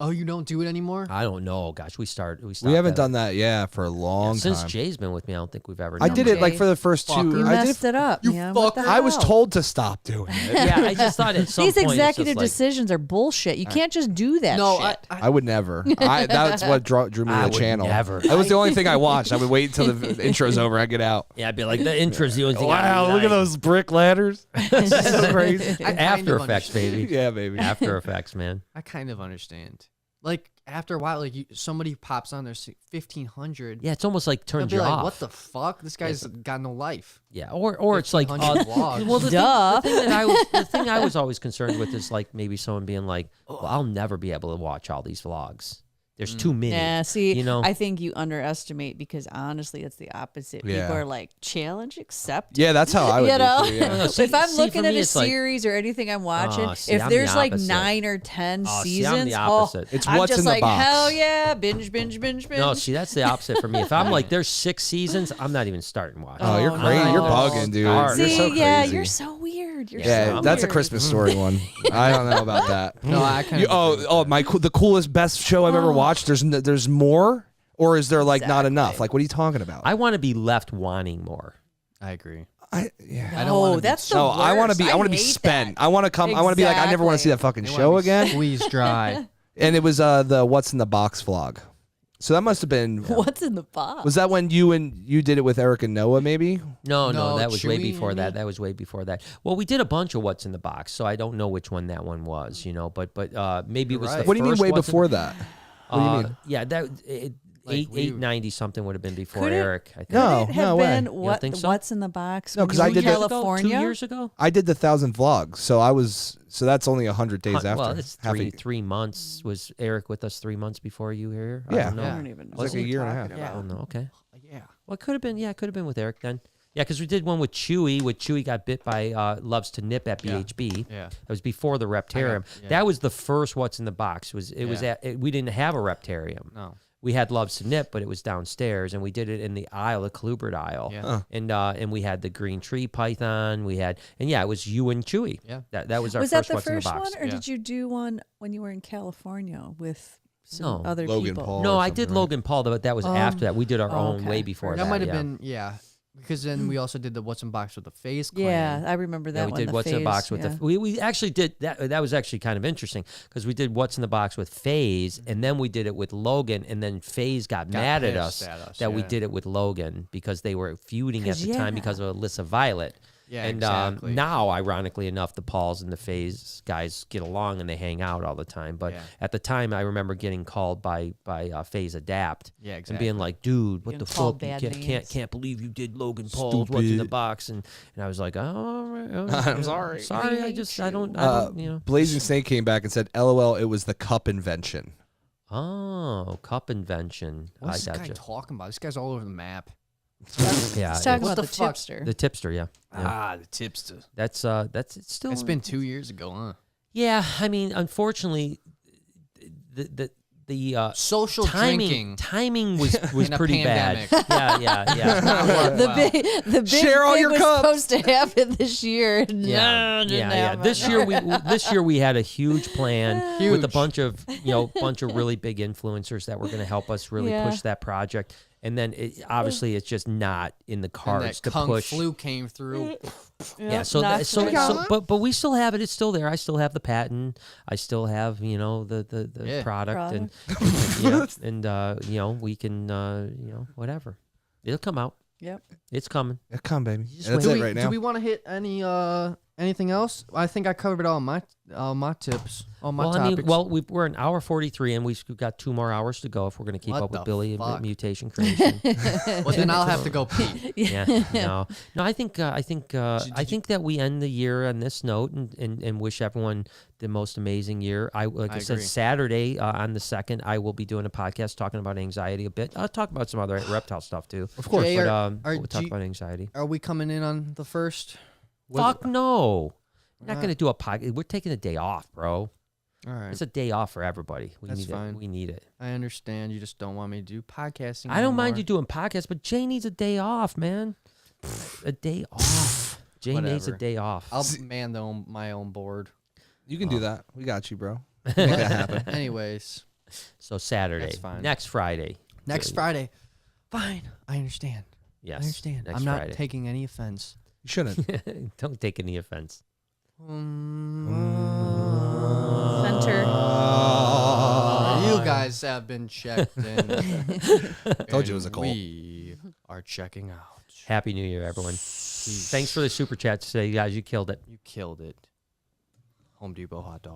Oh, you don't do it anymore? I don't know. Gosh, we stopped We haven't that. done that, for a long Since time. Jay's been with me. I don't think we've ever. I done did that. it like for the first Fucker. two. You I did messed it up. You Yeah, what the fucker. I was hell? told to stop doing it. Yeah, I just thought at some These point it's executive just like, decisions are bullshit. You can't just do that No, shit. I would never. That's what drew me to I the would channel. never. That was the only thing I watched. I would wait until the intro's over. I'd get out. Yeah, I'd be like, the intro's the only thing. Wow, look at those brick ladders. so crazy. I kind After of Effects, baby. Yeah, baby. After Effects, man. I kind of understand. Like after a while, like somebody pops on their 1500. Yeah, it's almost like They'll turns be you like, off. "What the fuck? This guy's got no life." Yeah, or it's like, 1500 vlogs. well, Duh. the thing I was always concerned with is like maybe someone being like, well, I'll never be able to watch all these vlogs. There's too many. Yeah, see, you know? I think you underestimate because honestly, it's the opposite. Yeah. People are like, challenge accepted. Yeah, that's how I would You know, do too, yeah. No, see- if I'm see, looking for at me, a it's like- series or anything I'm watching, see, if I'm the there's like opposite. 9 or 10 Oh, see, seasons, I'm the opposite. It's I'm what's just in the like, box. hell yeah, binge. No, see, that's the opposite for me. If I'm like, there's 6 seasons, I'm not even starting watching. Oh, you're Oh, crazy. no. You're bugging, dude. Starved. You're See, so yeah, crazy. you're so weird. You're Yeah, so that's a weird. Christmas story one. I don't know about that. No, I kind You, of. the coolest, best show I've ever watched. There's more, or is there like not Exactly. enough? Like, what are you talking about? I want to be left wanting more. I agree. Yeah. I don't wanna No, be- that's the No, worst. I want to be. I want to be hate spent. that. I want to come. I want to be like, I never want to see that fucking They show wanna be again. Squeezed dry. And it was the What's in the Box vlog. So that must have been. What's in the box? Was that when you did it with Eric and Noah? Maybe. No, No, that was way Chewy before and that. me? That was way before that. Well, we did a bunch of What's in the Box, so I don't know which one that one was, but maybe it was You're the right. What do you mean first way What's in- before that? What do you mean? Yeah, that Like, 890 something would have been before Could it- Eric, I think. No, Could it have no way. been You don't what? think so? What's in the box? No, when 'cause you I were did in that- California. 2 years ago. I did the 1,000 vlogs, so that's only 100 days after. Well, it's Half a- 3 months. Was Eric with us 3 months before you were here? Yeah. I don't know. I don't even know. It was like what a you're year and a half. talking I about. don't know. Okay. Yeah. Well, it could have been. Yeah, it could have been with Eric then. Yeah, because we did one with Chewy. Chewy got bit by Loves to Nip at BHB. Yeah. That was before the Reptarium. yeah. That was the first What's in the Box. Was Yeah. we didn't have a Reptarium. No. We had Loves to Nip, but it was downstairs, and we did it in the aisle, the Klubert aisle. Yeah. And we had the green tree python. It was you and Chewy. Yeah. That was our Was first that the What's in the first Box. one, or Yeah. did you do one when you were in California with some No. other Logan people? Paul. No, or I something, did right? Logan Paul, but that was after that. We did our own okay. way before That that. might have yeah. been because then we also did the What's in Box with the face. Yeah, clan. I remember that Yeah, we one. did the What's in the phase, Box with yeah. the. We actually did that. That was actually kind of interesting because we did What's in the Box with FaZe, and then we did it with Logan, and then FaZe got mad at us, pissed at us, that we yeah. did it with Logan because they were feuding at 'Cause, the time yeah. because of Alyssa Violet. Yeah, And exactly. now, ironically enough, the Pauls and the FaZe guys get along and they hang out all the time. But Yeah. at the time, I remember getting called by FaZe Adapt. Yeah, And being like, dude, what Getting the called fuck? You bad names. can't believe you did Logan Paul's What's in the Stupid. Box. And I was like, oh, all right, I'm sorry. Sorry, I hate don't, Blazing Snake came back and said, "LOL, it was the cup invention." Oh, cup invention. What's I this guy gotcha. talking about? This guy's all over the map. Yeah, He's talking What about the the fuck? tipster. the tipster. Yeah, Ah, the tipster. that's it's still. It's been 2 years ago, huh? Yeah, I mean, unfortunately, the Social drinking. timing was In a pretty bad. pandemic. Yeah. The big Share all thing your was cups. supposed to happen this year. No, it didn't happen. This year we had a huge plan with a Huge. bunch of really big influencers that were going to help us really Yeah. push that project. And then obviously it's just not in the And cards that to kung push. flu came through. Yeah, so knocked right out. but we still have it. It's still there. I still have the patent. I still have the Yeah. product and we can whatever. It'll come out. Yep. It's coming. Yeah, come, baby. just That's wait. it right now. Do we want to hit anything else? I think I covered all my tips, all my topics. We're an hour 43, and we've got 2 more hours to go if we're going to keep What up with the Billy fuck? and Mutation Creation. well, then I'll have to go pee. Yeah, no. I think that we end the year on this note and wish everyone the most amazing year. I said, agree. Saturday on the 2nd, I will be doing a podcast talking about anxiety a bit. I'll talk about some other reptile stuff too, Of course. Jay, but are we'll talk G- about anxiety. Are we coming in on the first? Fuck no. We're not Alright. going to do a podcast. We're taking a day off, bro. All right. It's a day off for everybody. That's need fine. it. We need it. I understand. You just don't want me to do podcasting. I don't mind anymore. you doing podcasts, but Jay needs a day off, man. A day off. Jay needs a Whatever. day off. I'll man my own board. You can do that. We got you, bro. Make that happen. Anyways, So Saturday, That's fine. next Friday. next Jay. Friday. Fine. I understand. Yes, I understand. Next I'm not Friday. taking any offense. You shouldn't. Don't take any offense. Center. You guys have been checked in. Told you it was a cult. We are checking out. Happy New Year, everyone. Thanks for the super chat today, guys. You killed it. You killed it. Home Depot hot dog.